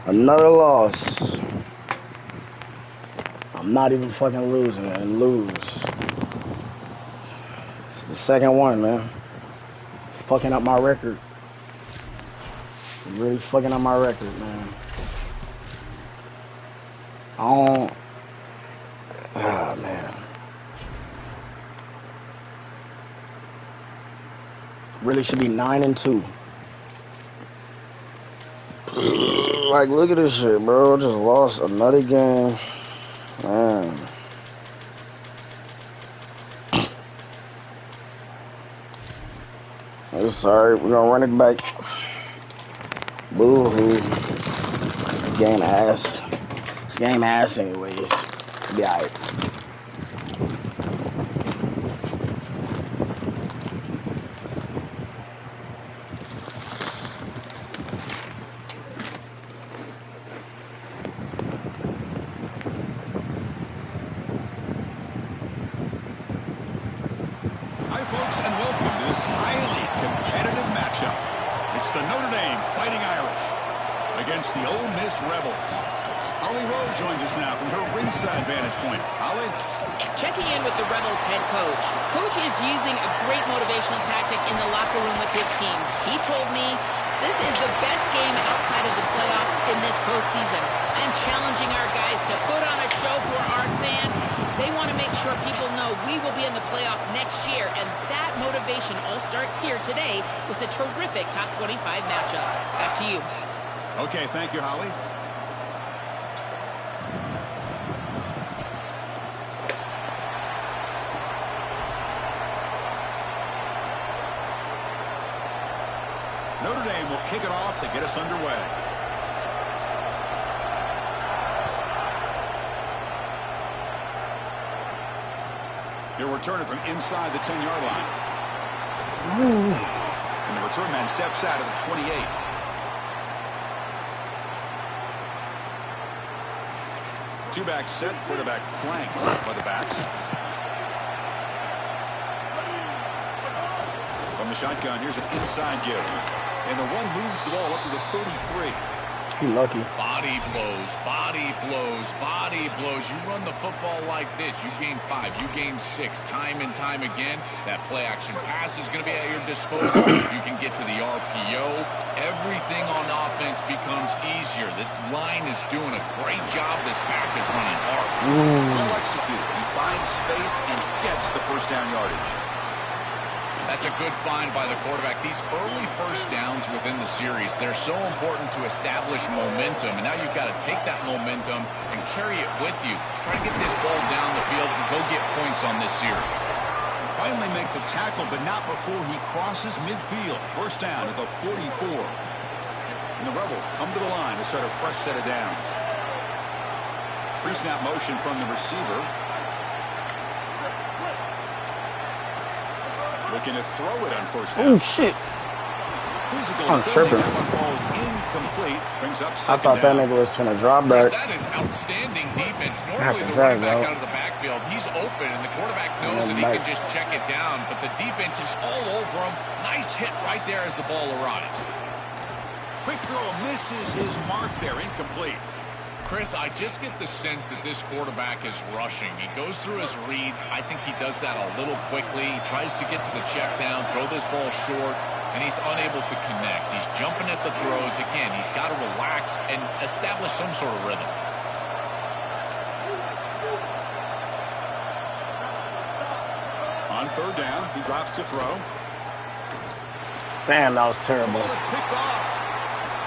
Another loss. I'm not even fucking losing and lose. It's the second one, man. It's fucking up my record. Really fucking up my record, man. I don't. Ah, man. Really should be 9-2. Like, look at this shit, bro. Just lost another game. Man. It's alright. We're gonna run it back. Boo-hoo. This game ass. This game ass anyways. It'll be alright. Hi, folks, and welcome to this highly competitive matchup. It's the Notre Dame Fighting Irish against the Ole Miss Rebels. Holly Rowe joins us now from her ringside vantage point. Holly? Checking in with the Rebels head coach. Coach is using a great motivational tactic in the locker room with his team. He told me this is the best game outside of the playoffs in this postseason. I'm challenging our guys to put on a show for our fans. They want to make sure people know we will be in the playoff next year, and that motivation all starts here today with a terrific top 25 matchup. Back to you. Okay, thank you, Holly. Notre Dame will kick it off to get us underway. He'll return it from inside the 10-yard line. Ooh. And the return man steps out of the 28. Two-back set, quarterback flanks by the backs. From the shotgun, here's an inside give. And the one moves the ball up to the 33. You lucky. Body blows, body blows, body blows. You run the football like this, you gain 5, you gain 6, time and time again. That play-action pass is going to be at your disposal. You can get to the RPO. Everything on offense becomes easier. This line is doing a great job. This back is running hard. Well executed. He finds space and gets the first down yardage. That's a good find by the quarterback. These early first downs within the series, they're so important to establish momentum. And now you've got to take that momentum and carry it with you. Try to get this ball down the field and go get points on this series. Finally make the tackle, but not before he crosses midfield. First down at the 44. And the Rebels come to the line to start a fresh set of downs. Pre-snap motion from the receiver. Looking to throw it on first down. Oh, shit. I'm tripping. That one falls incomplete. Brings up I thought that nigga was gonna drop back. That is outstanding defense. Have Normally to the running drag, back bro. out of the backfield, he's open, and the quarterback knows that he can just check it down, but the defense is all over him. Nice hit right there as the ball arrives. Quick throw misses his mark there. Incomplete. Chris, I just get the sense that this quarterback is rushing. He goes through his reads. I think he does that a little quickly. He tries to get to the check down, throw this ball short, and he's unable to connect. He's jumping at the throws. Again, he's got to relax and establish some sort of rhythm. On third down, he drops to throw. Damn, that was terrible. The ball is picked off.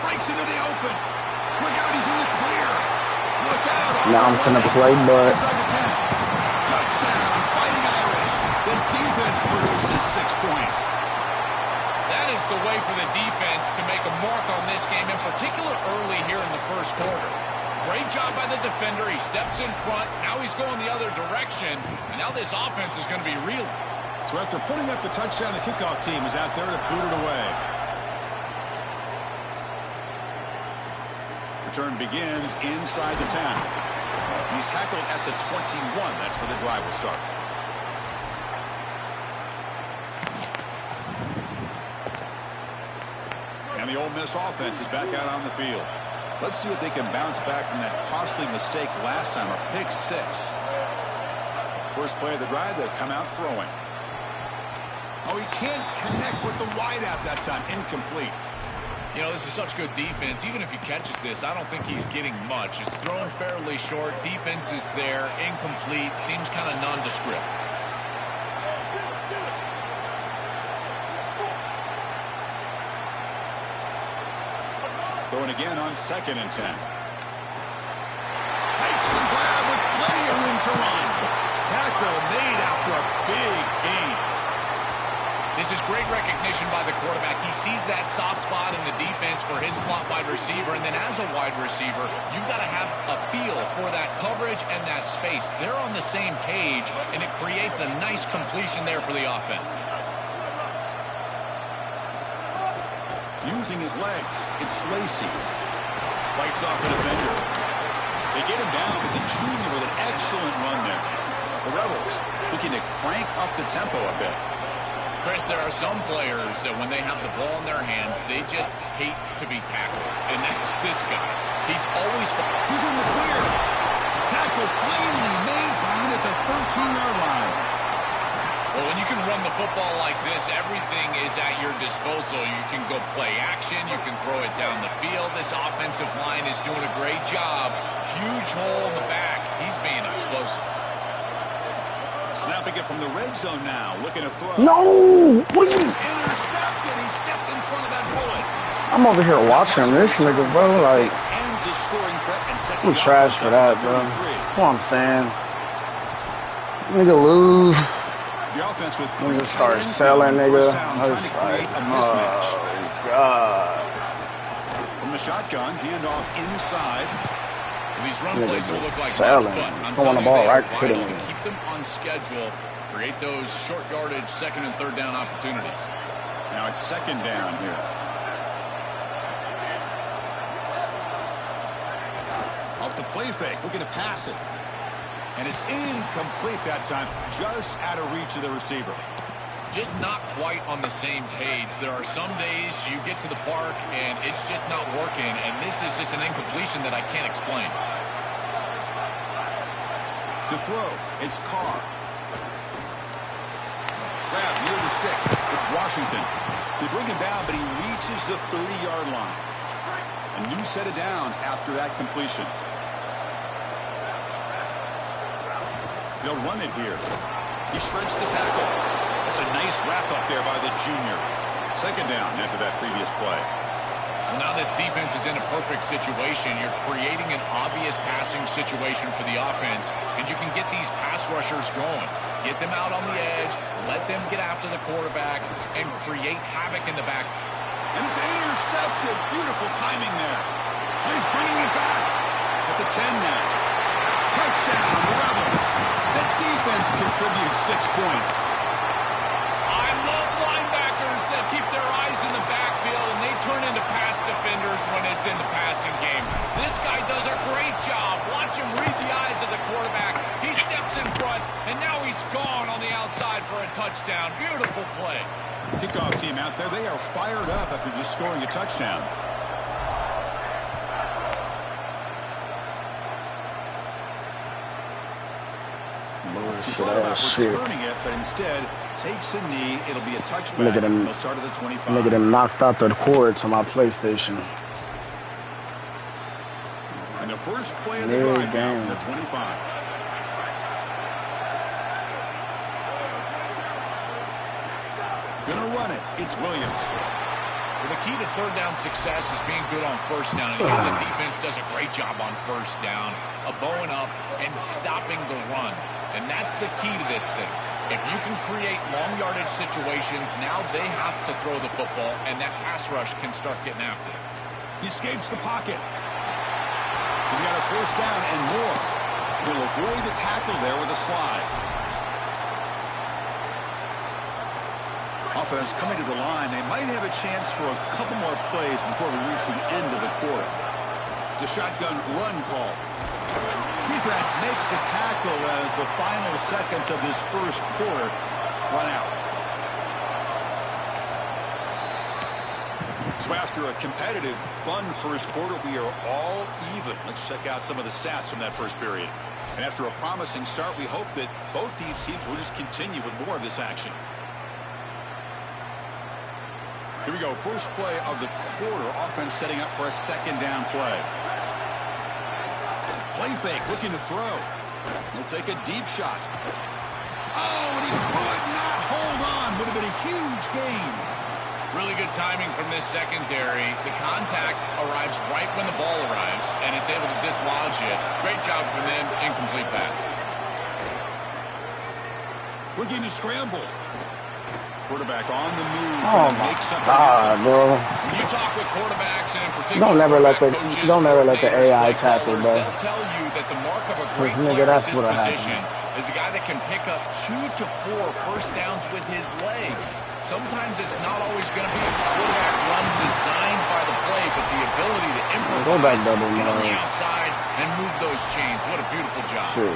Breaks into the open. Look out, he's in the clear. Look out. Now I'm finna play, but inside the 10. Touchdown, Fighting Irish. The defense produces 6 points. That is the way for the defense to make a mark on this game, in particular early here in the first quarter. Great job by the defender. He steps in front. Now he's going the other direction. And now this offense is going to be real. So after putting up the touchdown, the kickoff team is out there to boot it away. Return begins inside the 10. He's tackled at the 21. That's where the drive will start. And the Ole Miss offense is back out on the field. Let's see if they can bounce back from that costly mistake last time, a pick 6. First play of the drive, they'll come out throwing. Oh, he can't connect with the wideout that time. Incomplete. You know, this is such good defense. Even if he catches this, I don't think he's getting much. It's thrown fairly short. Defense is there. Incomplete. Seems kind of nondescript. Throwing again on 2nd and 10. Makes the grab with plenty of room to run. Tackle made after a big gain. This is great recognition by the quarterback. He sees that soft spot in the defense for his slot wide receiver, and then as a wide receiver, you've got to have a feel for that coverage and that space. They're on the same page, and it creates a nice completion there for the offense. Using his legs, it's Lacey. Fights off the defender. They get him down with the junior with an excellent run there. The Rebels looking to crank up the tempo a bit. Chris, there are some players that when they have the ball in their hands, they just hate to be tackled. And that's this guy. He's always... He's in the clear. Tackle finally made down at the 13-yard line. Well, when you can run the football like this, everything is at your disposal. You can go play action. You can throw it down the field. This offensive line is doing a great job. Huge hole in the back. He's being explosive. Snapping it from the red zone now. Looking to throw. No! What are you... He's intercepted. He stepped in front of that bullet. I'm over here watching this nigga, bro. Like, Ends the scoring threat and sets I'm the trash offense for up that, at bro. 33. That's what I'm saying. Nigga lose. The offense with Nigga start selling, nigga. I was like, a mismatch. oh, God. From the shotgun, handoff inside. These run Nigga plays don't look like selling. much, but I'm Throwing telling the ball you, they are right to vital them. to keep them on schedule, create those short yardage second and third down opportunities. Now it's 2nd down here. Off the play fake, looking to pass it. And it's incomplete that time, just out of reach of the receiver. Just not quite on the same page. There are some days you get to the park and it's just not working, and this is just an incompletion that I can't explain. To throw, it's Carr. Grab near the sticks. It's Washington. They bring him down, but he reaches the 30-yard line. A new set of downs after that completion. They'll run it here. He shreds the tackle. That's a nice wrap-up there by the junior. 2nd down after that previous play. Well, now this defense is in a perfect situation. You're creating an obvious passing situation for the offense, and you can get these pass rushers going. Get them out on the edge, let them get after the quarterback, and create havoc in the back. And it's intercepted. Beautiful timing there. And he's bringing it back at the 10 now. Touchdown, Rebels. The defense contributes 6 points. I love linebackers that keep their eyes in the backfield, and they turn into pass defenders when it's in the passing game. This guy does a great job. Watch him read the eyes of the quarterback. He steps in front, and now he's gone on the outside for a touchdown. Beautiful play. Kickoff team out there. They are fired up after just scoring a touchdown. Shit. Returning it, but instead takes a knee. It'll be a touchback. Look at him. They'll start at the 25. Look at him knocked out the cord to my PlayStation. And the first play of the drive now, the 25. Gonna run it. It's Williams. Well, the key to third down success is being good on first down. And the defense does a great job on first down, bowing up and stopping the run. And that's the key to this thing. If you can create long yardage situations, now they have to throw the football, and that pass rush can start getting after it. He escapes the pocket. He's got a first down and more. He'll avoid the tackle there with a slide. Offense coming to the line. They might have a chance for a couple more plays before we reach the end of the quarter. It's a shotgun run call. Defense makes the tackle as the final seconds of this first quarter run out. So after a competitive, fun first quarter, we are all even. Let's check out some of the stats from that first period. And after a promising start, we hope that both these teams will just continue with more of this action. Here we go. First play of the quarter. Offense setting up for a second down play. Play fake, looking to throw. He'll take a deep shot. Oh, and he could not hold on. Would have been a huge gain. Really good timing from this secondary. The contact arrives right when the ball arrives, and it's able to dislodge it. Great job from them. Incomplete pass. Looking to scramble. Quarterback on the move. Oh my God, bro! When you talk with quarterbacks and in particular, Don't never let the AI tackle, bro. They'll tell you that the mark of a great Nigga, player at that's this what position happened. is a guy that can pick up 2 to 4 first downs with his legs. Sometimes it's not always going to be a quarterback run designed by the play, but the ability to improvise, get on the outside, and move those chains. What a beautiful job. Shit,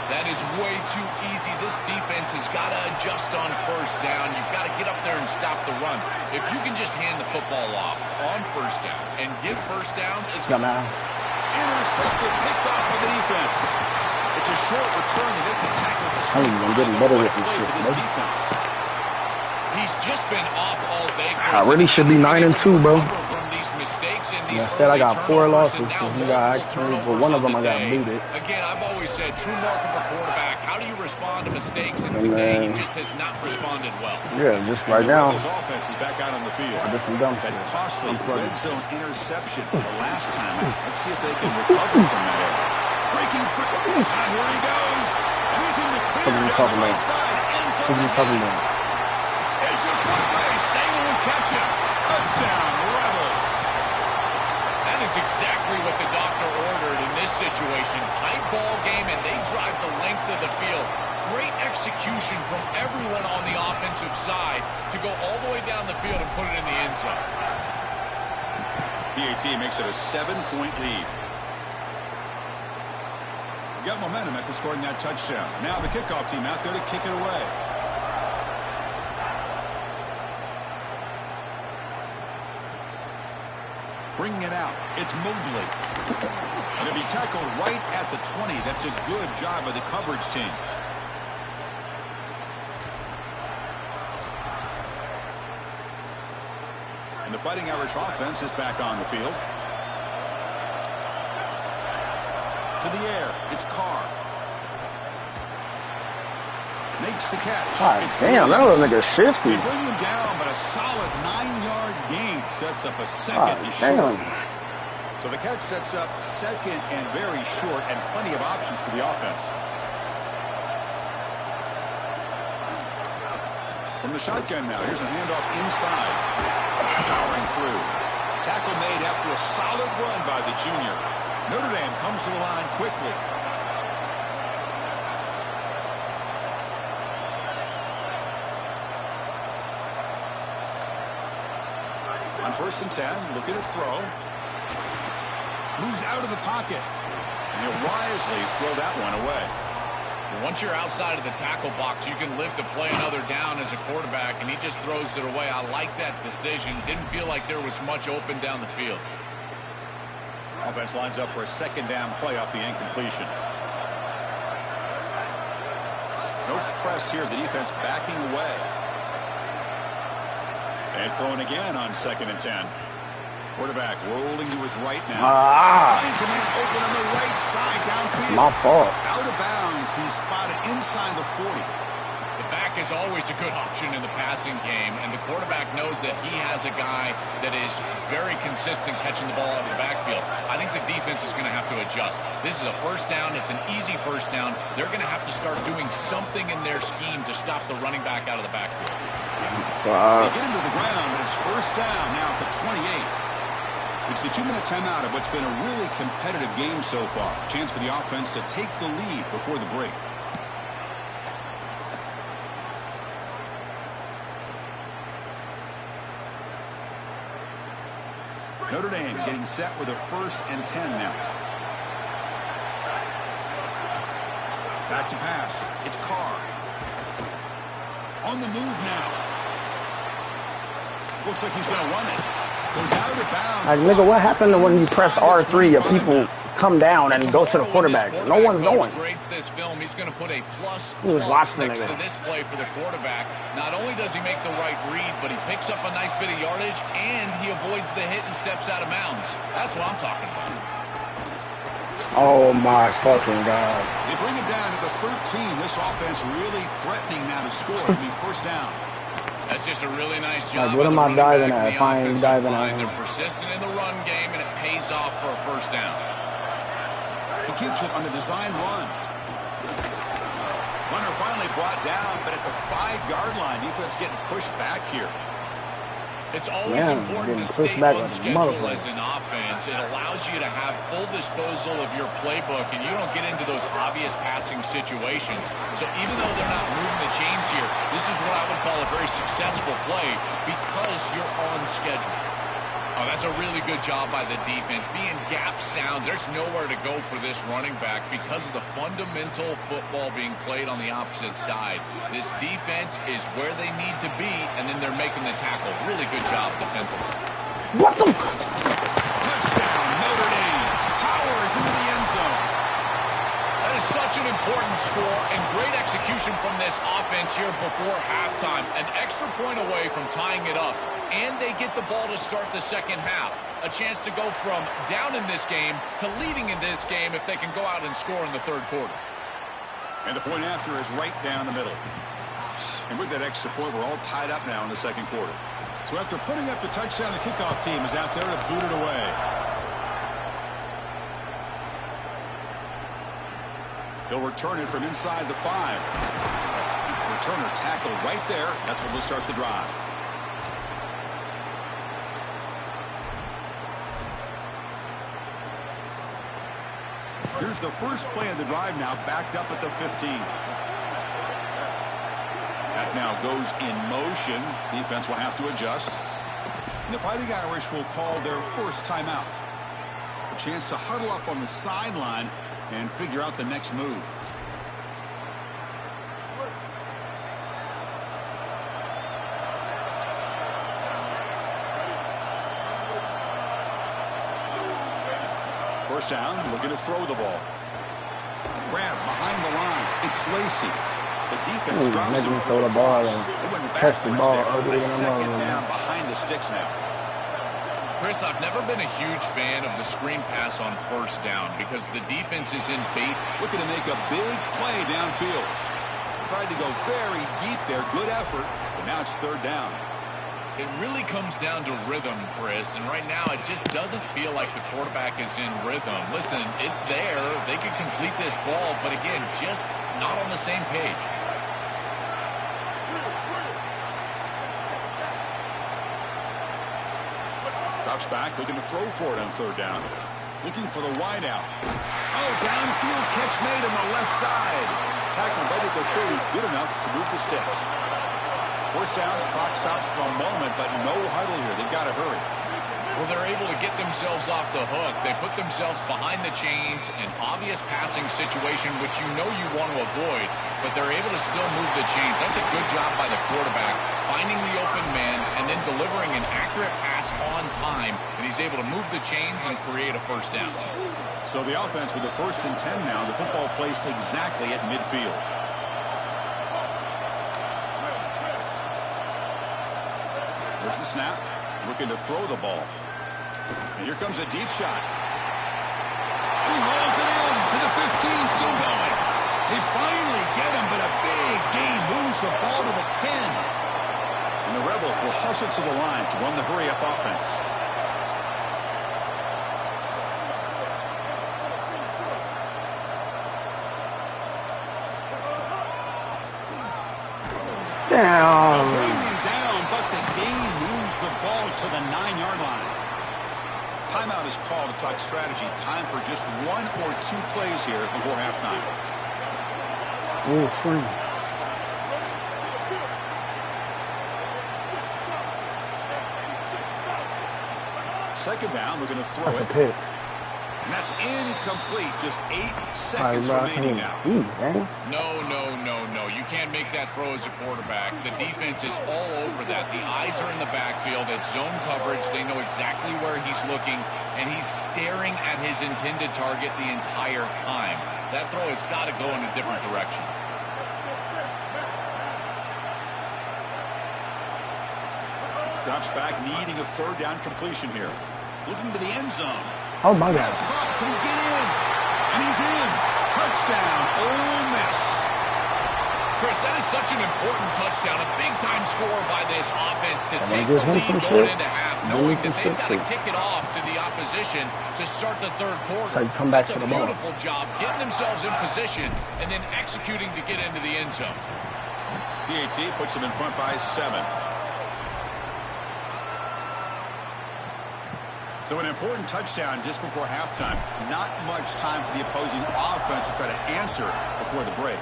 that is way too easy. This defense has got to adjust on first down. You've got to get up there and stop the run. If you can just hand the football off on first down and give first downs, it's going to intercepted, picked off by the defense. It's a short return to make the tackle. I'm getting better with this shit, this defense. He's just been off all day. I really should be 9-2, bro. Yeah, instead, I got 4 losses because we got accidents, but one of them I got booted. Again, I've always said, true mark of a quarterback. How do you respond to mistakes? And today, he just has not responded well. Yeah, just right now. His offense is back out on the field. I did some dumb shit. That costly red zone interception the last time. Let's see if they can recover from that error. Breaking free. Here he goes. And he's in the clear down the right side. What are you talking about? It's a foot race. They will catch him. Touchdown, Rebels. That is exactly what the doctor ordered in this situation. Tight ball game, and they drive the length of the field. Great execution from everyone on the offensive side to go all the way down the field and put it in the end zone. PAT makes it a 7-point lead. Got momentum after scoring that touchdown. Now the kickoff team out there to kick it away. Bringing it out. It's Mobley. And it'll be tackled right at the 20. That's a good job by the coverage team. And the Fighting Irish offense is back on the field. To the air. It's Carr. Makes the catch. God damn, that little nigga shifty. They bring him down, but a solid 9-yard gain sets up a second and short. So the catch sets up second and very short, and plenty of options for the offense. From the shotgun now, here's a handoff inside. Powering through. Tackle made after a solid run by the junior. Notre Dame comes to the line quickly. On 1st and 10, looking to throw. Moves out of the pocket. And he'll wisely throw that one away. Well, once you're outside of the tackle box, you can live to play another down as a quarterback, and he just throws it away. I like that decision. Didn't feel like there was much open down the field. Offense lines up for a second down play off the incompletion. No press here. The defense backing away. And throwing again on 2nd and 10. Quarterback rolling to his right now. Finds a man open on the right side downfield. It's my fault. Out of bounds. He's spotted inside the 40. The back is always a good option in the passing game, and the quarterback knows that he has a guy that is very consistent catching the ball out of the backfield. I think the defense is going to have to adjust. This is a first down. It's an easy first down. They're going to have to start doing something in their scheme to stop the running back out of the backfield. They get him to the ground, and it's first down now at the 28. It's the 2-minute timeout of what's been a really competitive game so far. Chance for the offense to take the lead before the break. Notre Dame getting set with a 1st and 10 now. Back to pass. It's Carr. On the move now. Looks like he's going to run it. Goes out of bounds. Like, nigga, what happened to when you press R3, your people come down and go to the quarterback? No one's going. Grades this film. He's going to put a plus Watch next the to this play for the quarterback. Not only does he make the right read, but he picks up a nice bit of yardage, and he avoids the hit and steps out of bounds. That's what I'm talking about. Oh, my fucking God. They bring him down at the 13. This offense really threatening now to score. It'll be first down. That's just a really nice job. Like, what am I diving at? If I ain't diving at him. They're persistent in the run game, and it pays off for a first down. He keeps it on the design run. Runner finally brought down, but at the 5-yard line, defense getting pushed back here. It's always important to stay on schedule as an offense. It allows you to have full disposal of your playbook, and you don't get into those obvious passing situations. So even though they're not moving the chains here, this is what I would call a very successful play because you're on schedule. Oh, that's a really good job by the defense. Being gap sound, there's nowhere to go for this running back because of the fundamental football being played on the opposite side. This defense is where they need to be, and then they're making the tackle. Really good job defensively. What the? Touchdown, Notre Dame. Powers into the end zone. That is such an important score and great execution from this offense here before halftime. An extra point away from tying it up. And they get the ball to start the second half. A chance to go from down in this game to leading in this game if they can go out and score in the third quarter. And the point after is right down the middle. And with that extra point, we're all tied up now in the second quarter. So after putting up the touchdown, the kickoff team is out there to boot it away. They'll return it from inside the 5. Returner tackled right there. That's where they'll start the drive. Here's the first play of the drive now, backed up at the 15. That now goes in motion. Defense will have to adjust. And the Fighting Irish will call their first timeout. A chance to huddle up on the sideline and figure out the next move. First down, looking to throw the ball. Grab behind the line. It's Lacey. The defense drops making me throw the ball and catch the ball ugly than second down behind the sticks now. Chris, I've never been a huge fan of the screen pass on first down because the defense is in bait. Looking to make a big play downfield. Tried to go very deep there. Good effort, but now it's third down. It really comes down to rhythm, Chris, and right now it just doesn't feel like the quarterback is in rhythm. Listen, it's there. They could complete this ball, but again, just not on the same page. Drops back, looking to throw for it on third down. Looking for the wide out. Oh, downfield catch made on the left side. Tackled right at the 30, good enough to move the sticks. First down, clock stops for a moment, but no huddle here. They've got to hurry. Well, they're able to get themselves off the hook. They put themselves behind the chains, an obvious passing situation, which you know you want to avoid, but they're able to still move the chains. That's a good job by the quarterback, finding the open man and then delivering an accurate pass on time, and he's able to move the chains and create a first down. So the offense with the 1st and 10 now, the football placed exactly at midfield. There's the snap, looking to throw the ball. And here comes a deep shot. And he hauls it in to the 15, still going. They finally get him, but a big gain moves the ball to the 10. And the Rebels will hustle to the line to run the hurry-up offense. Down. Down, but the gain moves the ball to the 9-yard line. Timeout is called to talk strategy. Time for just 1 or 2 plays here before halftime. Oh, free. Second down, we're going to throw That's it. a pick. And that's incomplete. Just 8 seconds remaining now. See, man. No. You can't make that throw as a quarterback. The defense is all over that. The eyes are in the backfield. It's zone coverage. They know exactly where he's looking, and he's staring at his intended target the entire time. That throw has got to go in a different direction. Drops back, needing a third down completion here. Looking to the end zone. Oh, my God. Can he get in? And he's in. Touchdown, Ole Miss. Chris, that is such an important touchdown, a big-time score by this offense to take give the him lead some going shit. into half, Give knowing him some that they've got to shit. kick it off to the opposition to start the third quarter. So you come back That's to the a ball. beautiful job getting themselves in position and then executing to get into the end zone. PAT puts him in front by 7. So an important touchdown just before halftime. Not much time for the opposing offense to try to answer before the break.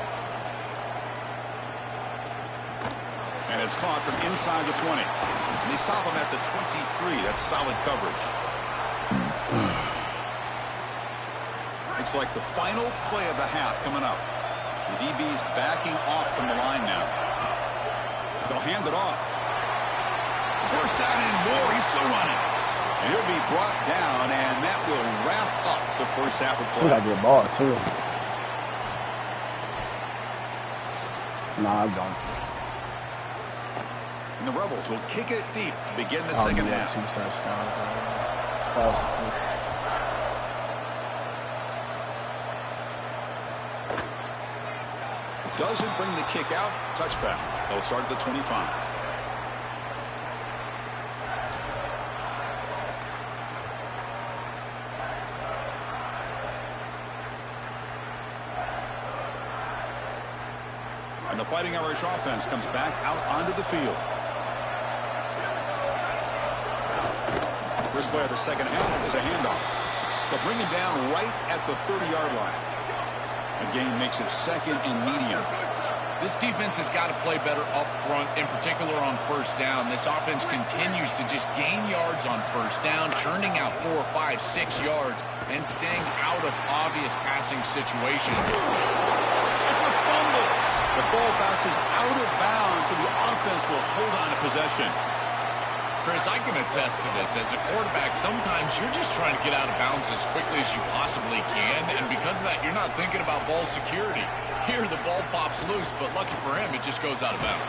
And it's caught from inside the 20. And they stop him at the 23. That's solid coverage. Looks like the final play of the half coming up. The DB's backing off from the line now. They'll hand it off. First down and more. He's still running. And he'll be brought down, and that will wrap up the first half of play. I got a good ball, too. Nah, I don't. And the Rebels will kick it deep to begin the second half. 2 touchdowns. That was cool. Doesn't bring the kick out. Touchback. They'll start at the 25. And the Fighting Irish offense comes back out onto the field. First play of the second half is a handoff. They'll bring him down right at the 30-yard line. The game makes it second and medium. This defense has got to play better up front, in particular on first down. This offense continues to just gain yards on first down, churning out 4, 5, 6 yards, and staying out of obvious passing situations. It's a fumble. The ball bounces out of bounds, so the offense will hold on to possession. Chris, I can attest to this. As a quarterback, sometimes you're just trying to get out of bounds as quickly as you possibly can, and because of that, you're not thinking about ball security. Here, the ball pops loose, but lucky for him, it just goes out of bounds.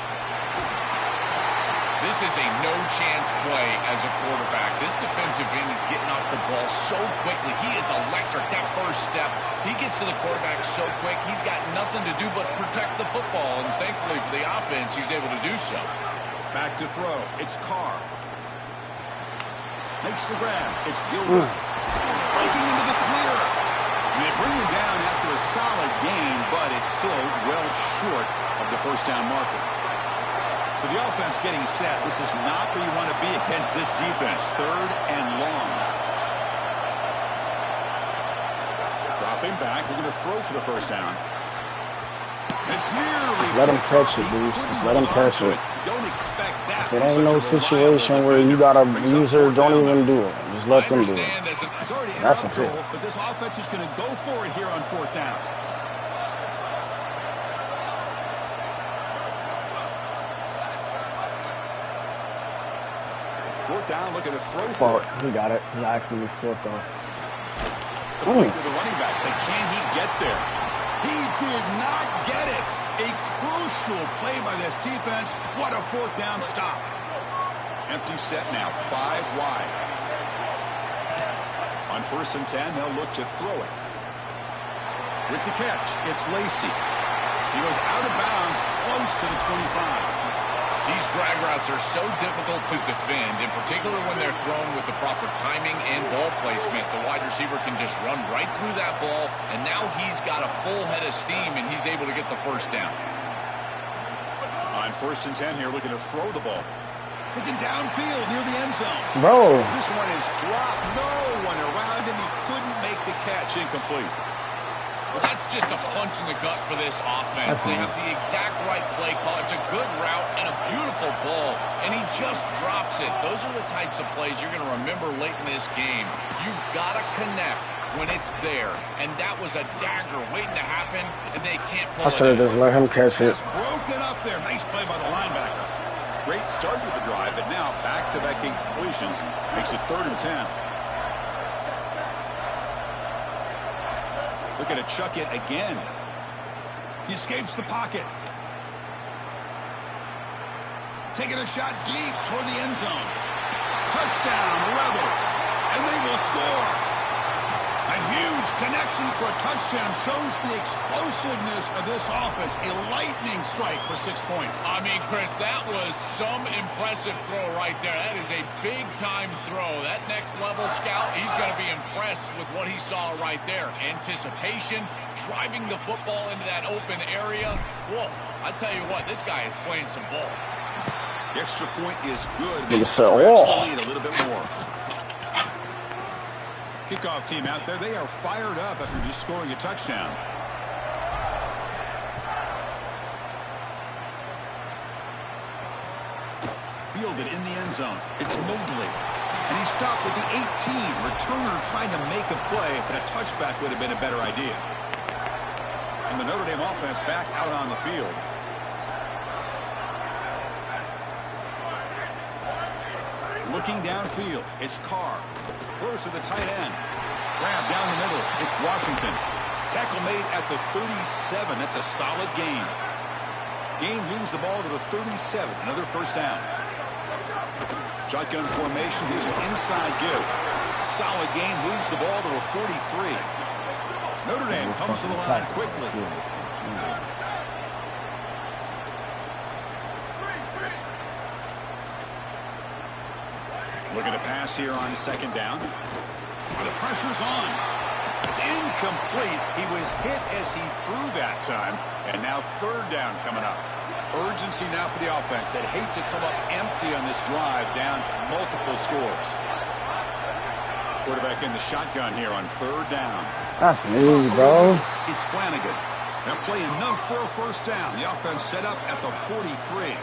This is a no-chance play as a quarterback. This defensive end is getting off the ball so quickly. He is electric. That first step, he gets to the quarterback so quick, he's got nothing to do but protect the football, and thankfully for the offense, he's able to do so. Back to throw. It's Carr. Makes the grab. It's Gilbert. Breaking into the clear. And they bring him down after a solid gain, but it's still well short of the first down marker. So the offense getting set. This is not where you want to be against this defense. Third and long. Dropping back. They're going to throw for the first down. It's nearly. Just let him catch it, dude. Just let him catch it. Don't expect that. If it ain't no situation where you gotta use her, don't even do it. Just let them do it. It's already in That's a control, pick. but this offense is going to go for it here on fourth down. Fourth down, look at the throw for it. He got it. He actually flipped off. Complete to the running back, but can he get there? He did not get it. A crucial play by this defense. What a fourth down stop. Empty set now, 5 wide. On 1st and 10, they'll look to throw it. With the catch, it's Lacey. He goes out of bounds close to the 25. These drag routes are so difficult to defend, in particular when they're thrown with the proper timing and ball placement. The wide receiver can just run right through that ball, and now he's got a full head of steam, and he's able to get the first down. On 1st and 10 here, looking to throw the ball. Looking downfield near the end zone. Bro. This one is dropped. No one around him. He couldn't make the catch. Incomplete. Well, that's just a punch in the gut for this offense. They have the exact right play call. It's a good route and a beautiful ball, and he just drops it. Those are the types of plays you're going to remember late in this game. You've got to connect when it's there. And that was a dagger waiting to happen, and they can't pull I it should have in. just let him catch it. Just broken up there. Nice play by the linebacker. Great start with the drive, but now back-to-back completions makes it 3rd and 10. Looking to chuck it again. He escapes the pocket. Taking a shot deep toward the end zone. Touchdown, Rebels. And they will score. A huge connection for a touchdown shows the explosiveness of this offense. A lightning strike for 6 points. I mean, Chris, that was some impressive throw right there. That is a big-time throw. That next-level scout, he's going to be impressed with what he saw right there. Anticipation, driving the football into that open area. Whoa, I tell you what, this guy is playing some ball. The extra point is good. They They said, stretch the "Oh." lead a little bit more. Kickoff team out there. They are fired up after just scoring a touchdown. Fielded in the end zone. It's Mobley. And he stopped with the 18. Returner trying to make a play, but a touchback would have been a better idea. And the Notre Dame offense back out on the field. Looking downfield, it's Carr. Throws to the tight end. Grab down the middle, it's Washington. Tackle made at the 37. That's a solid gain. Gain moves the ball to the 37. Another first down. Shotgun formation. Here's an inside give. Solid gain moves the ball to the 43. Notre Dame comes to the line quickly. Looking to pass here on 2nd down. The pressure's on. It's incomplete. He was hit as he threw that time. And now 3rd down coming up. Urgency now for the offense that hates to come up empty on this drive, down multiple scores. Quarterback in the shotgun here on 3rd down. That's me, bro. It's Flanagan. Now play enough for a first down. The offense set up at the 43.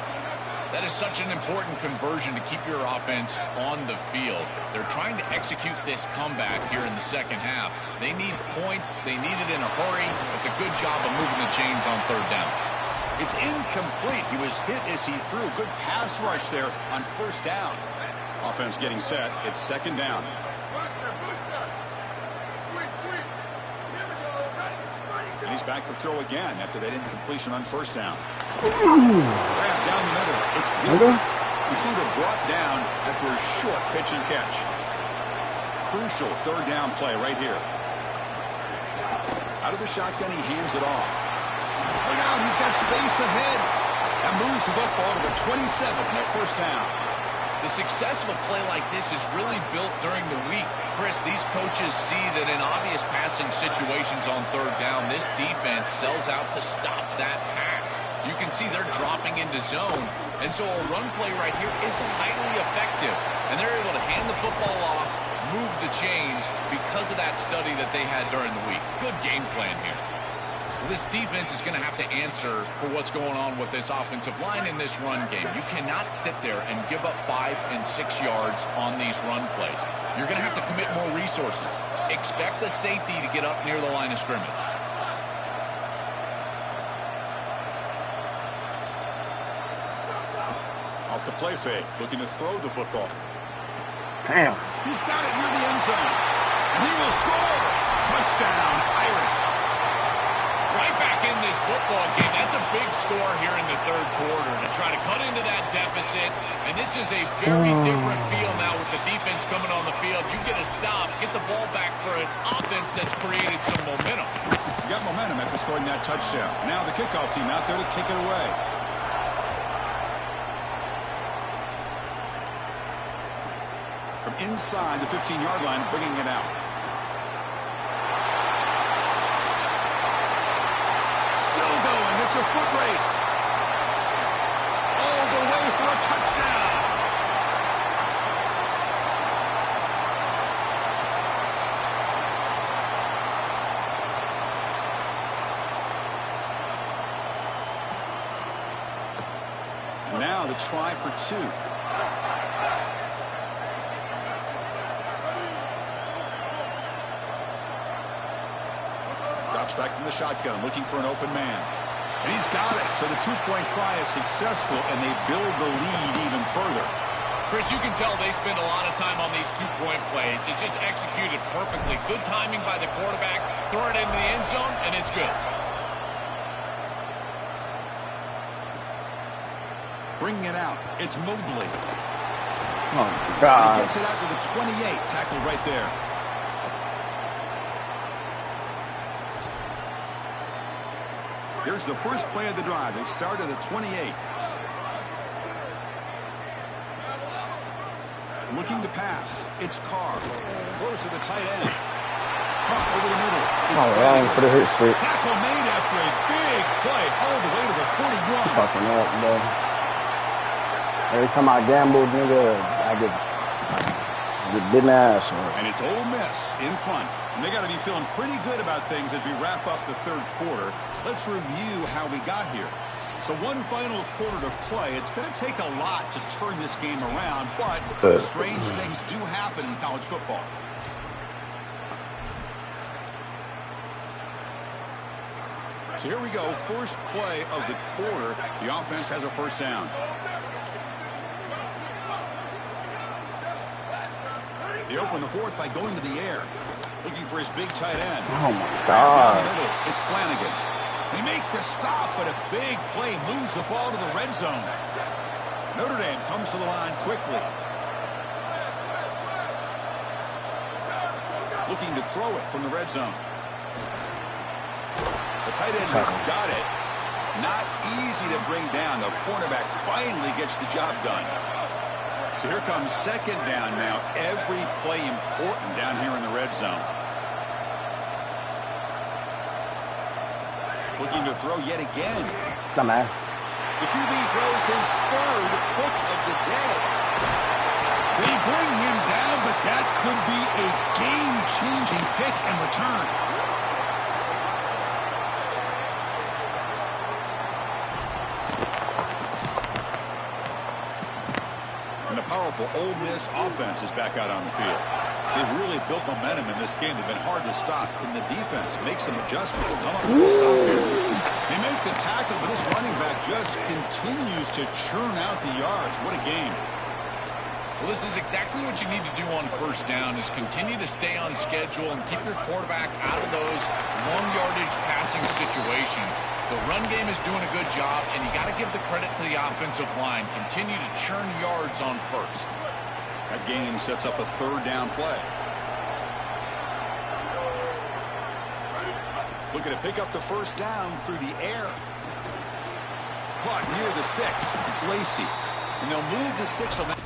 That is such an important conversion to keep your offense on the field. They're trying to execute this comeback here in the second half. They need points. They need it in a hurry. It's a good job of moving the chains on 3rd down. It's incomplete. He was hit as he threw. Good pass rush there on 1st down. Offense getting set. It's 2nd down. And he's back to throw again after that incompletion on 1st down. Grab down the middle. It's Gilbert. Receiver brought down after a short pitch and catch. Crucial 3rd down play right here. Out of the shotgun, he hands it off. Look out, he's got space ahead. That moves the football to the 27 and a 1st down. The success of a play like this is really built during the week. Chris, these coaches see that in obvious passing situations on 3rd down, this defense sells out to stop that pass. You can see they're dropping into zone, and so a run play right here is highly effective. And they're able to hand the football off, move the chains because of that study that they had during the week. Good game plan here. This defense is going to have to answer for what's going on with this offensive line in this run game. You cannot sit there and give up 5 and 6 yards on these run plays. You're going to have to commit more resources. Expect the safety to get up near the line of scrimmage. Off the play fake, looking to throw the football. Damn. He's got it near the end zone. And he will score. Touchdown, Irish. Right back in this football game. That's a big score here in the 3rd quarter to try to cut into that deficit. And this is a very different feel now with the defense coming on the field. You get a stop, get the ball back for an offense that's created some momentum. You got momentum after scoring that touchdown. Now the kickoff team out there to kick it away. From inside the 15-yard line, bringing it out. Still going. It's a foot race. All the way for a touchdown. And now the try for 2. Drops back from the shotgun, looking for an open man. And he's got it. So the two-point try is successful, and they build the lead even further. Chris, you can tell they spend a lot of time on these two-point plays. It's just executed perfectly. Good timing by the quarterback. Throw it into the end zone, and it's good. Bringing it out. It's Mobley. Oh, God. He gets it out to the 28. Tackled right there. Here's the first play of the drive. They start at the 28. Looking to pass. It's Carr. Throws to the tight end. Carr over the middle. It's wrong for the hit streak. Tackle made after a big play all the way to the 41. Fucking up, bro. Every time I gamble, nigga, I get bitten ass. And it's Ole Miss in front. And they got to be feeling pretty good about things as we wrap up the third quarter. Let's review how we got here. So one final quarter to play. It's going to take a lot to turn this game around, but strange things do happen in college football. So here we go. First play of the quarter. The offense has a first down. They open the fourth by going to the air. Looking for his big tight end. Oh, my God. Down the middle, it's Flanagan. They make the stop, but a big play moves the ball to the red zone. Notre Dame comes to the line quickly. Looking to throw it from the red zone. The tight end has got it. Not easy to bring down. The cornerback finally gets the job done. So here comes second down now. Every play important down here in the red zone. Looking to throw yet again. Dumbass. The QB throws his third pick of the day. They bring him down, but that could be a game-changing pick and return. And the powerful Ole Miss offense is back out on the field. They've really built momentum in this game. They've been hard to stop. Can the defense make some adjustments? Come up with a stop here. They make the tackle, but this running back just continues to churn out the yards. What a game. Well, this is exactly what you need to do on first down is continue to stay on schedule and keep your quarterback out of those long yardage passing situations. The run game is doing a good job, and you got to give the credit to the offensive line. Continue to churn yards on first. That game sets up a third down play. Looking to pick up the first down through the air. Clock near the sticks. It's Lacey. And they'll move the sticks on that.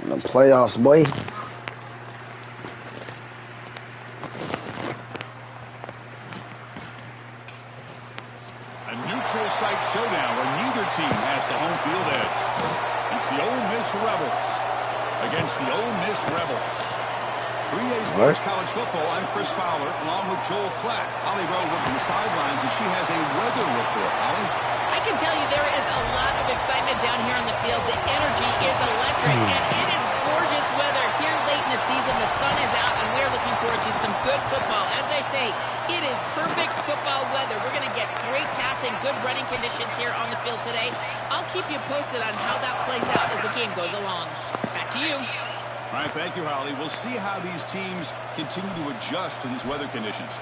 The playoffs, boy. A neutral site showdown where neither team has the home field edge. It's the Ole Miss Rebels against the Ole Miss Rebels. 3A Sports College Football, I'm Chris Fowler, along with Joel Klatt. Holly Rowe working the sidelines, and she has a weather report. Holly? I can tell you there is a lot of excitement down here on the field. The energy is electric, and it is gorgeous weather here late in the season. The sun is out, and we're looking forward to some good football. As I say, it is perfect football weather. We're going to get great passing, good running conditions here on the field today. I'll keep you posted on how that plays out as the game goes along. Back to you. All right, thank you, Holly. We'll see how these teams continue to adjust to these weather conditions.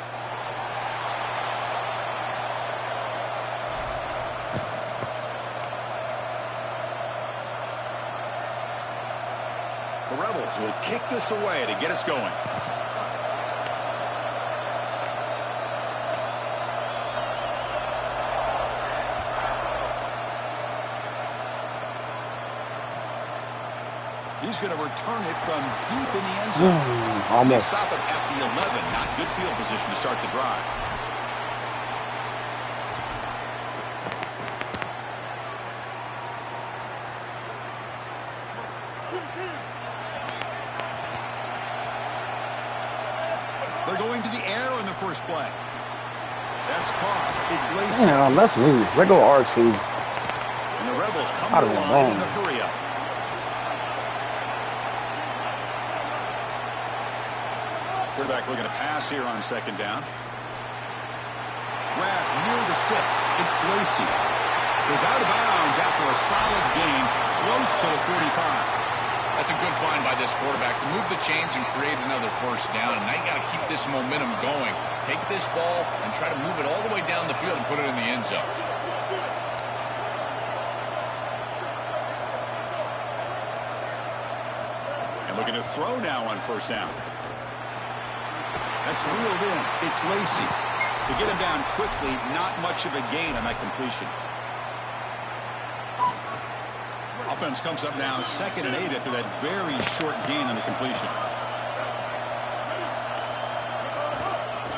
the Rebels will kick this away to get us going. He's going to return it from deep in the end zone. Almost. They stop it at the 11. Not good field position to start the drive. They're going to the air on the first play. That's caught. It's Lacey. Damn, that's me. There go RC. And the Rebels come to the line in the hurry up. Quarterback looking to pass here on second down. Grab near the sticks. It's Lacey. Goes out of bounds after a solid gain close to the 45. That's a good find by this quarterback to move the chains and create another first down. And now you got to keep this momentum going. Take this ball and try to move it all the way down the field and put it in the end zone. And looking to throw now on first down. That's reeled in. It's Lacey. To get him down quickly, not much of a gain on that completion. Offense comes up now 2nd and 8 after that very short gain on the completion.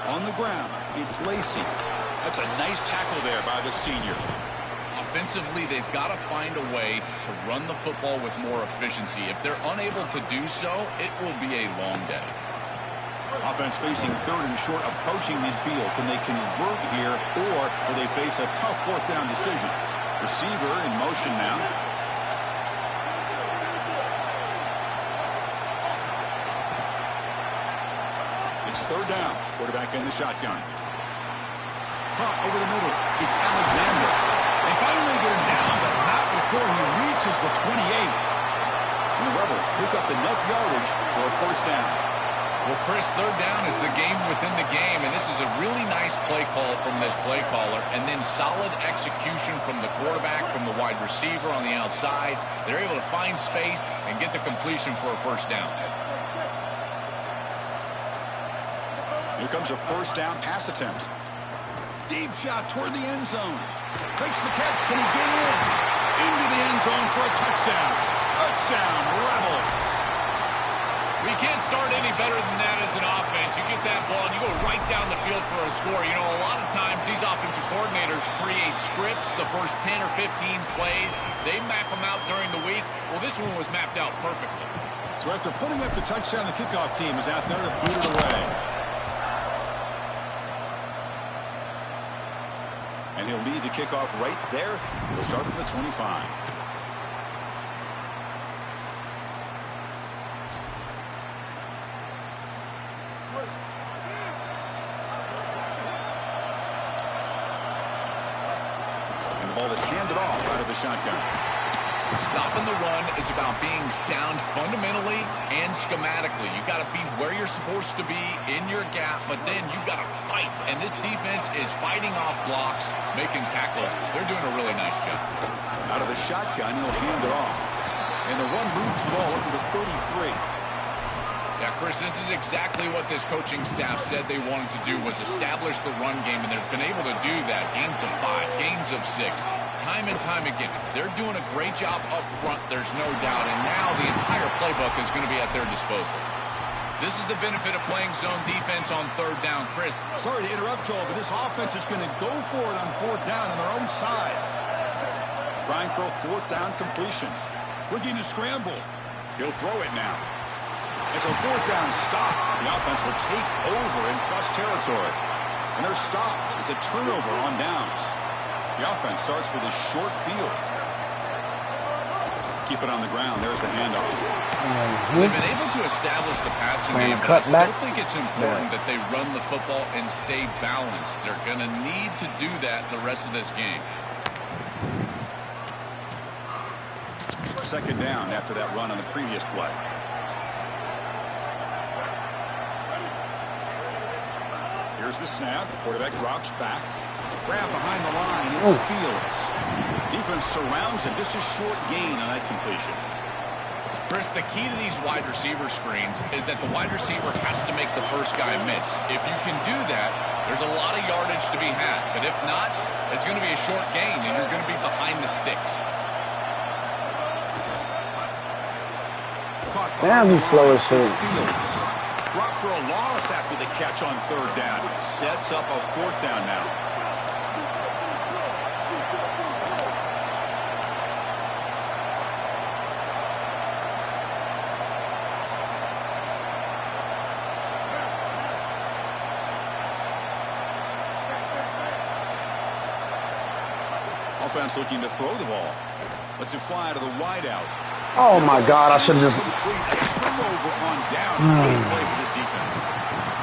On the ground, it's Lacey. That's a nice tackle there by the senior. Offensively, they've got to find a way to run the football with more efficiency. If they're unable to do so, it will be a long day. Offense facing 3rd and short, approaching midfield. Can they convert here, or will they face a tough 4th down decision? Receiver in motion now. It's 3rd down. Quarterback in the shotgun. Caught over the middle. It's Alexander. They finally get him down, but not before he reaches the 28. And the Rebels pick up enough yardage for a first down. Well, Chris, 3rd down is the game within the game, and this is a really nice play call from this play caller, and then solid execution from the quarterback, from the wide receiver on the outside. They're able to find space and get the completion for a first down. Here comes a first down pass attempt. Deep shot toward the end zone. Makes the catch. Can he get in? Into the end zone for a touchdown. Touchdown, Rebels. We can't start any better than that as an offense. You get that ball and you go right down the field for a score. You know, a lot of times these offensive coordinators create scripts, the first 10 or 15 plays. They map them out during the week. Well, this one was mapped out perfectly. So after putting up the touchdown, the kickoff team is out there to boot it away. And he'll lead the kickoff right there. He'll start at the 25. And the ball is handed off out of the shotgun. Stopping the run is about being sound fundamentally and schematically. You got to be where you're supposed to be in your gap, but then you got to fight. And this defense is fighting off blocks, making tackles. They're doing a really nice job. Out of the shotgun, he'll hand it off. And the run moves the ball up to the 33. Yeah, Chris, this is exactly what this coaching staff said they wanted to do, was establish the run game, and they've been able to do that. Gains of 5, gains of 6, time and time again. They're doing a great job up front, there's no doubt, and now the entire playbook is going to be at their disposal. This is the benefit of playing zone defense on 3rd down. Chris. Sorry to interrupt, Joel, but this offense is going to go for it on 4th down on their own side. Trying for a 4th down completion. Looking to scramble. He'll throw it now. It's a 4th down stop. The offense will take over in plus territory. And they're stopped. It's a turnover on downs. The offense starts with a short field. Keep it on the ground. There's the handoff. They've been able to establish the passing game, but I still think it's important that they run the football and stay balanced. They're going to need to do that the rest of this game. 2nd down after that run on the previous play. Here's the snap. Quarterback drops back. Grab behind the line. It's Fields. Defense surrounds him. Just a short gain on that completion. Chris, the key to these wide receiver screens is that the wide receiver has to make the first guy miss. If you can do that, there's a lot of yardage to be had. But if not, it's going to be a short gain, and you're going to be behind the sticks. Damn, he's slow as shit. Dropped for a loss after the catch on third down. Sets up a fourth down now. Offense looking to throw the ball. Lets it fly to the wideout. Oh my God! I should have just. Turnover on downs. Great play for this defense.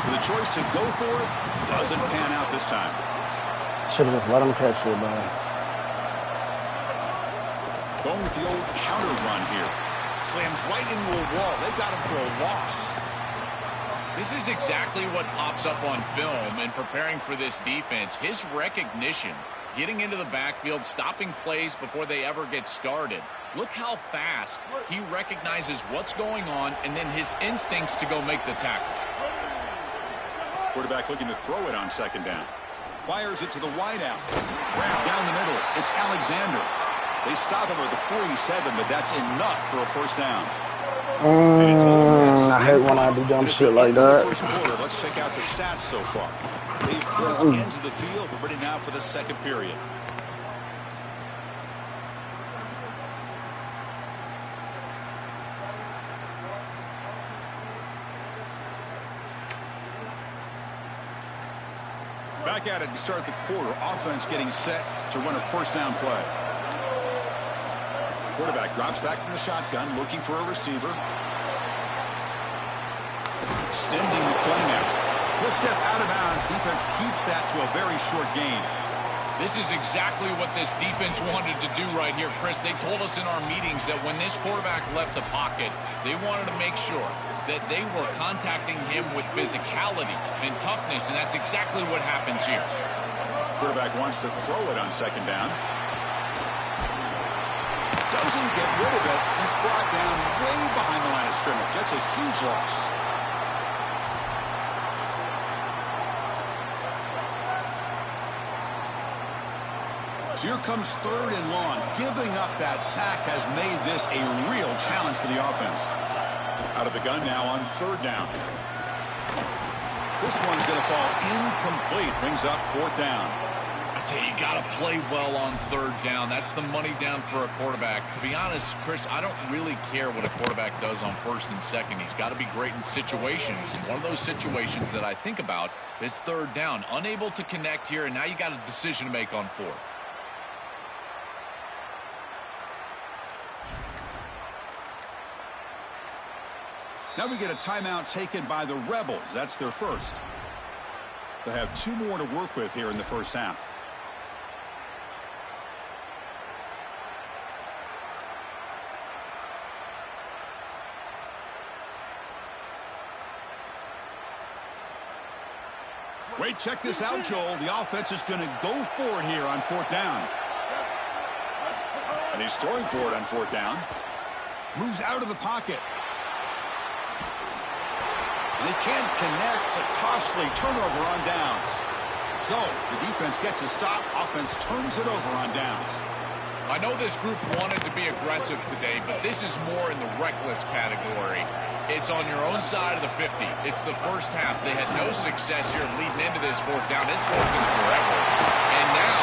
So the choice to go for it doesn't pan out this time. Should have just let him catch it, man. Going with the old counter run here. Slams right into a wall. They've got him for a loss. This is exactly what pops up on film in preparing for this defense. His recognition, getting into the backfield, stopping plays before they ever get started. Look how fast he recognizes what's going on and then his instincts to go make the tackle. Quarterback looking to throw it on second down. Fires it to the wideout. Wrapped down the middle. It's Alexander. They stop him at the 47, but that's enough for a first down. I hate when I do dumb shit like that. First quarter, let's check out the stats so far. They've flipped into the field. We're ready now for the second period. Back at it to start the quarter. Offense getting set to run a first down play. Quarterback drops back from the shotgun, looking for a receiver. Extending the play now. He'll step out of bounds. Defense keeps that to a very short gain. This is exactly what this defense wanted to do right here, Chris. They told us in our meetings that when this quarterback left the pocket, they wanted to make sure that they were contacting him with physicality and toughness, and that's exactly what happens here. Quarterback wants to throw it on second down. Doesn't get rid of it. He's brought down way behind the line of scrimmage. That's a huge loss. So here comes third and long. Giving up that sack has made this a real challenge for the offense. Out of the gun now on third down. This one's going to fall incomplete. Brings up fourth down. I tell you, you got to play well on third down. That's the money down for a quarterback. To be honest, Chris, I don't really care what a quarterback does on first and second. He's got to be great in situations. And one of those situations that I think about is third down. Unable to connect here, and now you got a decision to make on fourth. Now we get a timeout taken by the Rebels. That's their first. They'll have two more to work with here in the first half. Wait, check this out, Joel. The offense is going to go for it here on fourth down. And he's throwing for it on fourth down. Moves out of the pocket. They can't connect. A costly turnover on downs. So the defense gets a stop. Offense turns it over on downs. I know this group wanted to be aggressive today, but this is more in the reckless category. It's on your own side of the 50. It's the first half. They had no success here leading into this fourth down. It's fourth and forever. And now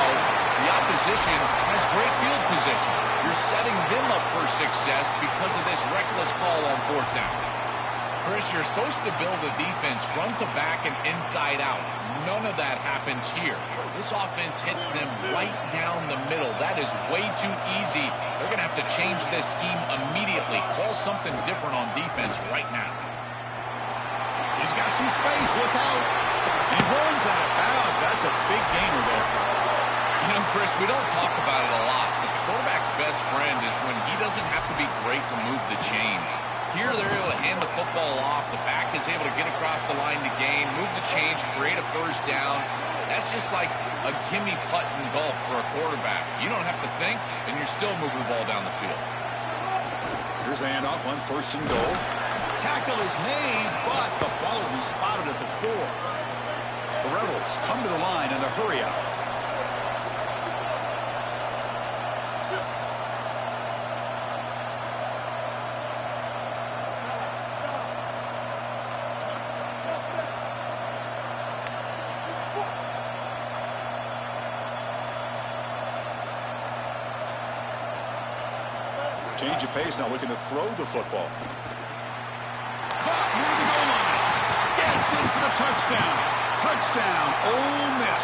the opposition has great field position. You're setting them up for success because of this reckless call on fourth down. Chris, you're supposed to build a defense front to back and inside out. None of that happens here. This offense hits them right down the middle. That is way too easy. They're going to have to change this scheme immediately. Call something different on defense right now. He's got some space. Look out. He runs out of bounds. That's a big gainer there. You know, Chris, we don't talk about it a lot, but the quarterback's best friend is when he doesn't have to be great to move the chains. Here they're able to hand the football off. The back is able to get across the line to gain, move the change, create a first down. That's just like a gimme putt in golf for a quarterback. You don't have to think, and you're still moving the ball down the field. Here's Here's the handoff on 1st and goal. Tackle is made, but the ball will be spotted at the 4. The Rebels come to the line in the hurry up. Change of pace now, looking to throw the football. Caught near the goal line. Gets in for the touchdown. Touchdown, Ole Miss.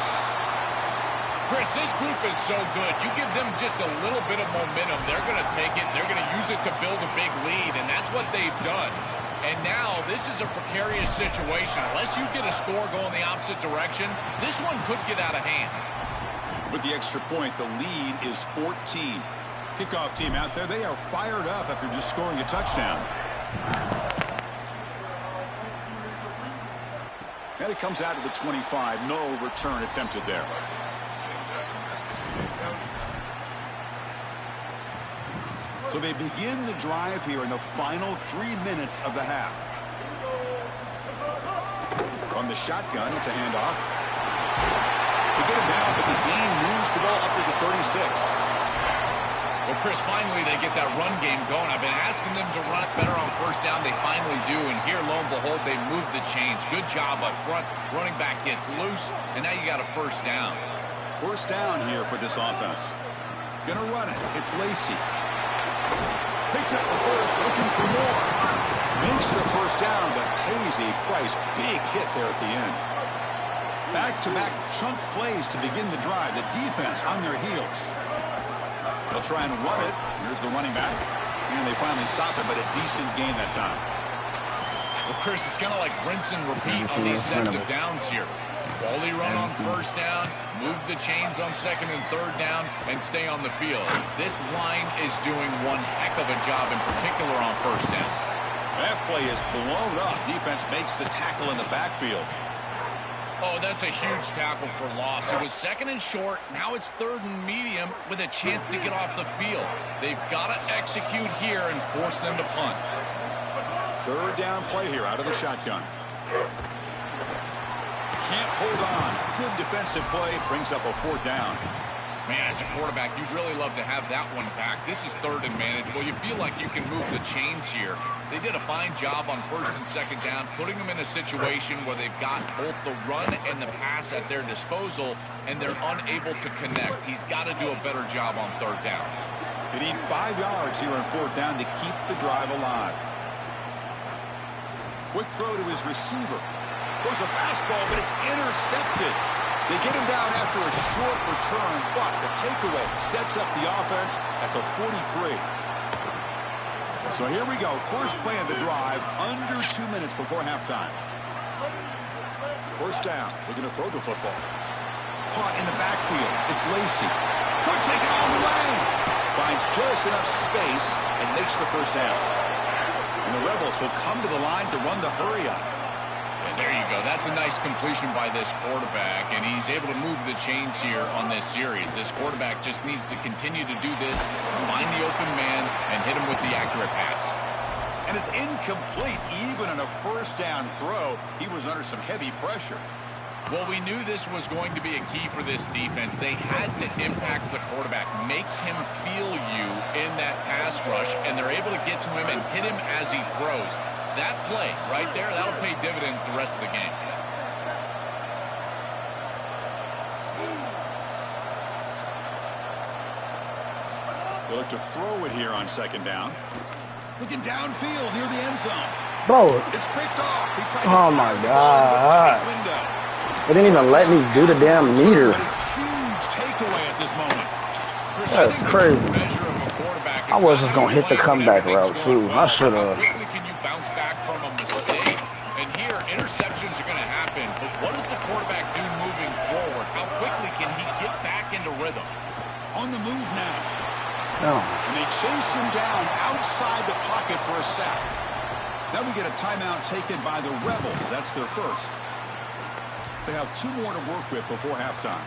Chris, this group is so good. You give them just a little bit of momentum, they're going to take it, they're going to use it to build a big lead, and that's what they've done. And now this is a precarious situation. Unless you get a score going the opposite direction, this one could get out of hand. With the extra point, the lead is 14. Kickoff team out there, they are fired up after just scoring a touchdown. And it comes out to the 25. No return attempted there. So they begin the drive here in the final 3 minutes of the half. On the shotgun, it's a handoff. They get him down, but the gain moves the ball up to the 36. Well, Chris, finally they get that run game going. I've been asking them to run it better on 1st down. They finally do, and here, lo and behold, they move the chains. Good job up front. Running back gets loose, and now you got a 1st down. 1st down here for this offense. Gonna run it. It's Lacey. Picks up the first, looking for more. Makes the 1st down, but pays a price. Big hit there at the end. Back-to-back chunk plays to begin the drive. The defense on their heels. They'll try and run it. Here's the running back. And they finally stop it, but a decent gain that time. Well, Chris, it's kind of like rinse and repeat on these sets of downs here. Quality run on 1st down, move the chains on 2nd and 3rd down, and stay on the field. This line is doing one heck of a job, in particular on 1st down. That play is blown up. Defense makes the tackle in the backfield. Oh, that's a huge tackle for loss. It was 2nd and short. Now it's 3rd and medium with a chance to get off the field. They've got to execute here and force them to punt. 3rd down play here out of the shotgun. Can't hold on. Good defensive play. Brings up a 4th down. Man, as a quarterback, you'd really love to have that one back. This is 3rd and manageable. You feel like you can move the chains here. They did a fine job on 1st and 2nd down, putting them in a situation where they've got both the run and the pass at their disposal, and they're unable to connect. He's got to do a better job on 3rd down. They need 5 yards here on 4th down to keep the drive alive. Quick throw to his receiver. Goes a fastball, but it's intercepted. They get him down after a short return, but the takeaway sets up the offense at the 43. So here we go. First play of the drive, under 2 minutes before halftime. 1st down. Looking to throw the football. Caught in the backfield. It's Lacey. Could take it all the way. Finds just enough space and makes the 1st down. And the Rebels will come to the line to run the hurry up. And there you go. That's a nice completion by this quarterback, and he's able to move the chains here on this series. This quarterback just needs to continue to do this, find the open man, and hit him with the accurate pass. And it's incomplete. Even on a 1st down throw, he was under some heavy pressure. Well, we knew this was going to be a key for this defense. They had to impact the quarterback, make him feel you in that pass rush, and they're able to get to him and hit him as he throws. That play right there, that'll pay dividends the rest of the game. They look to throw it here on 2nd down. Looking downfield near the end zone. Bro. It's picked off. He tried to Oh, my God. They didn't even let me do the damn meter. What a huge takeaway at this moment. That's crazy. I was just going to hit the comeback route, too. I should have. How quickly can you bounce back from a mistake? And here, interceptions are going to happen. But what does the quarterback do moving forward? How quickly can he get back into rhythm? On the move now. No. And they chase him down outside the pocket for a sack. Now we get a timeout taken by the Rebels. That's their 1st. They have 2 more to work with before halftime.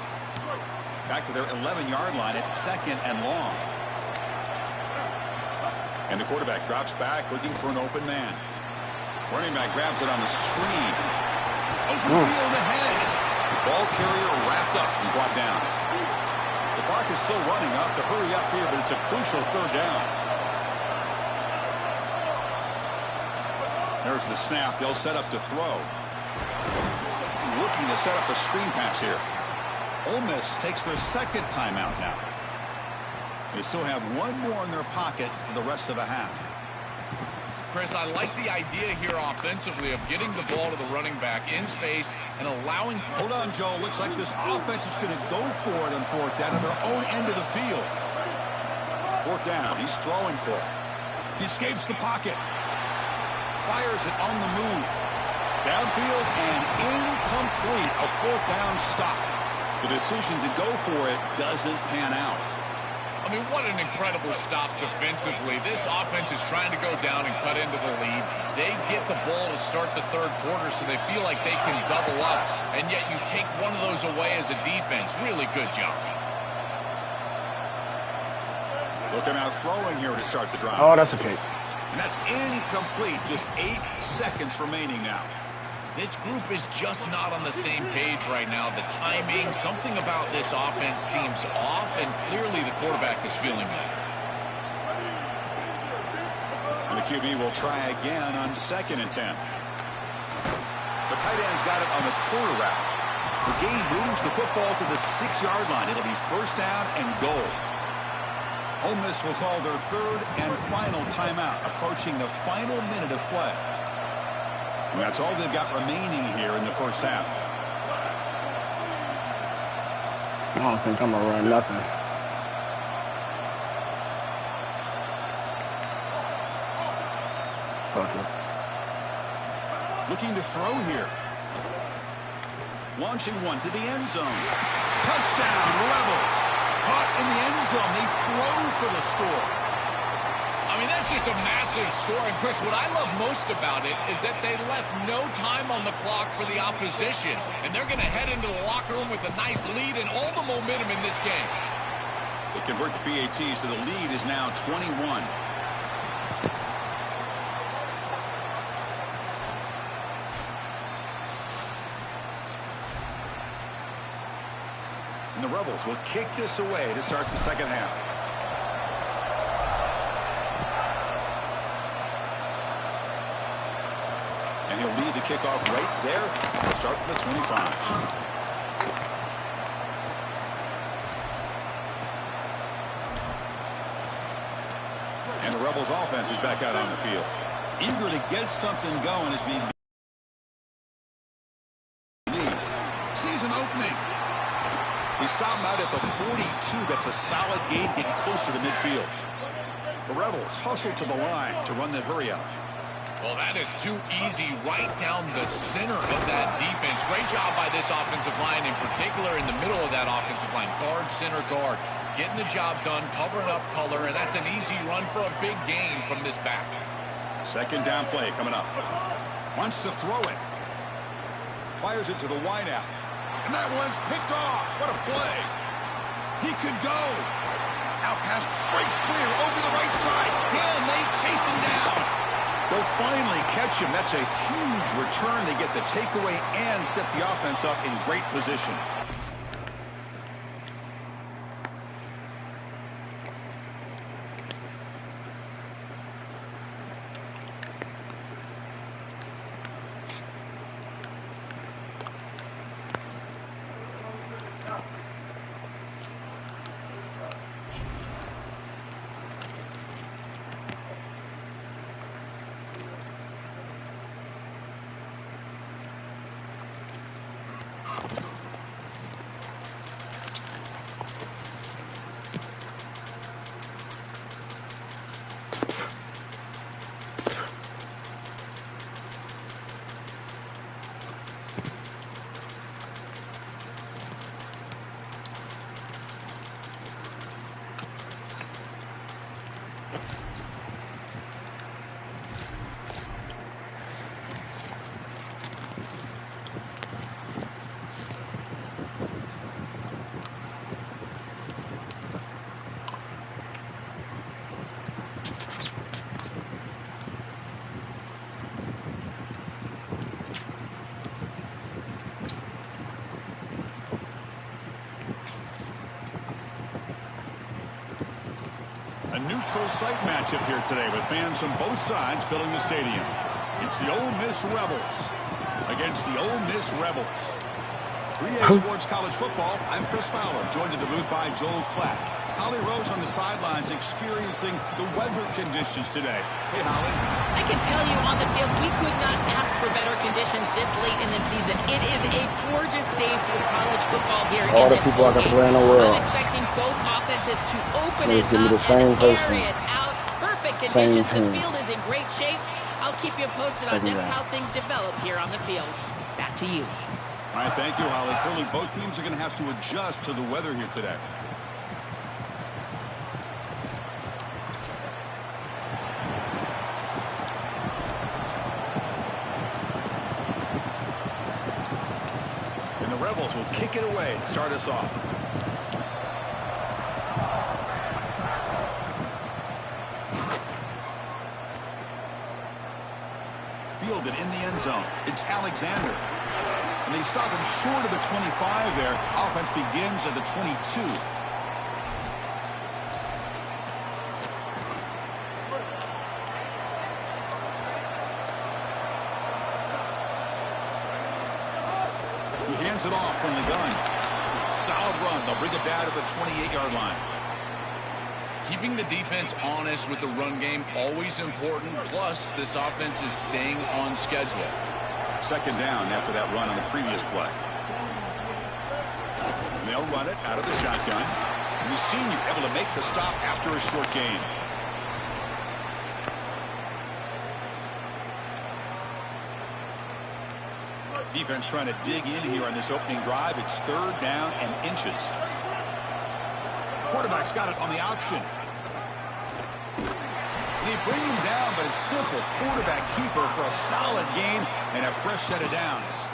Back to their 11-yard line. It's 2nd and long. And the quarterback drops back looking for an open man. Running back grabs it on the screen. Open field ahead. Ball carrier wrapped up and brought down. The clock is still running up to hurry up here, but it's a crucial third down. There's the snap. They'll set up to throw. Looking to set up a screen pass here. Ole Miss takes their second timeout now. They still have one more in their pocket for the rest of the half. Chris, I like the idea here offensively of getting the ball to the running back in space and allowing... Hold on, Joe. Looks like this offense is going to go for it on fourth down on their own end of the field. Fourth down. He's throwing for it. He escapes the pocket. Fires it on the move. Downfield and incomplete. A fourth down stop. The decision to go for it doesn't pan out. I mean, what an incredible stop defensively. This offense is trying to go down and cut into the lead. They get the ball to start the third quarter, so they feel like they can double up. And yet you take one of those away as a defense. Really good job. Looking out throwing here to start the drive. Oh, that's a pick. And that's incomplete. Just 8 seconds remaining now. This group is just not on the same page right now. The timing, something about this offense seems off, and clearly the quarterback is feeling it. And the QB will try again on 2nd and 10. The tight end's got it on the corner route. The game moves the football to the 6-yard line. It'll be first down and goal. Ole Miss will call their third and final timeout, approaching the final minute of play. And that's all they've got remaining here in the first half. I don't think I'm going to run nothing. Okay. Looking to throw here. Launching one to the end zone. Touchdown, Rebels. Caught in the end zone. They throw for the score. I mean, that's just a massive score. And, Chris, what I love most about it is that they left no time on the clock for the opposition. And they're going to head into the locker room with a nice lead and all the momentum in this game. They convert the PAT, so the lead is now 21. And the Rebels will kick this away to start the second half. And he'll lead the kickoff right there. He'll start from the 25. And the Rebels offense is back out on the field. Eager to get something going as being lead. Season opening. He stopped him out at the 42. That's a solid gain, getting closer to midfield. The Rebels hustle to the line to run the hurry out. Well, that is too easy right down the center of that defense. Great job by this offensive line, in particular in the middle of that offensive line. Guard, center, guard. Getting the job done, covering up color, and that's an easy run for a big gain from this back. Second down play coming up. Wants to throw it. Fires it to the wideout. And that one's picked off. What a play. He could go. Out past, breaks clear over the right side. Can they chase him down? They'll finally catch him. That's a huge return. They get the takeaway and set the offense up in great position. A neutral site matchup here today with fans from both sides filling the stadium. It's the Ole Miss Rebels against the Ole Miss Rebels. 3A Sports College Football, I'm Chris Fowler, joined in the booth by Joel Clack. Holly Rose on the sidelines experiencing the weather conditions today. Hey, Holly. I can tell you on the field, we could not ask for better conditions this late in the season. It is a gorgeous day for college football here All in the this people I bowl can game. play in the world. I'm expecting both offenses to open Please it give me up the same and person. air it out. Perfect Same conditions. team. The field is in great shape. I'll keep you posted on Second just down. how things develop here on the field. Back to you. All right, thank you, Holly. Clearly, both teams are going to have to adjust to the weather here today. And the Rebels will kick it away to start us off. Fielded in the end zone. It's Alexander. And they stop him short of the 25 there. Offense begins at the 22. He hands it off from the gun. Solid run. They'll bring it down to the 28-yard line. Keeping the defense honest with the run game, always important. Plus, this offense is staying on schedule. Second down after that run on the previous play. And they'll run it out of the shotgun. And we've seen you able to make the stop after a short gain. Defense trying to dig in here on this opening drive. It's third down and inches. Quarterback's got it on the option. They bring him down, but a simple quarterback keeper for a solid gain and a fresh set of downs.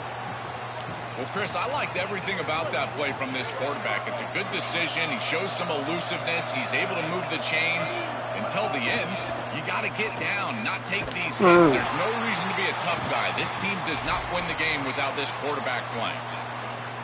Well, Chris, I liked everything about that play from this quarterback. It's a good decision. He shows some elusiveness. He's able to move the chains until the end. You got to get down, not take these hits. There's no reason to be a tough guy. This team does not win the game without this quarterback playing.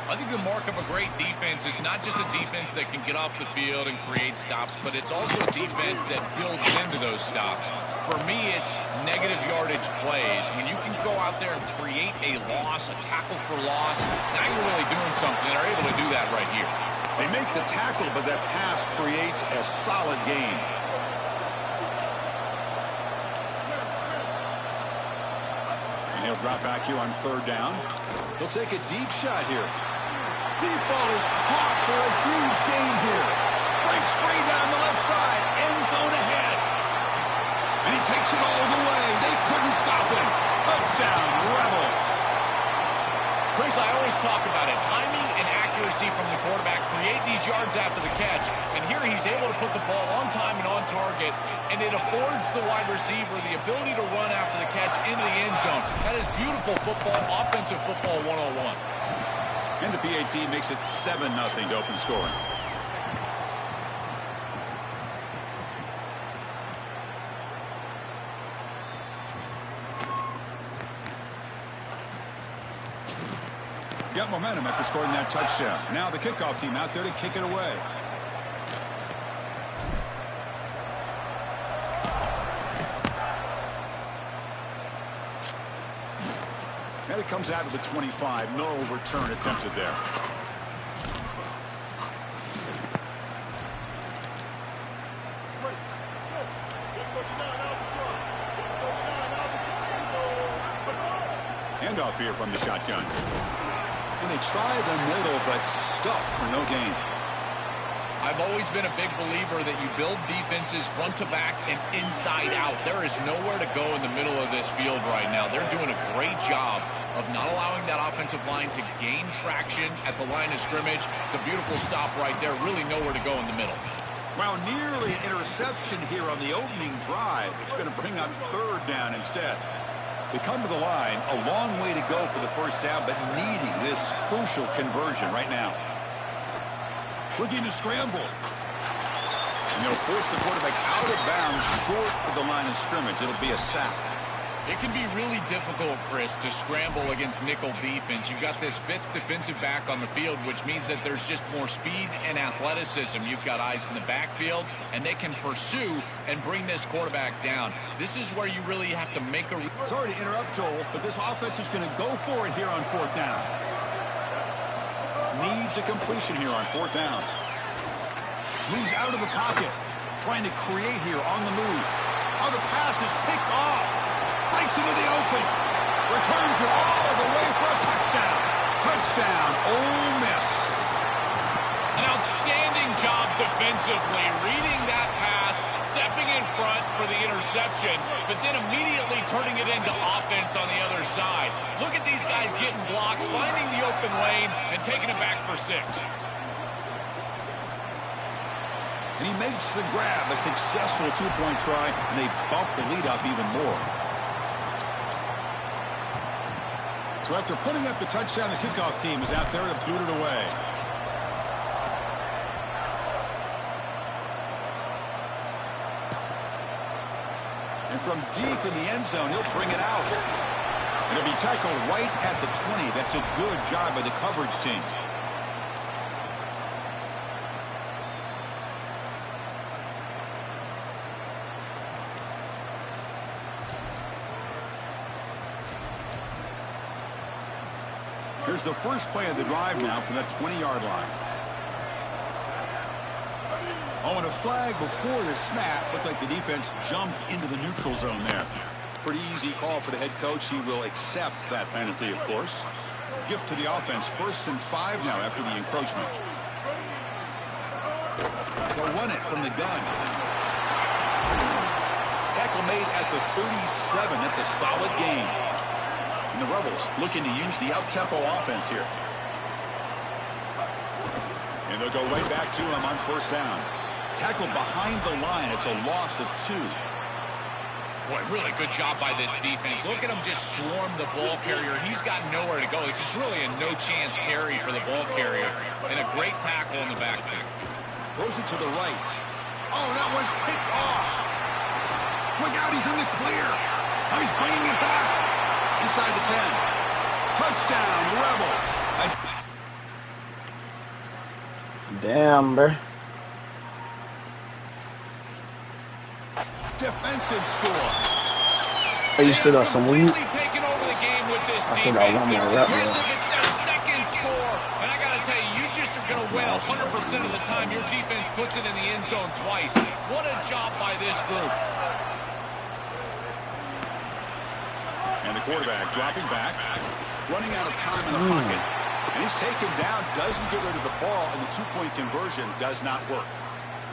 I think the mark of a great defense is not just a defense that can get off the field and create stops, but it's also a defense that builds into those stops. For me, it's negative yardage plays. When you can go out there and create a loss, a tackle for loss, now you're really doing something. They're able to do that right here. They make the tackle, but that pass creates a solid gain. And he'll drop back here on third down. He'll take a deep shot here. Deep ball is caught for a huge gain here. Breaks free down the left side. End zone ahead. And he takes it all the way. They couldn't stop him. Touchdown, Rebels. Chris, I always talk about it. Timing and accuracy from the quarterback create these yards after the catch. And here he's able to put the ball on time and on target. And it affords the wide receiver the ability to run after the catch into the end zone. That is beautiful football, offensive football 101. And the PAT makes it 7-0 to open scoring. Got momentum after scoring that touchdown. Now the kickoff team out there to kick it away. And it comes out of the 25. No return attempted there. Handoff here from the shotgun. And they try the middle, but stuffed for no gain. I've always been a big believer that you build defenses front to back and inside out. There is nowhere to go in the middle of this field right now. They're doing a great job of not allowing that offensive line to gain traction at the line of scrimmage. It's a beautiful stop right there. Really nowhere to go in the middle. Well, nearly an interception here on the opening drive. It's going to bring up third down instead. They come to the line, a long way to go for the first down, but needing this crucial conversion right now. Looking to scramble. And they'll force the quarterback out of bounds short of the line of scrimmage. It'll be a sack. It can be really difficult, Chris, to scramble against nickel defense. You've got this fifth defensive back on the field, which means that there's just more speed and athleticism. You've got eyes in the backfield, and they can pursue and bring this quarterback down. This is where you really have to make a... Sorry to interrupt, Joel, but this offense is going to go for it here on 4th down. Needs a completion here on 4th down. Moves out of the pocket. Trying to create here on the move. Oh, the pass is picked off. Bites into the open. Returns it all the way for a touchdown. Touchdown, Ole Miss. An outstanding job defensively, reading that pass, stepping in front for the interception, but then immediately turning it into offense on the other side. Look at these guys getting blocks, finding the open lane, and taking it back for 6. And he makes the grab, a successful 2-point try, and they bump the lead up even more. So after putting up the touchdown, the kickoff team is out there to boot it away. And from deep in the end zone, he'll bring it out. And it'll be tackled right at the 20. That's a good job by the coverage team. Here's the first play of the drive now from that 20-yard line. Oh, and a flag before the snap. Looked like the defense jumped into the neutral zone there. Pretty easy call for the head coach. He will accept that penalty, of course. Gift to the offense. 1st and 5 now after the encroachment. They'll run it from the gun. Tackle made at the 37. That's a solid gain. And the Rebels looking to use the up-tempo offense here. And they'll go right back to him on 1st down. Tackled behind the line. It's a loss of 2. Boy, really good job by this defense. Look at him just swarm the ball carrier. He's got nowhere to go. It's just really a no-chance carry for the ball carrier. And a great tackle in the backfield. Throws it to the right. Oh, that one's picked off. Look out, he's in the clear. Oh, he's bringing it back. Inside the 10. Touchdown, Rebels. Damn, bro. Defensive score. Hey, you still got some weed? Taking over the game with this I still got one more rep, Here's man. if it's their 2nd score. And I got to tell you, you just are going to win 100% of the time. Your defense puts it in the end zone twice. What a job by this group. And the quarterback dropping back, running out of time in the pocket. And he's taken down, doesn't get rid of the ball, and the 2-point conversion does not work.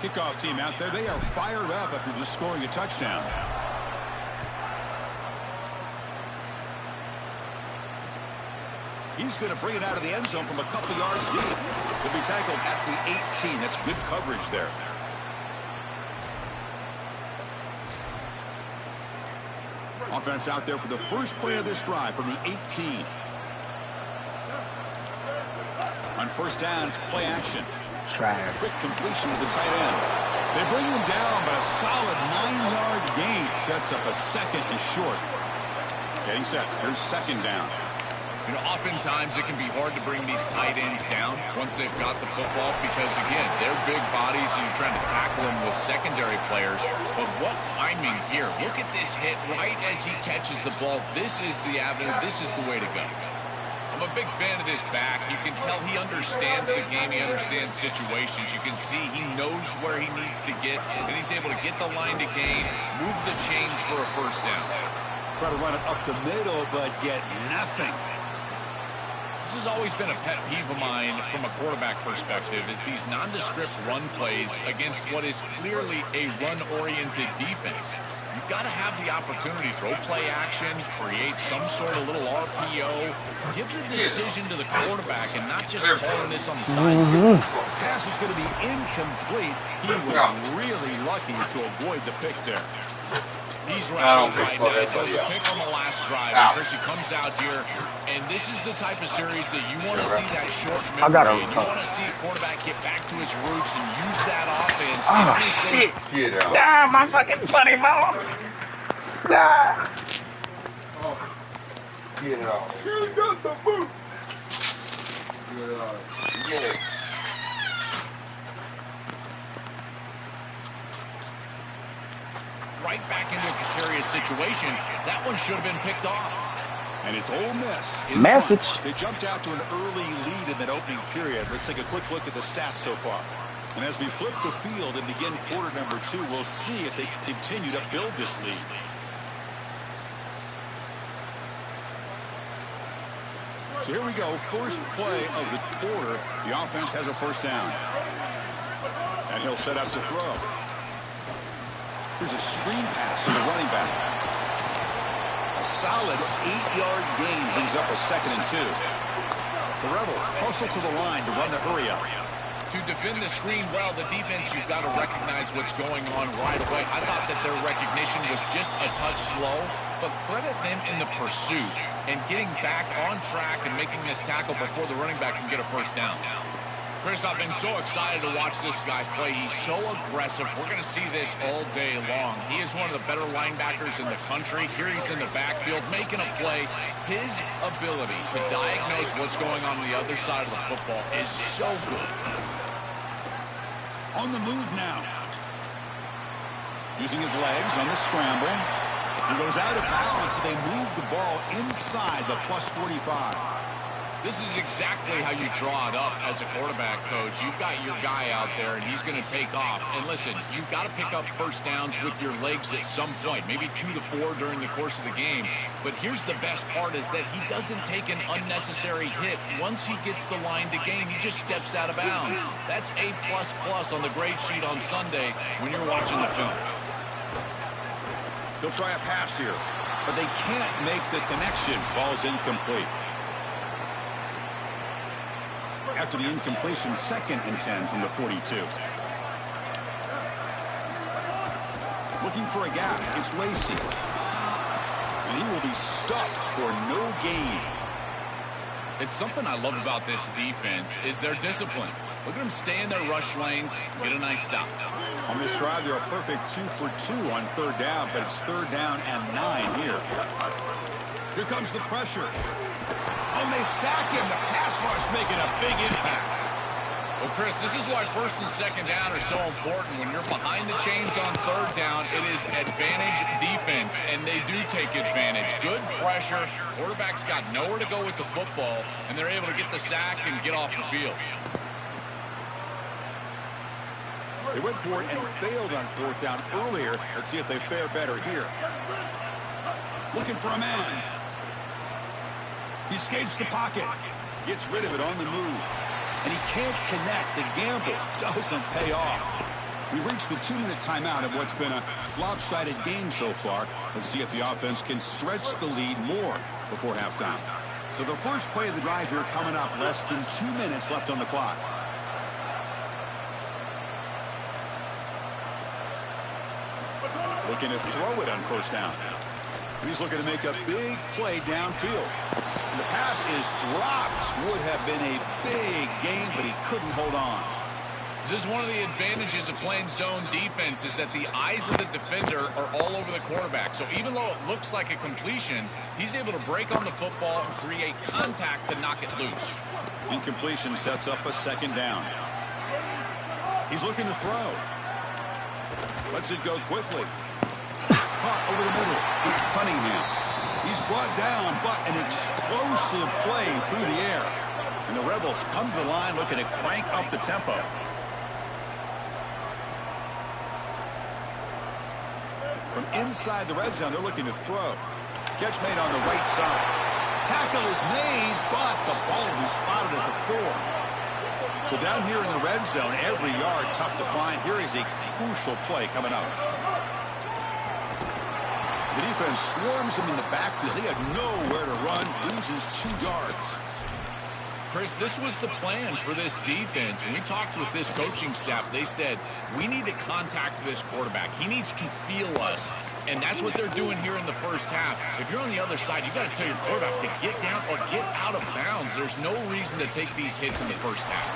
Kickoff team out there, they are fired up after just scoring a touchdown. He's going to bring it out of the end zone from a couple yards deep. He'll be tackled at the 18. That's good coverage there. Offense out there for the first play of this drive from the 18. On 1st down, it's play action. Try. Quick completion to the tight end. They bring him down, but a solid 9-yard gain sets up a 2nd and short. Getting set. Here's 2nd down. You know, oftentimes it can be hard to bring these tight ends down once they've got the football because, again, they're big bodies and you're trying to tackle them with secondary players. But what timing here. Look at this hit right as he catches the ball. This is the avenue. This is the way to go. I'm a big fan of this back. You can tell he understands the game. He understands situations. You can see he knows where he needs to get, and he's able to get the line to gain, move the chains for a 1st down. Try to run it up the middle, but get nothing. This has always been a pet peeve of mine from a quarterback perspective is these nondescript run plays against what is clearly a run-oriented defense. You've got to have the opportunity to throw play action, create some sort of little RPO, give the decision to the quarterback and not just calling this on the side. Pass is going to be incomplete. He was really lucky to avoid the pick there. He's rattled right now. He throws a pick on the last drive. Of course, he comes out here, and this is the type of series that you want to see that short memory, and you want to see a quarterback get back to his roots and use that offense. Oh, shit. Ah, my fucking funny mom. Ah. Get it out. You got the boot. Get it out. Yeah. Right back into a precarious situation. That one should have been picked off. And it's Ole Miss. Message. They jumped out to an early lead in that opening period. Let's take a quick look at the stats so far. And as we flip the field and begin quarter number 2, we'll see if they can continue to build this lead. So here we go. First play of the quarter. The offense has a first down. And he'll set up to throw. Here's a screen pass to the running back. A solid 8-yard gain brings up a 2nd and 2. The Rebels hustle to the line to run the hurry up. To defend the screen well, the defense, you've got to recognize what's going on right away. I thought that their recognition was just a touch slow, but credit them in the pursuit and getting back on track and making this tackle before the running back can get a first down. Chris, I've been so excited to watch this guy play. He's so aggressive. We're going to see this all day long. He is one of the better linebackers in the country. Here he's in the backfield making a play. His ability to diagnose what's going on the other side of the football is so good. On the move now. Using his legs on the scramble. He goes out of bounds, but they move the ball inside the plus 45. This is exactly how you draw it up as a quarterback, coach. You've got your guy out there, and he's going to take off. And listen, you've got to pick up first downs with your legs at some point, maybe 2 to 4 during the course of the game. But here's the best part is that he doesn't take an unnecessary hit. Once he gets the line to gain, he just steps out of bounds. That's A++ on the grade sheet on Sunday when you're watching the film. They'll try a pass here, but they can't make the connection. Ball's incomplete. After the incompletion, 2nd and 10 from the 42. Looking for a gap. It's Lacey. And he will be stuffed for no gain. It's something I love about this defense is their discipline. Look at them stay in their rush lanes, get a nice stop. On this drive, they're a perfect 2 for 2 on 3rd down, but it's 3rd down and 9 here. Here comes the pressure. And they sack him. The pass rush making a big impact. Well, Chris, this is why 1st and 2nd down are so important. When you're behind the chains on 3rd down, it is advantage defense, and they do take advantage. Good pressure. Quarterback's got nowhere to go with the football, and they're able to get the sack and get off the field. They went for it and failed on 4th down earlier. Let's see if they fare better here. Looking for a man. He escapes the pocket. Gets rid of it on the move. And he can't connect. The gamble doesn't pay off. We've reached the 2-minute timeout of what's been a lopsided game so far. Let's see if the offense can stretch the lead more before halftime. So the first play of the drive here coming up. Less than 2 minutes left on the clock. Looking to throw it on 1st down. And he's looking to make a big play downfield. And the pass is dropped. Would have been a big gain, but he couldn't hold on. This is one of the advantages of playing zone defense is that the eyes of the defender are all over the quarterback. So even though it looks like a completion, he's able to break on the football and create contact to knock it loose. Incompletion sets up a 2nd down. He's looking to throw. Lets it go quickly. Caught over the middle. It's Cunningham. He's brought down, but an explosive play through the air. And the Rebels come to the line looking to crank up the tempo. From inside the red zone, they're looking to throw. Catch made on the right side. Tackle is made, but the ball will be spotted at the 4. So down here in the red zone, every yard tough to find. Here is a crucial play coming up. The defense swarms him in the backfield. He had nowhere to run, loses 2 yards. Chris, this was the plan for this defense. When we talked with this coaching staff, they said, we need to contact this quarterback. He needs to feel us. And that's what they're doing here in the first half. If you're on the other side, you got to tell your quarterback to get down or get out of bounds. There's no reason to take these hits in the first half.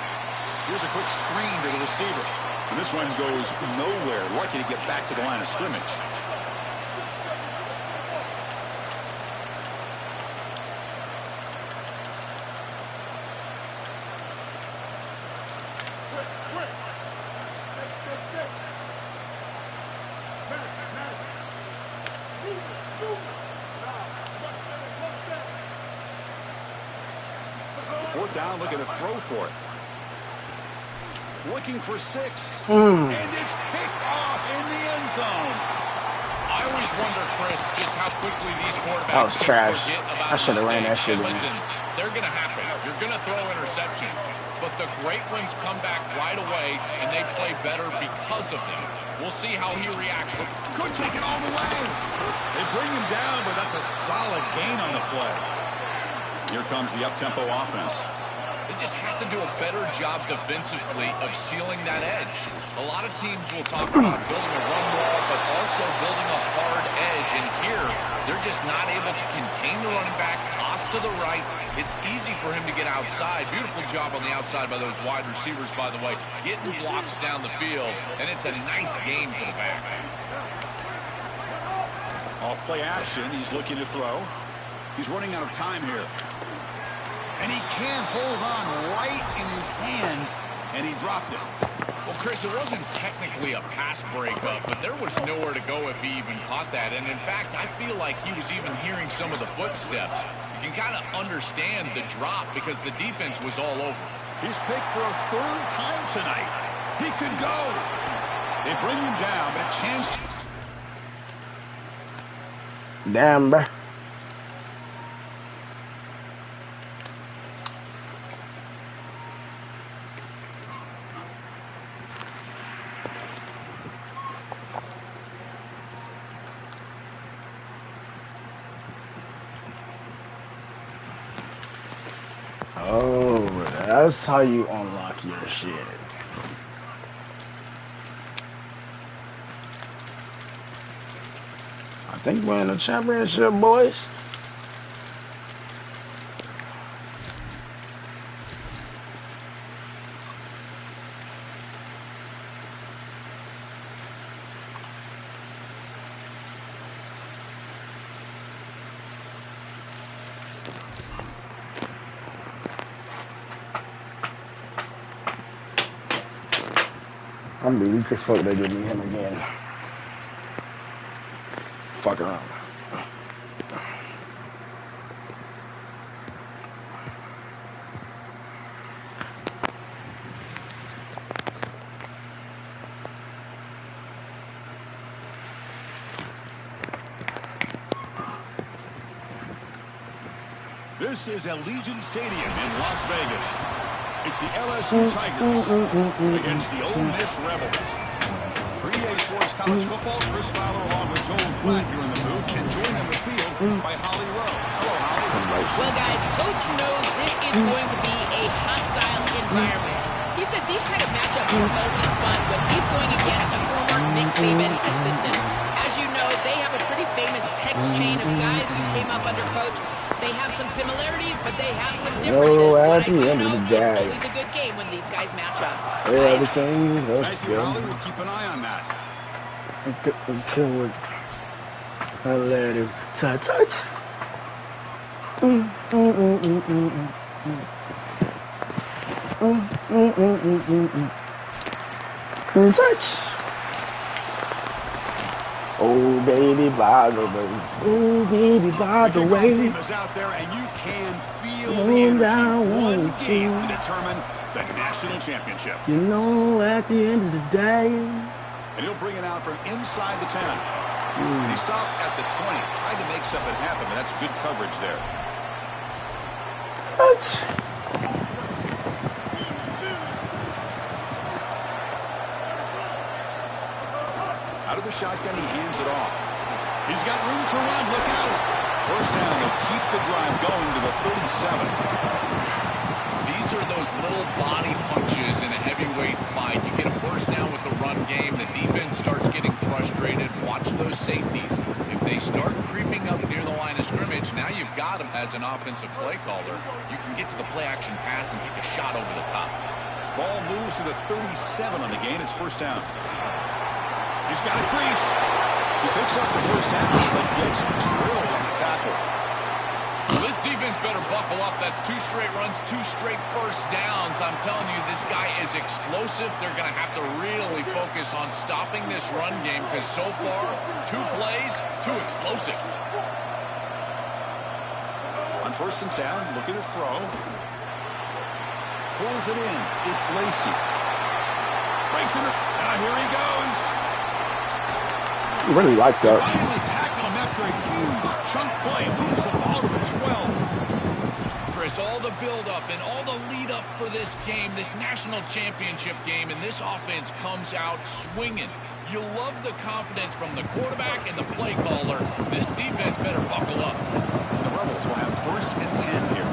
Here's a quick screen to the receiver. And this one goes nowhere. Lucky to get back to the line of scrimmage. down, looking to throw for it. Looking for 6. Mm. And it's picked off in the end zone. I always wonder, Chris, just how quickly these That quarterbacks was can trash. forget about I should have ran that mistakes. shit And in. listen, they're going to happen. You're going to throw interceptions. But the great ones come back right away, and they play better because of them. We'll see how he reacts. Could take it all the way. They bring him down, but that's a solid gain on the play. Here comes the up-tempo offense. They just have to do a better job defensively of sealing that edge. A lot of teams will talk about building a run wall, but also building a hard edge. And here, they're just not able to contain the running back, toss to the right. It's easy for him to get outside. Beautiful job on the outside by those wide receivers, by the way, getting blocks down the field. And it's a nice gain for the back. Off play action, he's looking to throw. He's running out of time here. And he can't hold on right in his hands, and he dropped it. Well, Chris, it wasn't technically a pass breakup, but there was nowhere to go if he even caught that. And, in fact, I feel like he was even hearing some of the footsteps. You can kind of understand the drop because the defense was all over. He's picked for a 3rd time tonight. He could go. They bring him down, but a chance to... Damn, bro. Oh, that's how you unlock your shit. I think we're in the championship, boys. I'm gonna be weak as fuck. They give me him again. Fuck around. This is Allegiant Stadium in Las Vegas. It's the LSU Tigers against the Ole Miss Rebels. For EA Sports College Football, Chris Fowler along with Joel Pratt here in the booth, and joined on the field by Holly Rowe. Hello, Holly. Well, guys, Coach knows this is going to be a hostile environment. He said these kind of matchups are always fun when he's going against a former Nick Saban assistant. As you know, they have a pretty famous text chain of guys who came up under Coach. They have some similarities, but they have some differences. At the end of the day, it's always a good game when these guys match up. everything looks Thank you, good. Holly. We'll keep an eye on that. Until I let him touch. Touch. Oh baby, by the way. Oh baby, by the way. The team is out there, and you can feel the energy. One game to determine the national championship. You know, at the end of the day. And he'll bring it out from inside the 10. And he stopped at the 20, tried to make something happen, but that's good coverage there. What? Out of the shotgun, he hands it off. He's got room to run. Look out. First down, he'll keep the drive going to the 37. These are those little body punches in a heavyweight fight. You get a first down with the run game. The defense starts getting frustrated. Watch those safeties. If they start creeping up near the line of scrimmage, now you've got them as an offensive play caller. You can get to the play-action pass and take a shot over the top. Ball moves to the 37 on the gain. It's first down. He's got a crease. He picks up the first down, but gets drilled on the tackle. This defense better buckle up. That's 2 straight runs, 2 straight first downs. I'm telling you, this guy is explosive. They're going to have to really focus on stopping this run game because so far, 2 plays, 2 explosive. On first and 10, looking to throw. Pulls it in. It's Lacey. Breaks it. Here he goes. I really like that. Finally tackle him after a huge chunk play. Moves the ball to the 12. Chris, all the build-up and all the lead-up for this game, this national championship game, and this offense comes out swinging. You love the confidence from the quarterback and the play caller. This defense better buckle up. The Rebels will have 1st and 10 here.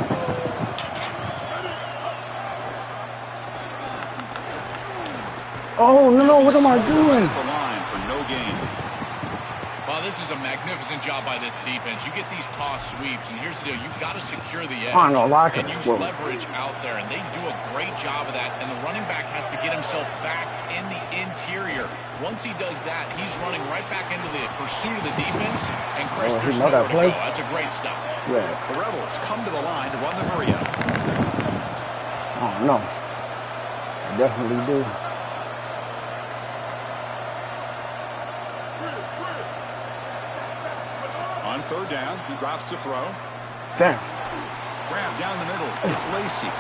Oh, no, what am I doing? The line for no gain. Well, this is a magnificent job by this defense. You get these toss sweeps, and here's the deal. You've got to secure the edge and use leverage out there, and they do a great job of that, and the running back has to get himself back in the interior. Once he does that, he's running right back into the pursuit of the defense, and Chris, there's nowhere to go. That's a great stop. Yeah. The Rebels come to the line to run the hurry up. Oh, no. I definitely do. On 3rd down, he drops to throw. Damn. Grab down the middle. It's Lacey.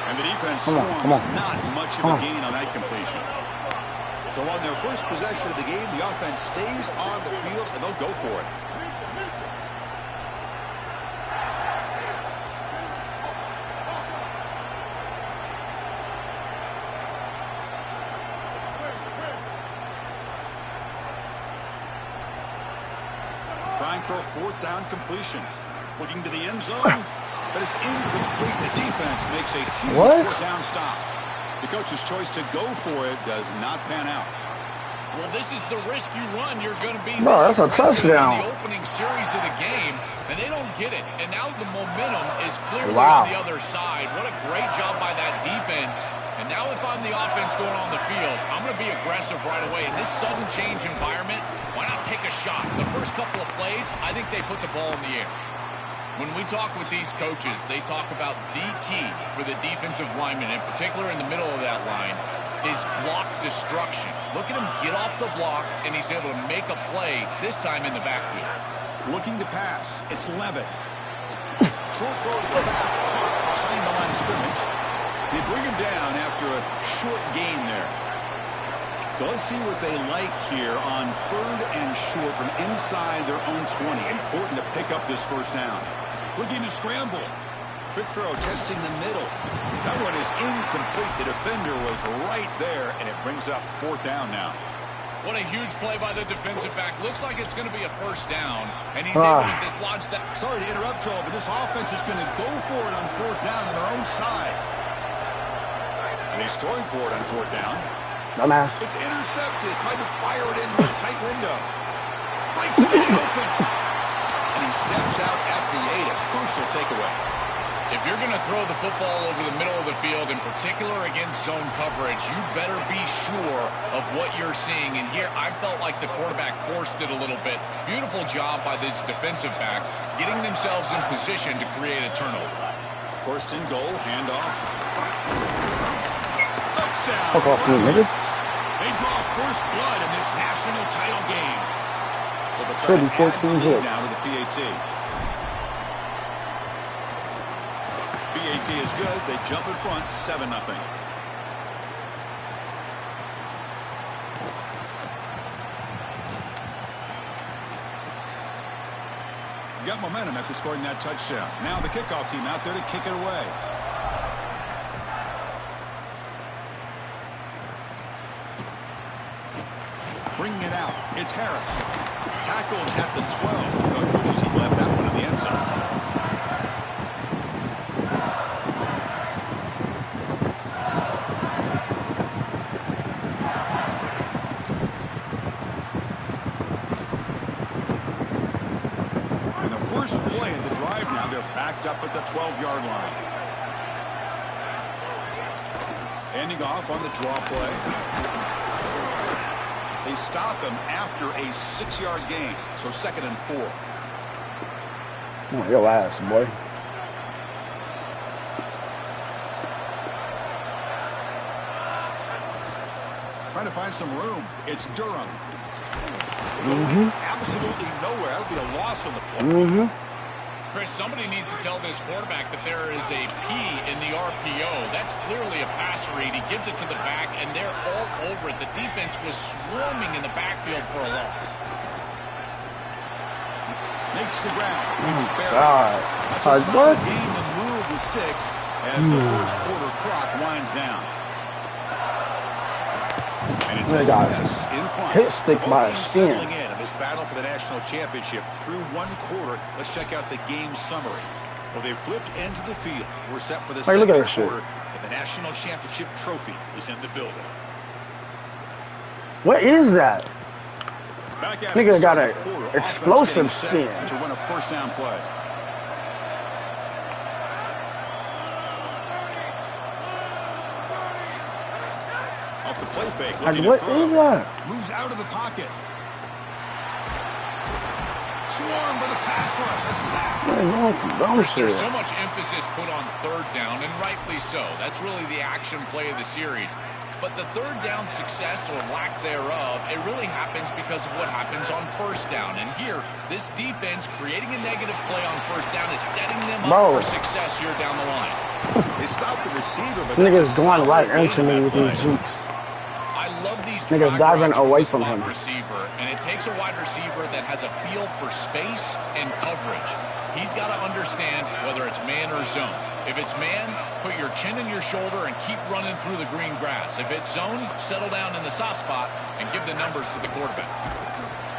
And the defense swarms not much of a gain on that completion. So on their first possession of the game, the offense stays on the field, and they'll go for it. Trying for a 4th down completion. Looking to the end zone, but it's incomplete. The defense makes a huge 4th down stop. The coach's choice to go for it does not pan out. Well, this is the risk you run. You're going to be that's a touchdown. In the opening series of the game, and they don't get it. And now the momentum is clearly on the other side. What a great job by that defense. And now if I'm the offense going on the field, I'm going to be aggressive right away. In this sudden change environment, why not take a shot? The first couple of plays, I think they put the ball in the air. When we talk with these coaches, they talk about the key for the defensive lineman, in particular in the middle of that line, is block destruction. Look at him get off the block, and he's able to make a play, this time in the backfield. Looking to pass. It's Levitt. Short throw to the back. Behind the line of scrimmage. They bring him down after a short gain there. So let's see what they like here on 3rd and short from inside their own 20. Important to pick up this 1st down. Looking to scramble. Quick throw, testing the middle. That one is incomplete. The defender was right there, and it brings up 4th down now. What a huge play by the defensive back. Looks like it's going to be a 1st down, and he's able to dislodge that. Sorry to interrupt, Joel, but this offense is going to go for it on 4th down on their own side. And he's throwing for it on 4th down. Dumbass. It's intercepted. Tried to fire it into a tight window. Breaks it open. And he steps out at the 8. A crucial takeaway. If you're going to throw the football over the middle of the field, in particular against zone coverage, you better be sure of what you're seeing. And here, I felt like the quarterback forced it a little bit. Beautiful job by these defensive backs, getting themselves in position to create a turnover. 1st and goal, handoff. Touchdown. Fuck off, niggas. They draw 1st blood in this national title game. Should be 14-0. Now to the PAT. PAT is good. They jump in front, 7-0. Got momentum after scoring that touchdown. Now the kickoff team out there to kick it away. Bringing it out. It's Harris. Tackled at the 12. The coach wishes he left that one in the end zone. Play at the drive now. They're backed up at the 12-yard line. Ending off on the draw play. They stop him after a 6-yard gain. So 2nd and 4. Oh, your ass, boy. Trying to find some room. It's Durham. Mm-hmm. Absolutely nowhere. That would be a loss on the play. Chris, somebody needs to tell this quarterback that there is a P in the RPO. That's clearly a pass read. He gives it to the back, and they're all over it. The defense was swarming in the backfield for a loss. Makes the ground. It's God. That's a solid game to move the sticks as the first quarter clock winds down. And it's in front. Hit stick so by teams skin. settling in this battle for the national championship through one quarter. Let's check out the game summary. Well, they flipped into the field. We're set for the second quarter, and the national championship trophy is in the building. What is that? Nigga got an explosive spin to win a first down play. Off the play fake. Like, what is that? Moves out of the pocket. Swarm with a pass rush. A sack. There's so much emphasis put on third down, and rightly so. That's really the action play of the series. But the third down success or lack thereof, it really happens because of what happens on first down. And here, this defense creating a negative play on first down is setting them up for success here down the line. They stopped the receiver, but niggas going right into me with these jukes. I love these niggas diving away from him. Receiver, and it takes a wide receiver that has a feel for space and coverage. He's got to understand whether it's man or zone. If it's man, put your chin in your shoulder and keep running through the green grass. If it's zone, settle down in the soft spot and give the numbers to the quarterback.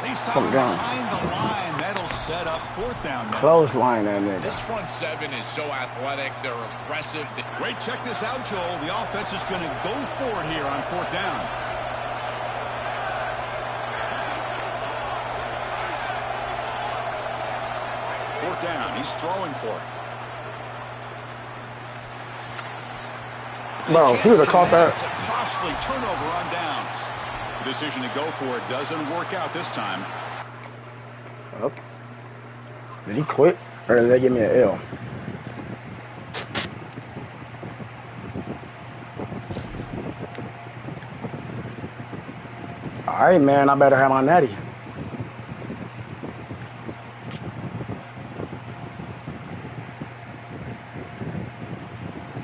He's talking behind the line. That'll set up fourth down. Close line, that nigga. This front seven is so athletic. They're aggressive. Wait, check this out, Joel. The offense is going to go for it here on fourth down. Fourth down. He's throwing for it. Bro, he would have caught that. It's a costly turnover on downs. The decision to go for it doesn't work out this time. Oh. Did he quit? Or did they give me an L? Alright, man, I better have my natty.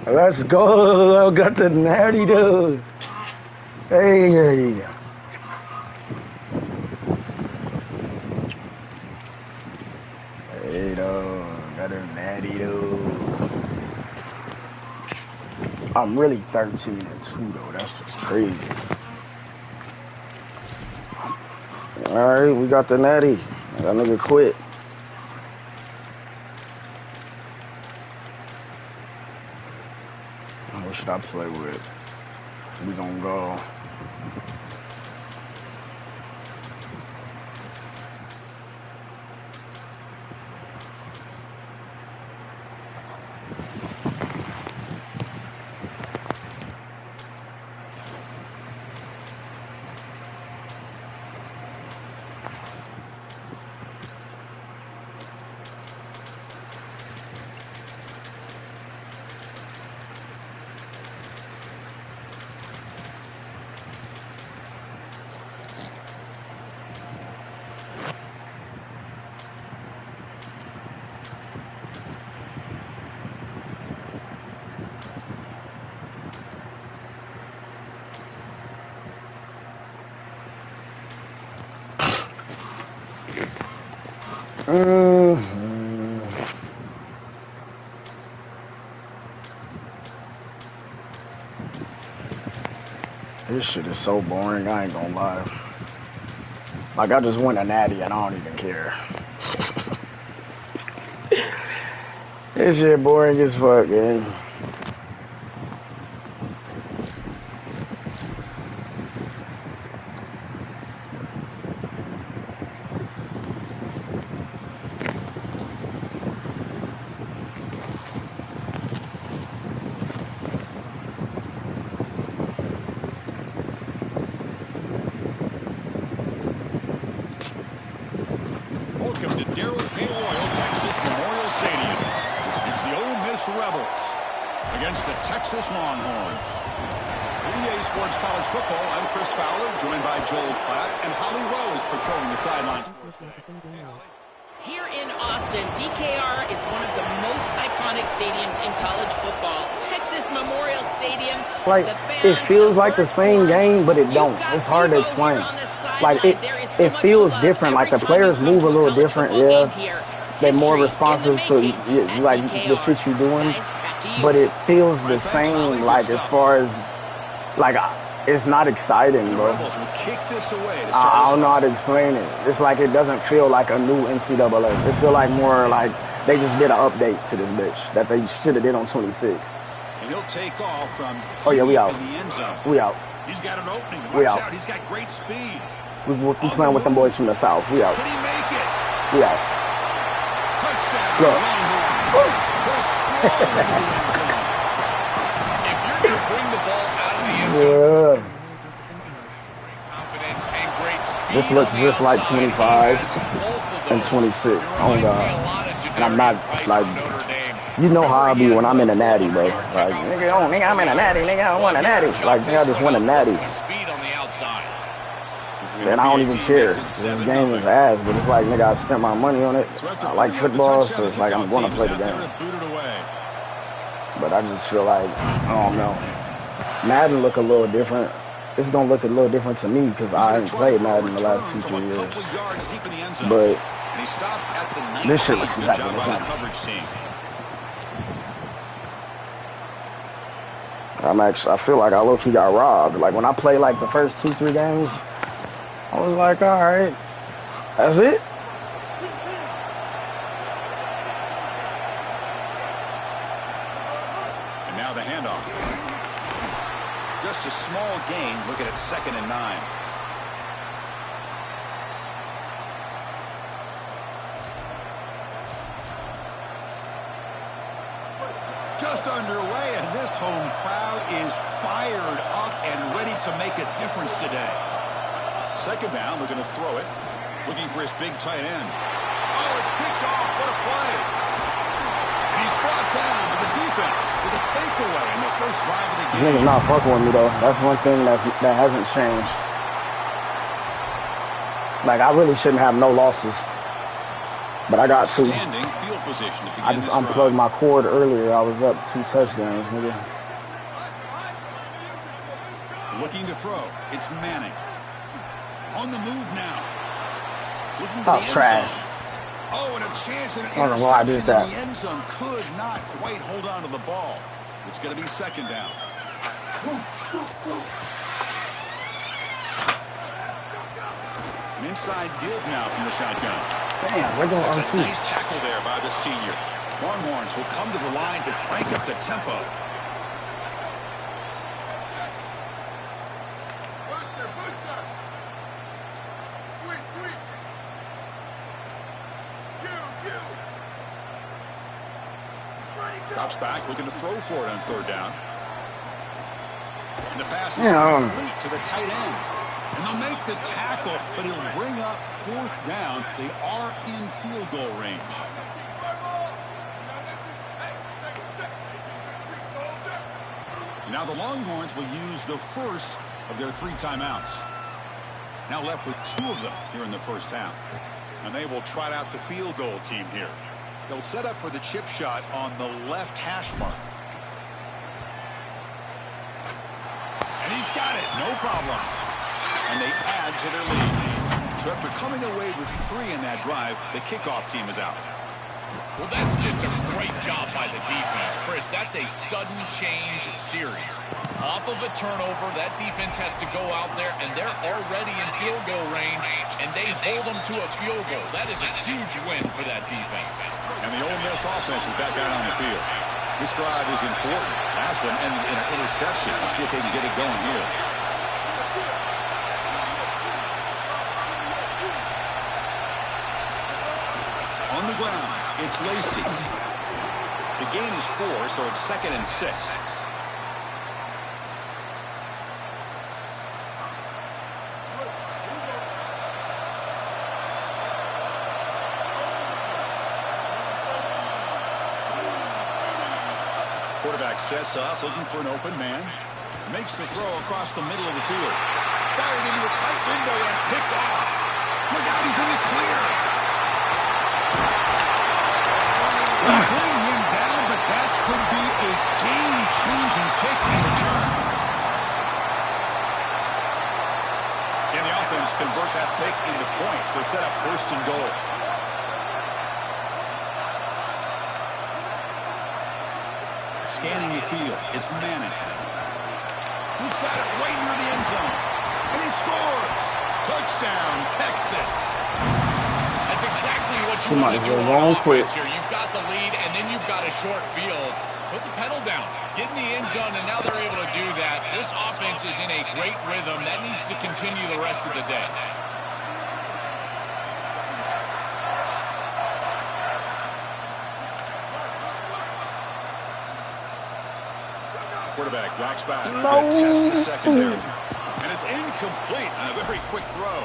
Let's go. Got the natty, dude. Hey. Hey, dude. Got a natty, dude. I'm really 13-2, though. That's just crazy. Alright, we got the natty. That nigga quit. What should I play with? We gonna go. This shit is so boring, I ain't gonna lie. Like, I just won a natty and I don't even care. This shit boring as fuck, man. Welcome to Darrell K. Royal, Texas Memorial Stadium. It's the Ole Miss Rebels against the Texas Longhorns. EA Sports College Football, I'm Chris Fowler, joined by Joel Klatt, and Holly Rose patrolling the sidelines. Here in Austin, DKR is one of the most iconic stadiums in college football. Texas Memorial Stadium. Like, it feels like the same game, but it don't. It's hard to explain. Like, it feels different. Like, the players move a little different, yeah. They're more responsive to, like, the shit you're doing. But it feels the same, like, as far as, like, it's not exciting, bro. I don't know how to explain it. It's like it doesn't feel like a new NCAA. It feel like more like they just did an update to this bitch that they should have did on 26. And he'll take off from oh yeah, we out. In the end zone. We out. He's got an opening. We out. He's got great speed. We playing with them boys from the South. We out. Can he make it? We out. Touchdown. Look. If you're going to bring the ball out of the end zone, confidence and great speed. This looks just like 25 and 26. Oh God. And I'm not like, you know how I be when I'm in a natty, bro. Like, nigga, I'm in a natty. Nigga, I don't want a natty. Like, nigga, I just want a natty. And I don't even care. This game is ass, but it's like, nigga, I spent my money on it. I like football, so it's like I'm going to play the game. But I just feel like, I don't know. Madden look a little different. It's going to look a little different to me because I ain't played Madden in the last 2-3 years. But this shit looks exactly the same. I feel like I low-key got robbed. Like, when I play, like, the first 2-3 games, I was like, all right, that's it? And now the handoff. Just a small gain, looking at 2nd and 9. Just underway, and this home crowd is fired up and ready to make a difference today. 2nd down, looking to throw it. Looking for his big tight end. Oh, it's picked off. What a play. And he's brought down to the defense with a takeaway in the first drive of the game. Niggas not fucking with me, though. That's one thing that hasn't changed. Like, I really shouldn't have no losses. But I got 2. Field position to begin I just unplugged my cord earlier. I was up 2 touchdowns, nigga. Looking to throw. It's Manning. On the move now. Looking to that was trash. Oh, and a chance at an I don't know why I did that. in the end zone. Could not quite hold on to the ball. It's going to be 2nd down. An inside give now from the shotgun. Damn, we're going on 2. Nice tackle there by the senior. Longhorns will come to the line to crank up the tempo. Drops back, looking to throw for it on 3rd down. And the pass is complete to the tight end. And they'll make the tackle, but he'll bring up 4th down. They are in field goal range. Now the Longhorns will use the first of their 3 timeouts. Now left with 2 of them here in the first half. And they will trot out the field goal team here. They'll set up for the chip shot on the left hash mark. And he's got it, no problem. And they add to their lead. So after coming away with 3 in that drive, the kickoff team is out. Well, that's just a great job by the defense. Chris, that's a sudden change series. Off of a turnover, that defense has to go out there, and they're already in field goal range, and they hold them to a field goal. That is a huge win for that defense. And the Ole Miss offense is back out on the field. This drive is important. Last one ended in an interception. Let's see if they can get it going here. On the ground, it's Lacey. The gain is 4, so it's 2nd and 6. Quarterback sets up, looking for an open man. Makes the throw across the middle of the field. Fired into a tight window and picked off. Look out, he's in the clear. Bring him down, but that could be a game-changing kick in return. And the offense convert that pick into points. They're set up first and goal. Scanning the field, it's Manning. He's got it right near the end zone. And he scores! Touchdown, Texas! That's exactly what you want to do on offense here. You've got the lead, and then you've got a short field. Put the pedal down. Get in the end zone, and now they're able to do that. This offense is in a great rhythm. That needs to continue the rest of the day. Quarterback drops back. Gonna test the secondary. And it's incomplete on a very quick throw.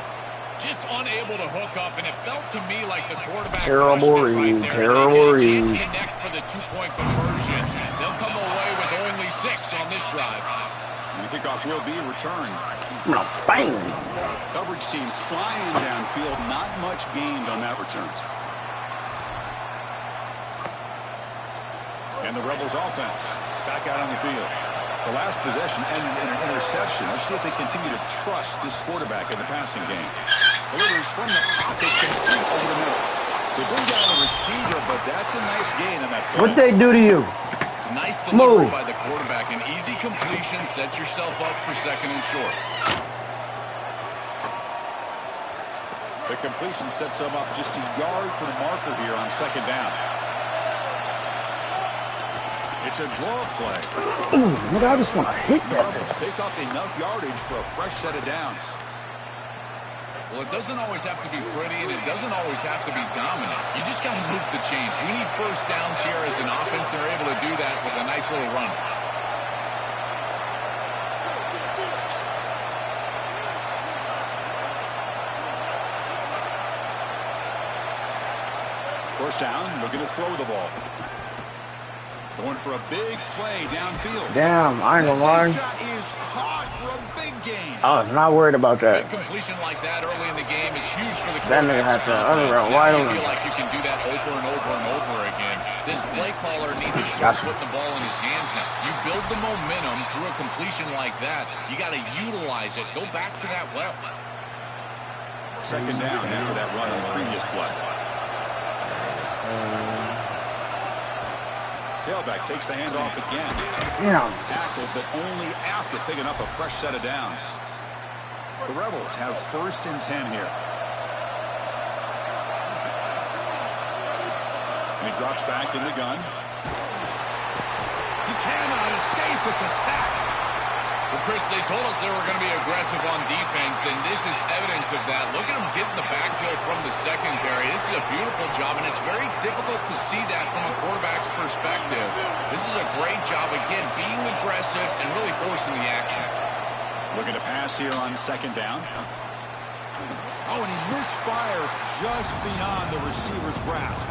Just unable to hook up, and it felt to me like the quarterback terrible read, right terrible read. Can't connect for the two-point conversion. They'll come away with only 6 on this drive. And the kickoff will be returned. Bang! Coverage team flying downfield. Not much gained on that return. And the Rebels offense back out on the field. The last possession ended in an interception. Let's see if they continue to trust this quarterback in the passing game. Delivers from the pocket, complete over the middle. They bring down the receiver, but that's a nice gain on that play. What'd they do to you? It's a nice delivery by the quarterback. An easy completion. Set yourself up for second and short. The completion sets them up just a yard for the marker here on second down. It's a draw play. Ooh, nigga, I just want to hit that. Rebels pick up enough yardage for a fresh set of downs. Well, it doesn't always have to be pretty, and it doesn't always have to be dominant. You just got to move the chains. We need first downs here as an offense. They're able to do that with a nice little run. First down, looking to throw the ball. Going for a big play downfield. Damn, I ain't gonna lie. Shot is caught for a big gain. I was not worried about that. Big completion like that early in the game is huge for the That nigga had to underground wide You open. feel like you can do that over and over and over again. This play caller needs to start putting the ball in his hands now. You build the momentum through a completion like that. You got to utilize it. Go back to that well. Second down after that run on the previous play. Tailback takes the handoff again. Damn. Tackled, but only after picking up a fresh set of downs. The Rebels have first and 10 here. And he drops back in the gun. He cannot escape. It's a sack. Well, Chris, they told us they were going to be aggressive on defense, and this is evidence of that. Look at them get in the backfield from the secondary. This is a beautiful job, and it's very difficult to see that from a quarterback's perspective. This is a great job, again, being aggressive and really forcing the action. Looking to pass here on second down. Oh, and he misfires just beyond the receiver's grasp.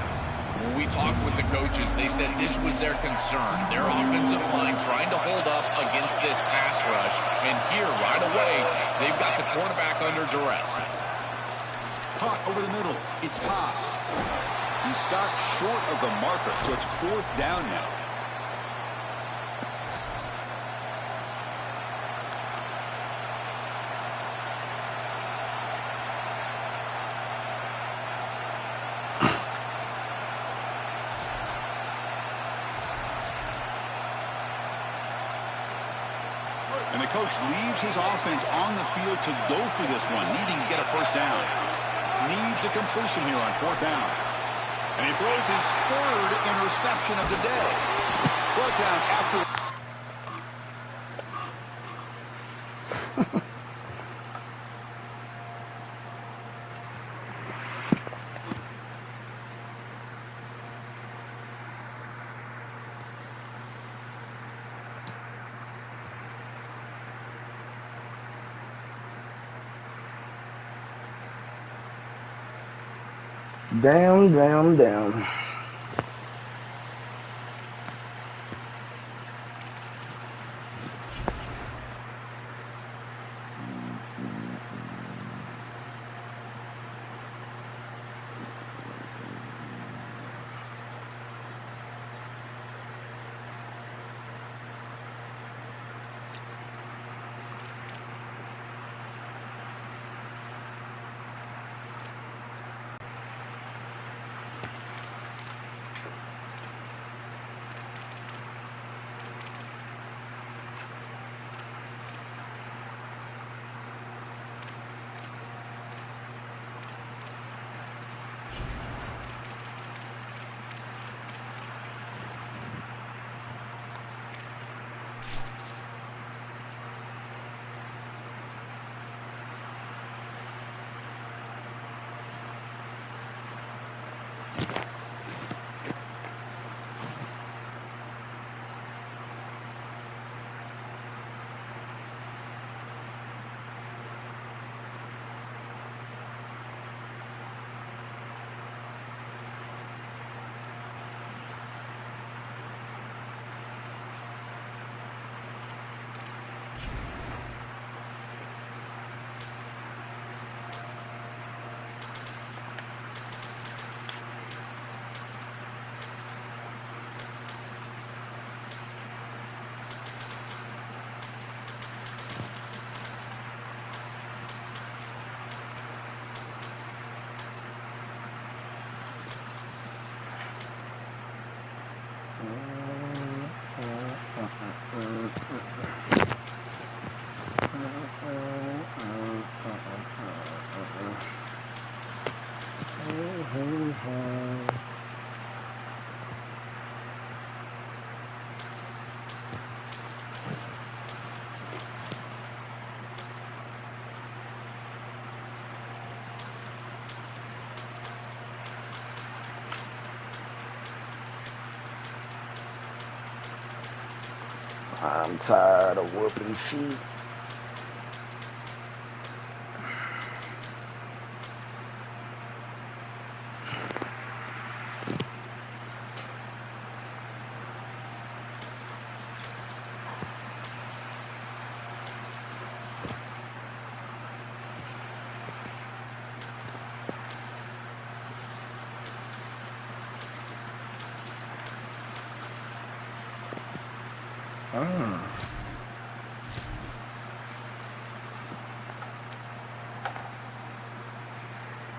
When we talked with the coaches, they said this was their concern. Their offensive line trying to hold up against this pass rush. And here, right away, they've got the quarterback under duress. Caught over the middle. It's pass. He stopped short of the marker, so it's fourth down now. And the coach leaves his offense on the field to go for this one, needing to get a first down. Needs a completion here on fourth down. And he throws his third interception of the day. Brought down after... Damn, damn, damn. I'm tired of whooping feet.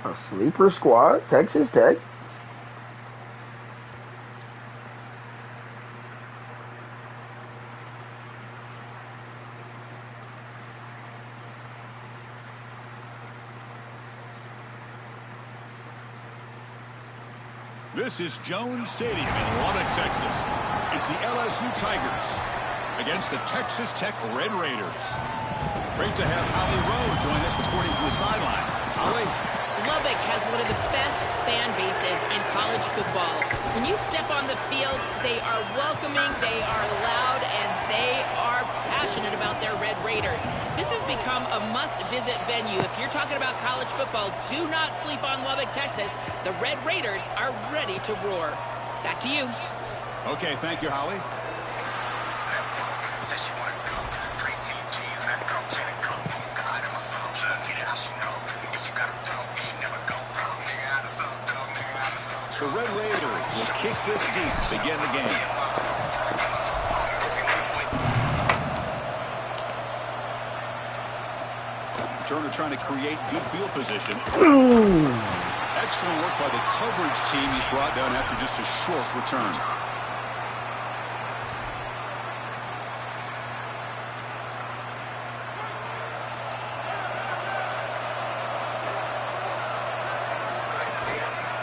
A sleeper squad, Texas Tech. This is Jones Stadium in Lubbock, Texas. It's the LSU Tigers against the Texas Tech Red Raiders. Great to have Holly Rowe join us reporting from the sidelines. Holly? Lubbock has one of the best fan bases in college football. When you step on the field, they are welcoming, they are loud, and they are passionate about their Red Raiders. This has become a must-visit venue. If you're talking about college football, do not sleep on Lubbock, Texas. The Red Raiders are ready to roar. Back to you. Okay, thank you, Holly. The Red Raiders will kick this deep to begin the game. Turner trying to create good field position. Excellent work by the coverage team he's brought down after just a short return.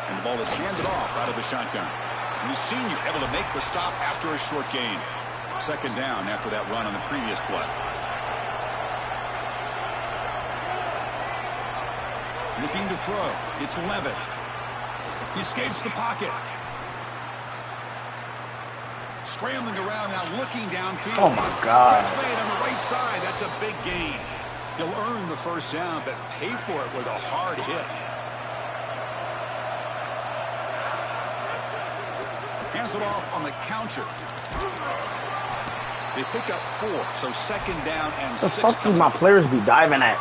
And the ball is handed off out of the shotgun. And the senior able to make the stop after a short gain. Second down after that run on the previous play. Looking to throw. It's Levitt. He escapes the pocket. Scrambling around now, looking downfield. Oh, my God. Catch made on the right side. That's a big gain. He'll earn the first down, but pay for it with a hard hit. Hands it off on the counter. They pick up 4, so second down and 6. The fuck do my players be diving at?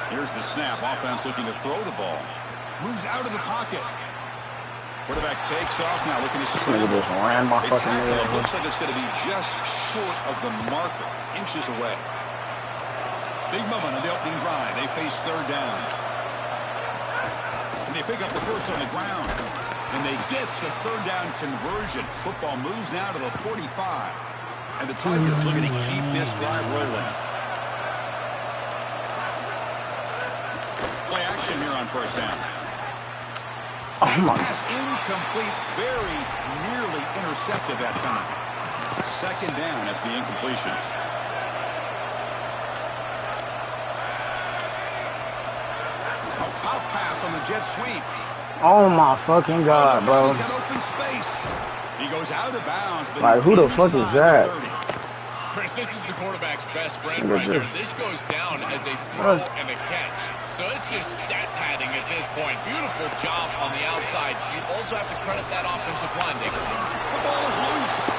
Here's the snap. Offense looking to throw the ball. Moves out of the pocket. Quarterback takes off now, looking to Nigga just ran my fucking tackle. leg. It looks like it's going to be just short of the marker, inches away. Big moment on the opening drive. They face third down. And they pick up the first on the ground. And they get the third down conversion. Football moves now to the 45. And the Tigers looking to keep this drive rolling. Play action here on first down. Oh my. Pass incomplete, very nearly intercepted that time. Second down after the incompletion. A pop pass on the jet sweep. Oh my fucking God, bro. He's got open space. He goes out of bounds, but Like, who the fuck is that? Chris, this is the quarterback's best friend right here. This goes down as a throw and a catch. So it's just stat padding at this point. Beautiful job on the outside. You also have to credit that offensive line. The ball is loose.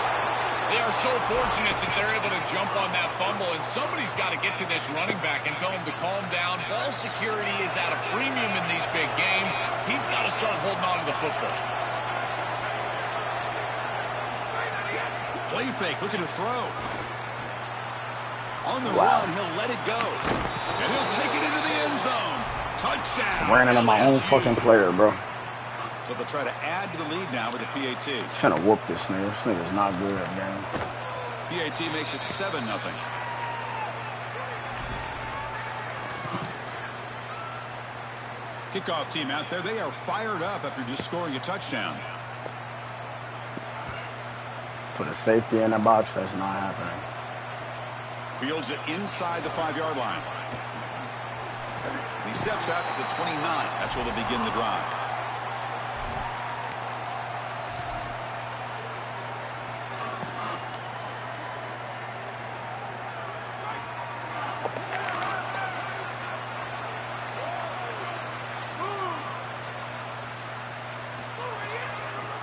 They are so fortunate that they're able to jump on that fumble, and somebody's got to get to this running back and tell him to calm down. Ball security is at a premium in these big games. He's got to start holding on to the football. Play fake, looking to throw. On the run, he'll let it go. And he'll take it into the end zone. Touchdown. Ran into my own fucking player, bro. So they'll try to add to the lead now with a PAT. Trying to whoop this nigga. This nigga's not good, man. PAT makes it 7-0. Kickoff team out there. They are fired up after just scoring a touchdown. Put a safety in the box. That's not happening. Fields it inside the 5-yard line. He steps out to the 29. That's where they'll begin the drive.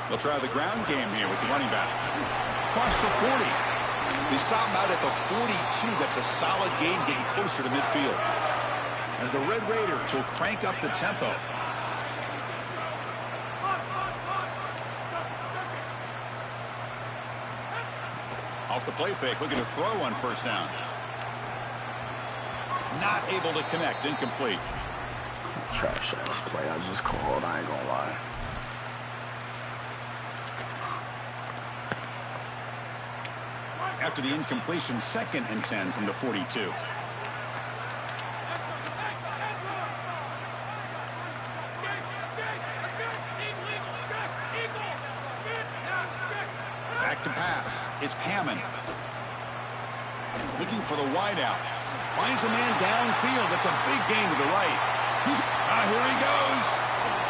They'll try the ground game here with the running back. Across the 40. They stop him out at the 42. That's a solid gain, getting closer to midfield. And the Red Raiders will crank up the tempo. Off the play fake, looking to throw on first down. Not able to connect, incomplete. Trash ass play I just called, I ain't gonna lie. After the incompletion, 2nd and 10 from the 42. Back to pass. It's Hammond. Looking for the wideout. Finds a man downfield. That's a big gain to the right. Here he goes.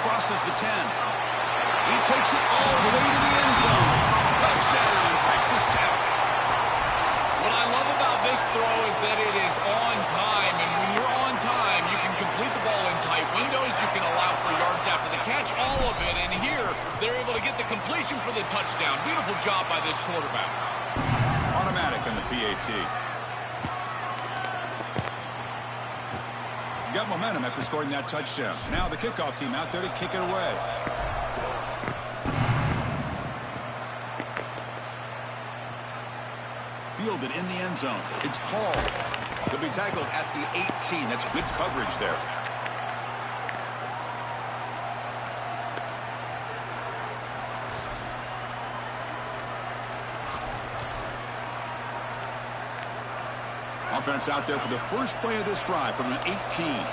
Crosses the 10. He takes it all the way to the end zone. Touchdown, Texas Tech. What I love about this throw is that it is on time, and when you're on time, you can complete the ball in tight windows, you can allow for yards after the catch, all of it, and here, they're able to get the completion for the touchdown. Beautiful job by this quarterback. Automatic on the PAT. Got momentum after scoring that touchdown. Now the kickoff team out there to kick it away. Fielded in the end zone. It's Hall. He'll be tackled at the 18. That's good coverage there. Offense out there for the first play of this drive from the 18.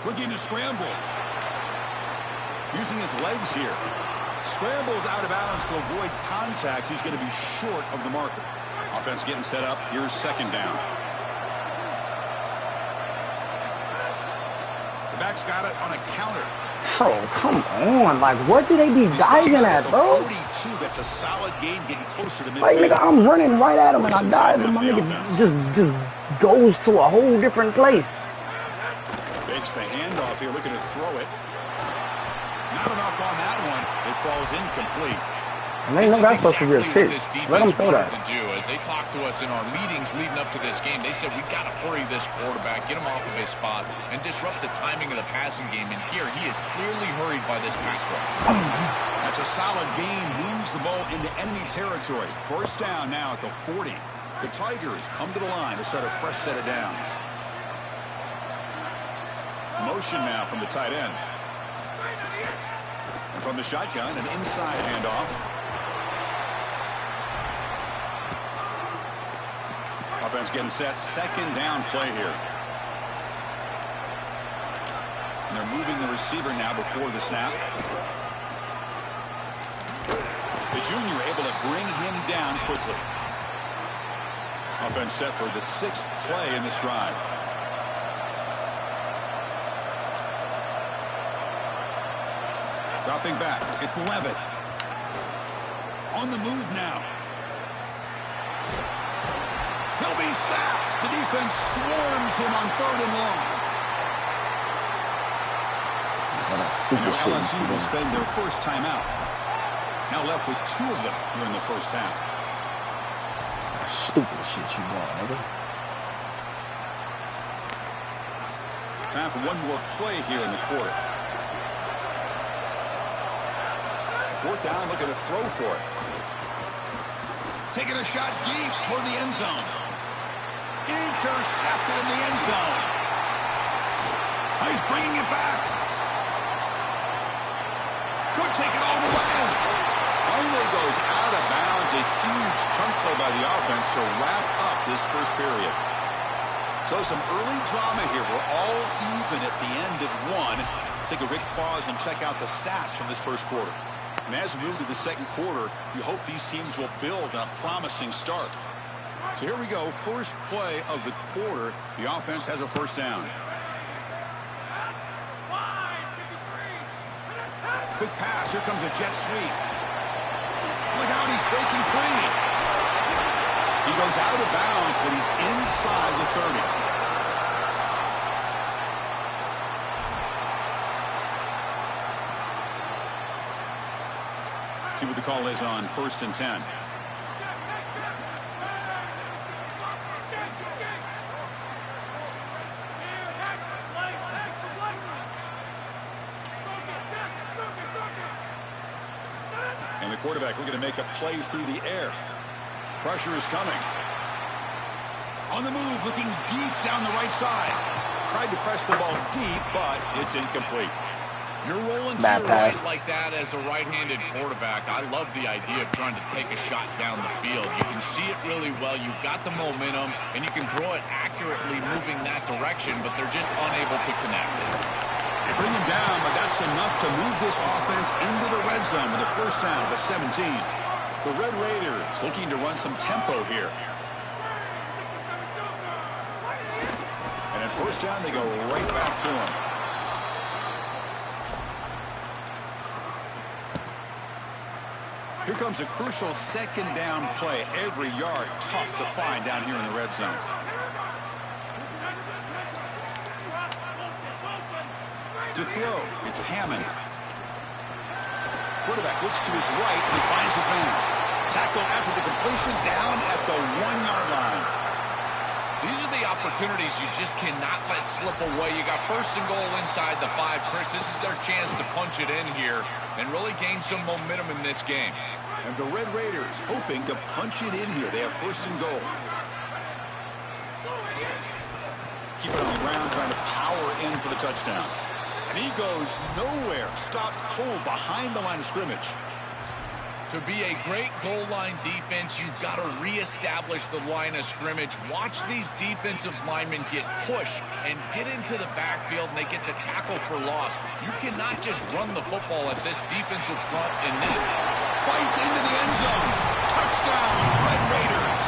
Looking to scramble. Using his legs here. Scrambles out of bounds to avoid contact. He's going to be short of the marker. Offense getting set up. Here's 2nd down. The back's got it on a counter. Bro, come on. Like, what do they be diving at, bro? 42, that's a solid gain, getting closer to midfield. Like, nigga, I'm running right at him and I dive and my nigga just goes to a whole different place. Fakes the handoff here, looking to throw it. Not enough on that one. It falls incomplete. And they know that's supposed to be a trick. Let them throw that. To do. As they talked to us in our meetings leading up to this game, they said, we've got to hurry this quarterback, get him off of his spot, and disrupt the timing of the passing game. And here, he is clearly hurried by this pass rush. That's a solid gain. Moves the ball into enemy territory. First down now at the 40. The Tigers come to the line to start a fresh set of downs. Motion now from the tight end. And from the shotgun, an inside handoff. Offense getting set. 2nd down play here. And they're moving the receiver now before the snap. The junior able to bring him down quickly. Offense set for the 6th play in this drive. Dropping back. It's Levitt. On the move now. He'll be sacked. The defense swarms him on 3rd and long. Stupid shit. LSU will spend their first timeout. Now left with 2 of them during the first half. Stupid shit you want, nigga. Time for one more play here in the quarter. 4th down, looking to throw for it. Taking a shot deep toward the end zone. Intercepted in the end zone. He's bringing it back. Could take it all the way. Only goes out of bounds. A huge chunk play by the offense to wrap up this first period. So some early drama here. We're all even at the end of 1. Let's take a quick pause and check out the stats from this first quarter. And as we move to the second quarter, you hope these teams will build on a promising start. So here we go. First play of the quarter. The offense has a first down. Quick pass. Here comes a jet sweep. Look out. He's breaking free. He goes out of bounds, but he's inside the 30. See what the call is on 1st and 10. And the quarterback looking to make a play through the air. Pressure is coming. On the move, looking deep down the right side. Tried to press the ball deep, but it's incomplete. You're rolling to your right like that as a right-handed quarterback. I love the idea of trying to take a shot down the field. You can see it really well. You've got the momentum, and you can throw it accurately moving that direction, but they're just unable to connect. They bring him down, but that's enough to move this offense into the red zone with a first down of the 17. The Red Raiders looking to run some tempo here. And at first down, they go right back to him. Here comes a crucial second down play. Every yard tough to find down here in the red zone. To throw, it's Hammond. Quarterback looks to his right and finds his man. Tackle after the completion down at the 1-yard line. These are the opportunities you just cannot let slip away. You got 1st and goal inside the 5. Chris, this is their chance to punch it in here and really gain some momentum in this game. And the Red Raiders hoping to punch it in here. They have 1st and goal. Keep it on the ground, trying to power in for the touchdown. And he goes nowhere. Stopped cold behind the line of scrimmage. To be a great goal line defense, you've got to reestablish the line of scrimmage. Watch these defensive linemen get pushed and get into the backfield, and they get the tackle for loss. You cannot just run the football at this defensive front in this. Fights into the end zone. Touchdown, Red Raiders.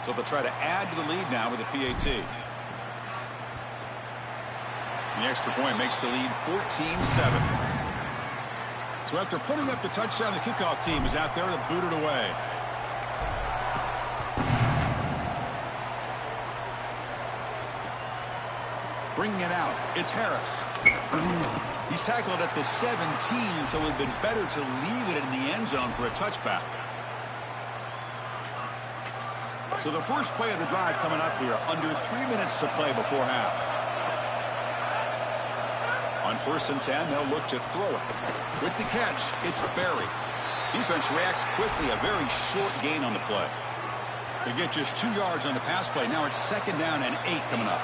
So they'll try to add to the lead now with a PAT. The extra point makes the lead 14-7. So after putting up the touchdown, the kickoff team is out there to boot it away. Bringing it out, it's Harris. He's tackled at the 17, so it would have been better to leave it in the end zone for a touchback. So the first play of the drive coming up here, under 3 minutes to play before half. On 1st and 10, they'll look to throw it. With the catch, it's Berry. Defense reacts quickly, a very short gain on the play. They get just 2 yards on the pass play. Now it's 2nd down and 8 coming up.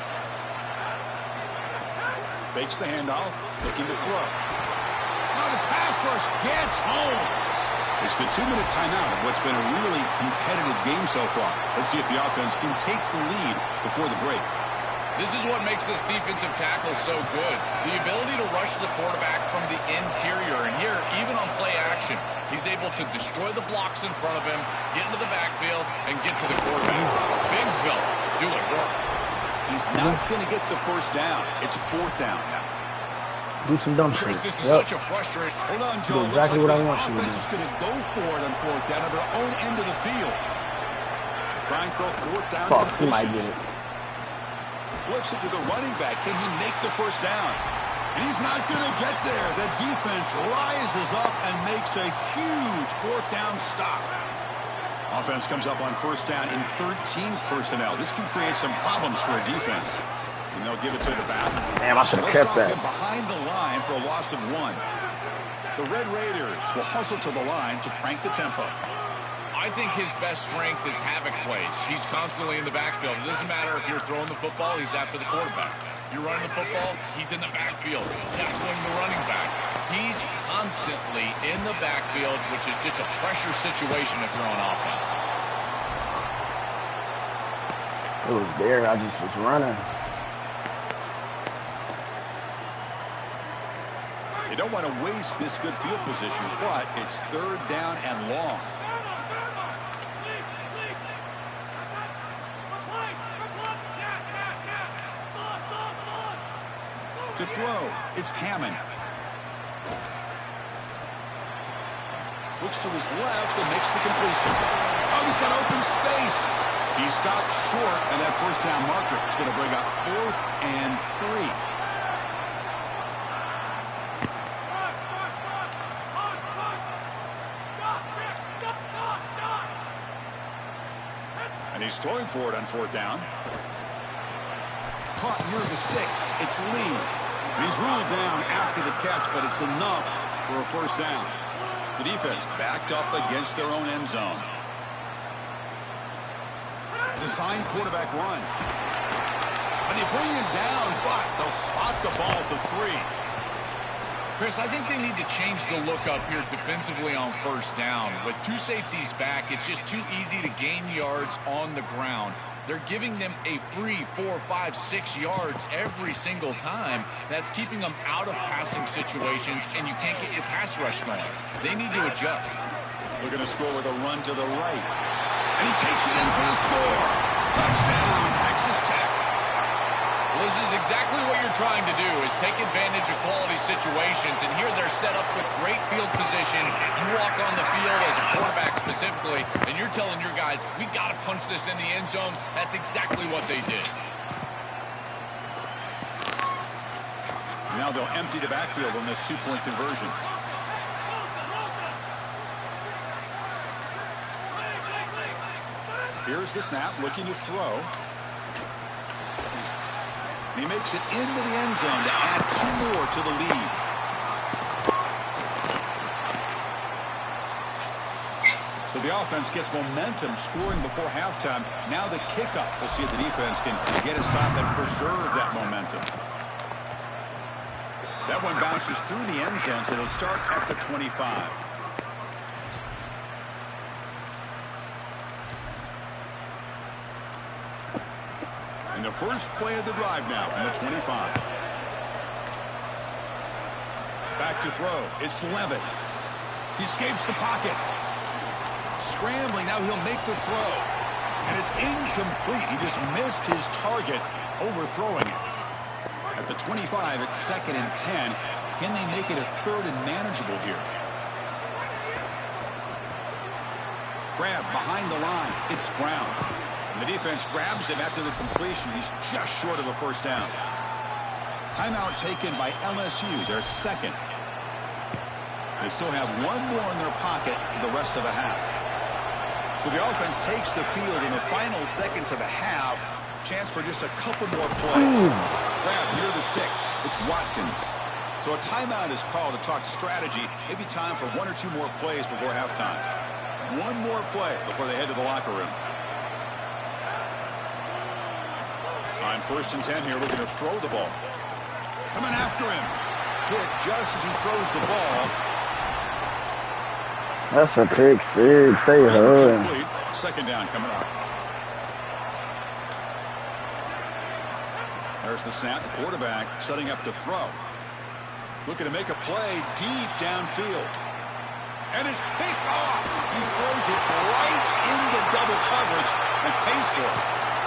Fakes the handoff, looking to throw. Now the pass rush gets home. It's the 2-minute timeout of what's been a really competitive game so far. Let's see if the offense can take the lead before the break. This is what makes this defensive tackle so good. The ability to rush the quarterback from the interior. And here, even on play action, he's able to destroy the blocks in front of him, get into the backfield, and get to the quarterback. Big fella doing work. He's not going to get the first down. It's 4th down now. Do some dumb shit. Chris, this is such a frustrating. Hold on, Joe. Do exactly what I want you to do. Offense is going to go for it on 4th down at their own end of the field. Trying for a 4th down. Fuck, he might get it. Flips it to the running back. Can he make the first down? And he's not going to get there. The defense rises up and makes a huge 4th down stop. Offense comes up on 1st down in 13 personnel. This can create some problems for a defense. And they'll give it to the back. Damn, I should have kept that. Behind the line for a loss of 1. The Red Raiders will hustle to the line to crank the tempo. I think his best strength is havoc plays. He's constantly in the backfield. It doesn't matter if you're throwing the football, he's after the quarterback. You're running the football, he's in the backfield, tackling the running back. He's constantly in the backfield, which is just a pressure situation if you're on offense. It was there. I just was running. You don't want to waste this good field position, but it's 3rd down and long. To throw, it's Hammond. Looks to his left and makes the completion. Oh, he's got open space. He stopped short, and that 1st down marker is going to bring up 4th and 3. And he's throwing for it on 4th down. Caught near the sticks. It's Lee. He's ruled down after the catch, but it's enough for a 1st down. The defense backed up against their own end zone. Design quarterback run. And they bring him down, but they'll spot the ball at the 3. Chris, I think they need to change the look up here defensively on 1st down. With 2 safeties back, it's just too easy to gain yards on the ground. They're giving them a free 4, 5, 6 yards every single time. That's keeping them out of passing situations, and you can't get your pass rush going. They need to adjust. Looking to score with a run to the right. And he takes it in for the score. Touchdown, Texas Tech. Well, this is exactly what you're trying to do, is take advantage of quality situations. And here they're set up with great field position. You walk on the field as a quarterback specifically, and you're telling your guys, we got to punch this in the end zone. That's exactly what they did. Now they'll empty the backfield on this 2-point conversion. Here's the snap, looking to throw. And he makes it into the end zone to add 2 more to the lead. So the offense gets momentum, scoring before halftime. Now the kickoff. We'll see if the defense can get a stop and preserve that momentum. That one bounces through the end zone, so they'll start at the 25. And the first play of the drive now from the 25. Back to throw. It's Levitt. He escapes the pocket. Scrambling. Now he'll make the throw. And it's incomplete. He just missed his target, overthrowing it. At the 25, it's 2nd and 10. Can they make it a 3rd and manageable here? Grab behind the line. It's Brown. And the defense grabs him after the completion. He's just short of a 1st down. Timeout taken by LSU, their 2nd. They still have 1 more in their pocket for the rest of the half. So the offense takes the field in the final seconds of the half. Chance for just a couple more plays. Grab near the sticks. It's Watkins. So a timeout is called to talk strategy. Maybe time for 1 or 2 more plays before halftime. 1 more play before they head to the locker room. On 1st and 10 here, looking to throw the ball. Coming after him. Hit just as he throws the ball. That's a pick 6. They hurry. 2nd down coming up. There's the snap. The quarterback setting up to throw. Looking to make a play deep downfield. And it's picked off. He throws it right into double coverage and pays for it.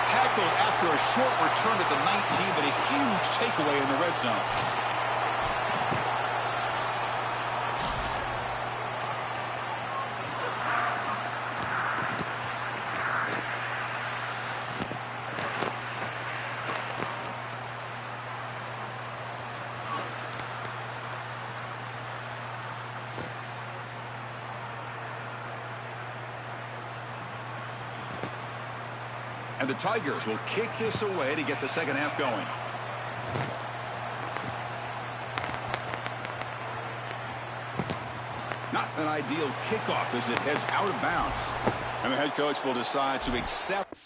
Tackled after a short return at the 19, but a huge takeaway in the red zone. And the Tigers will kick this away to get the 2nd half going. Not an ideal kickoff as it heads out of bounds. And the head coach will decide to accept.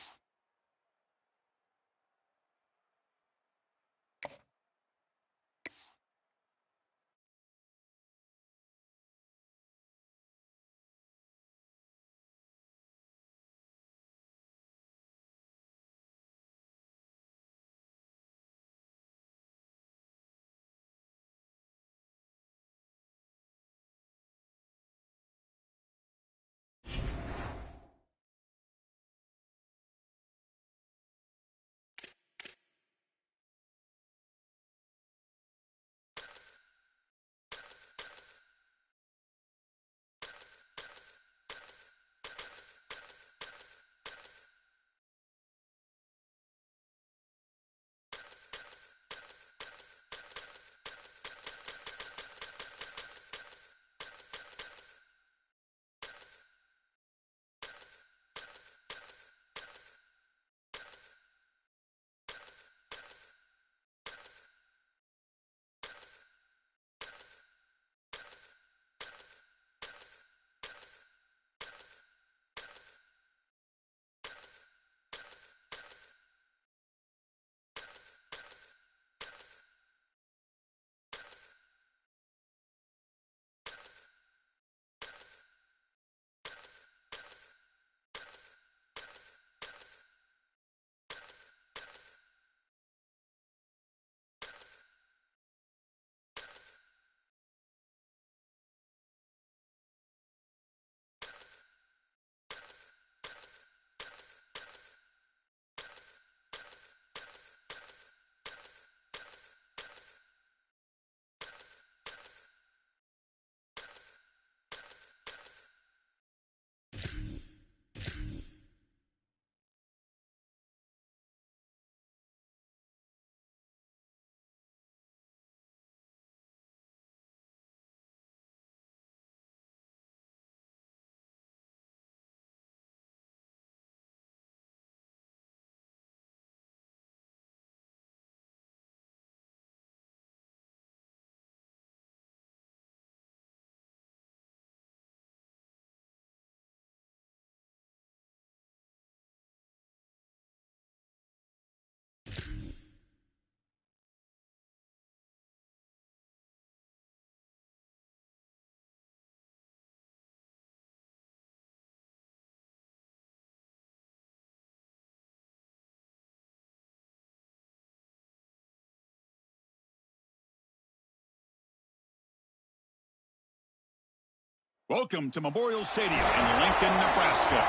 Welcome to Memorial Stadium in Lincoln, Nebraska.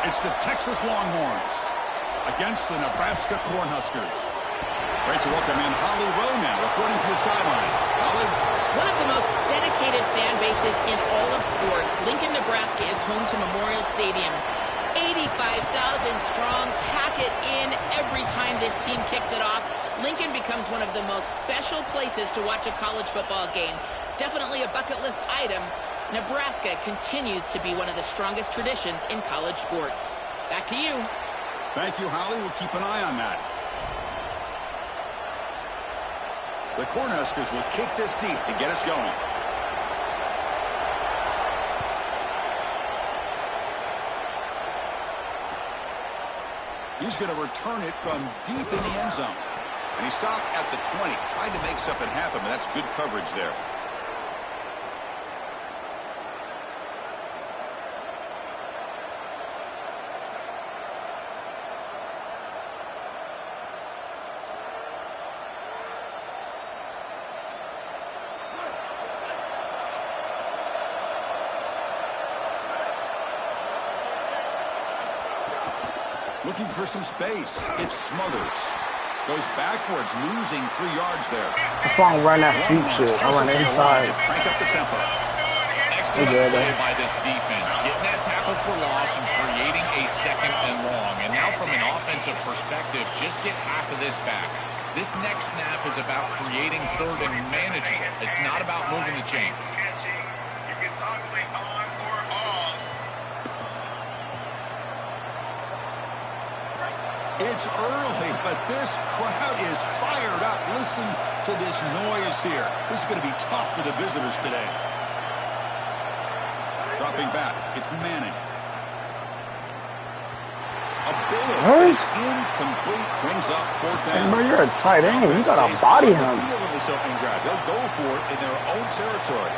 It's the Texas Longhorns against the Nebraska Cornhuskers. Great to welcome in Holly Rowe now, reporting from the sidelines. Holly? One of the most dedicated fan bases in all of sports, Lincoln, Nebraska is home to Memorial Stadium. 85,000 strong, pack it in every time this team kicks it off. Lincoln becomes one of the most special places to watch a college football game. Definitely a bucket list item. Nebraska continues to be one of the strongest traditions in college sports. Back to you. Thank you, Holly. We'll keep an eye on that. The Cornhuskers will kick this deep to get us going. He's going to return it from deep in the end zone. And he stopped at the 20. Tried to make something happen, but that's good coverage there. Looking for some space. It Smothers. Goes backwards, losing 3 yards there. That's why I'm running that sweep shit. I run inside. Crank up the tempo. Excellent play by this defense. Getting that tackle for loss and creating a 2nd and long. And now from an offensive perspective, just get half of this back. This next snap is about creating 3rd and manageable. It's not about moving the chains. You can toggle it on or off. It's early, but this crowd is fired up. Listen to this noise here. This is going to be tough for the visitors today. Dropping back, it's Manning. A bullet is incomplete, brings up 4th down. Hey, bro, you're a tight end. You got to body him. They'll go for it in their own territory.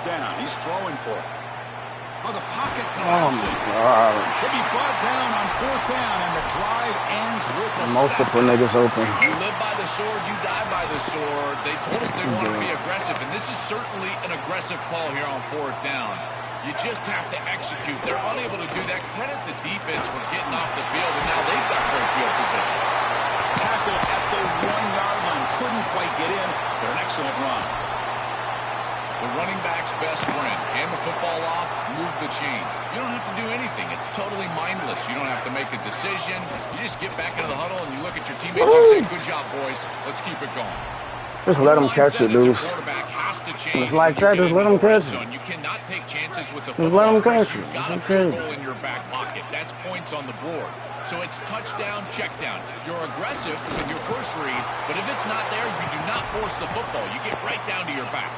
Down. He's throwing for it. Oh, the pocket collapsing. Oh, my God. He'll be brought down on 4th down, and the drive ends with the multiple niggas open. You live by the sword, you die by the sword. They told us they want to be aggressive, and this is certainly an aggressive call here on 4th down. You just have to execute. They're unable to do that. Credit the defense for getting off the field, and now they've got great field position. Tackle at the 1-yard line. Couldn't quite get in, but an excellent run. The running back's best friend. Hand the football off, move the chains. You don't have to do anything. It's totally mindless. You don't have to make a decision. You just get back into the huddle and you look at your teammates and say, good job, boys. Let's keep it going. Just let him catch it, dude. It's like that. Just let him catch it. You cannot take chances with the football. Just let him catch it. You've got a field goal in your back pocket. That's points on the board. So it's touchdown, check down. You're aggressive with your first read, but if it's not there, you do not force the football. You get right down to your back.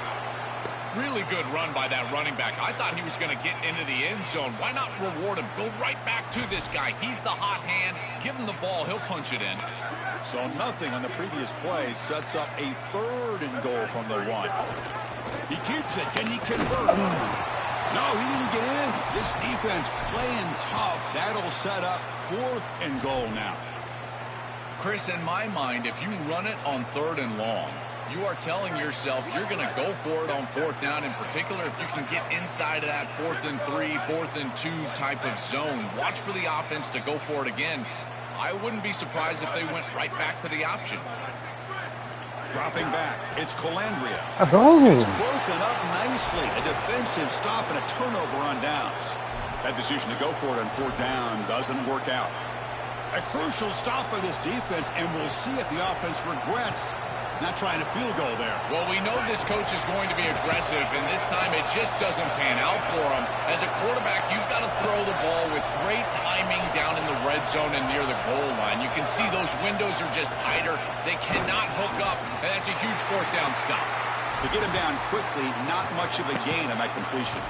Really good run by that running back. I thought he was going to get into the end zone. Why not reward him? Go right back to this guy. He's the hot hand. Give him the ball. He'll punch it in. So nothing on the previous play sets up a 3rd and goal from the 1. He keeps it. Can he convert? No, he didn't get in. This defense playing tough. That'll set up 4th and goal now. Chris, in my mind, if you run it on 3rd and long, you are telling yourself you're going to go for it on 4th down, in particular if you can get inside of that 4th and 3, 4th and 2 type of zone. Watch for the offense to go for it again. I wouldn't be surprised if they went right back to the option. Dropping back, it's Colandrea. Let's go. It's broken up nicely. A defensive stop and a turnover on downs. That decision to go for it on 4th down doesn't work out. A crucial stop by this defense, and we'll see if the offense regrets not trying to field goal there. Well, we know this coach is going to be aggressive, and this time it just doesn't pan out for him. As a quarterback, you've got to throw the ball with great timing down in the red zone and near the goal line. You can see those windows are just tighter. They cannot hook up, and that's a huge 4th down stop. To get him down quickly, not much of a gain on that completion.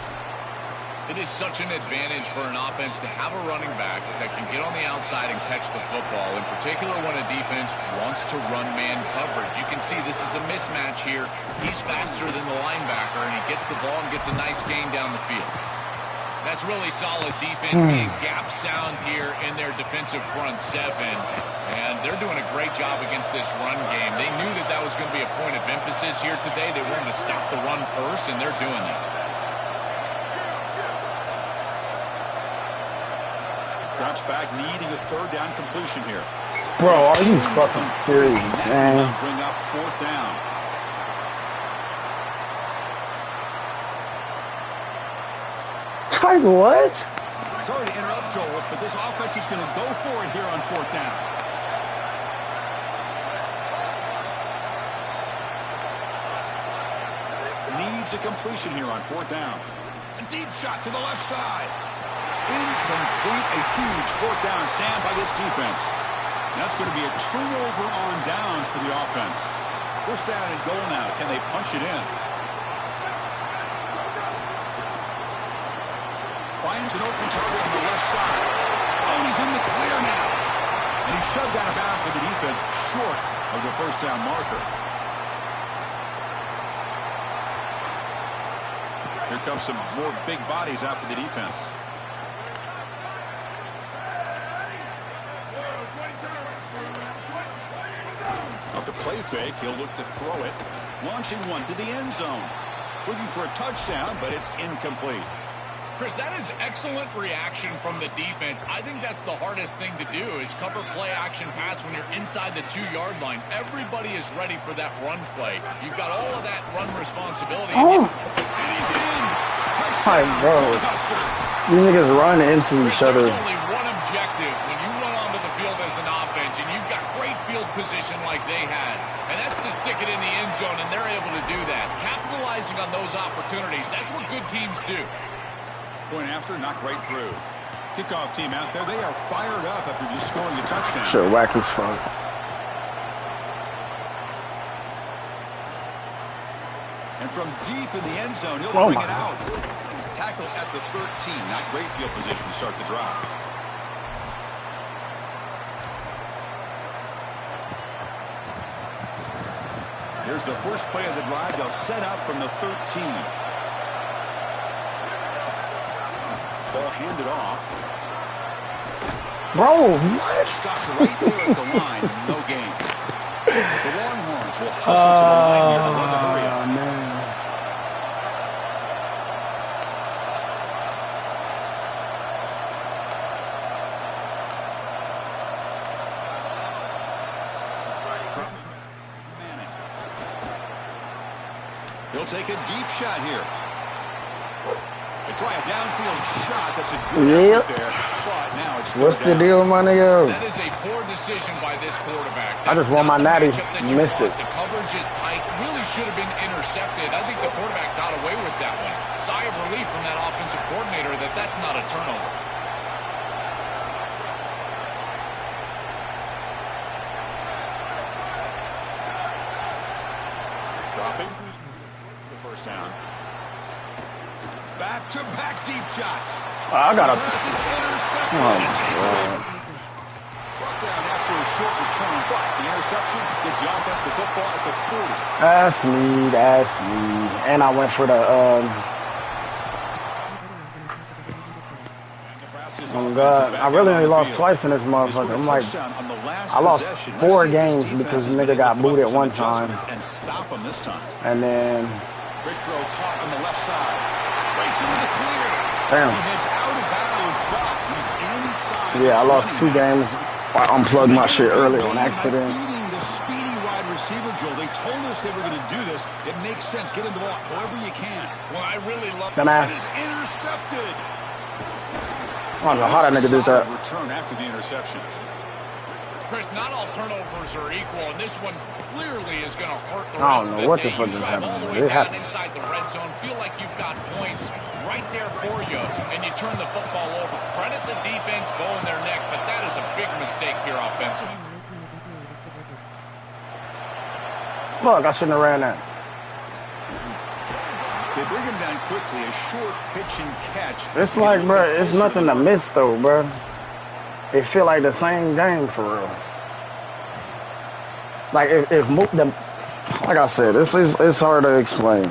It is such an advantage for an offense to have a running back that can get on the outside and catch the football, in particular when a defense wants to run man coverage. You can see this is a mismatch here. He's faster than the linebacker, and he gets the ball and gets a nice gain down the field. That's really solid defense, being gap sound here in their defensive front seven. And they're doing a great job against this run game. They knew that that was going to be a point of emphasis here today. They wanted to stop the run first, and they're doing that. Drops back, needing a third down completion here. Bro, are you fucking serious, man? Bring up fourth down. Like what? Sorry to interrupt, Joel, but this offense is going to go for it here on fourth down. Needs a completion here on fourth down. A deep shot to the left side. Incomplete, a huge fourth down stand by this defense. That's going to be a turnover on downs for the offense. First down and goal now. Can they punch it in? Finds an open target on the left side. Oh, he's in the clear now. And he's shoved out of bounds with the defense short of the first down marker. Here comes some more big bodies out for the defense. Off the play fake, he'll look to throw it. Launching one to the end zone. Looking for a touchdown, but it's incomplete. Chris, that is excellent reaction from the defense. I think that's the hardest thing to do is cover play action pass when you're inside the 2-yard line. Everybody is ready for that run play. You've got all of that run responsibility. Oh. And he's in. Hi, Touchdown. bro. You niggas run into each other. There's only one objective when you run onto the field as an offense, and you've got great field position like they had. And that's to stick it in the end zone, and they're able to do that. Capitalizing on those opportunities, that's what good teams do. Point after, knocked right through. Kickoff team out there. They are fired up after just scoring a touchdown. Sure, whack his phone. And from deep in the end zone, he'll bring it out. Tackle at the 13. Not great field position to start the drive. Here's the first play of the drive. They'll set up from the 13. Ball handed off. Bro, what? Stopped right there at the line. No gain. The Longhorns will hustle to the line here to run the hurry up. Man. He'll take a deep shot here. They try a downfield shot. That's a good effort there. But now it's what's the deal, my nigga? That is a poor decision by this quarterback. I just won my natty. Missed it. The coverage is tight. Really should have been intercepted. I think the quarterback got away with that one. Sigh of relief from that offensive coordinator that that's not a turnover. Dropping for the first down. Back-to-back deep shots. I got a... Pass is intercepted. Oh, Brought down after a short return, but the interception gives the offense the football at the 40. That's me. That's me. And I went for the... Oh, God. I really only lost twice in this motherfucker. I'm like... I lost 4 games because the nigga got booted one time. And stop him this time. And then... Big throw caught on the left side. Breaks into the clear. Damn. He heads out of bounds, but he's inside. Yeah, I lost 2 games. I unplugged my shit early on accident. Beating the speedy wide receiver, Joel. They told us they were going to do this. It makes sense. Get him the ball however you can. Well, I really love that. Is intercepted. I don't know how that nigga did that. Return after the interception. Chris, not all turnovers are equal, and this one clearly is going to hurt the I rest don't of know the what day. the fuck You just drive all happened. the way It down happened. inside the red zone, feel like you've got points right there for you, and you turn the football over. Credit the defense, bowing their neck, but that is a big mistake here offensively. Fuck, I shouldn't have ran that. They bring him down quickly, a short pitch and catch. It's like, bro, it's nothing to miss, though, bro. It feel like the same game, for real. Like, if like I said, it's hard to explain.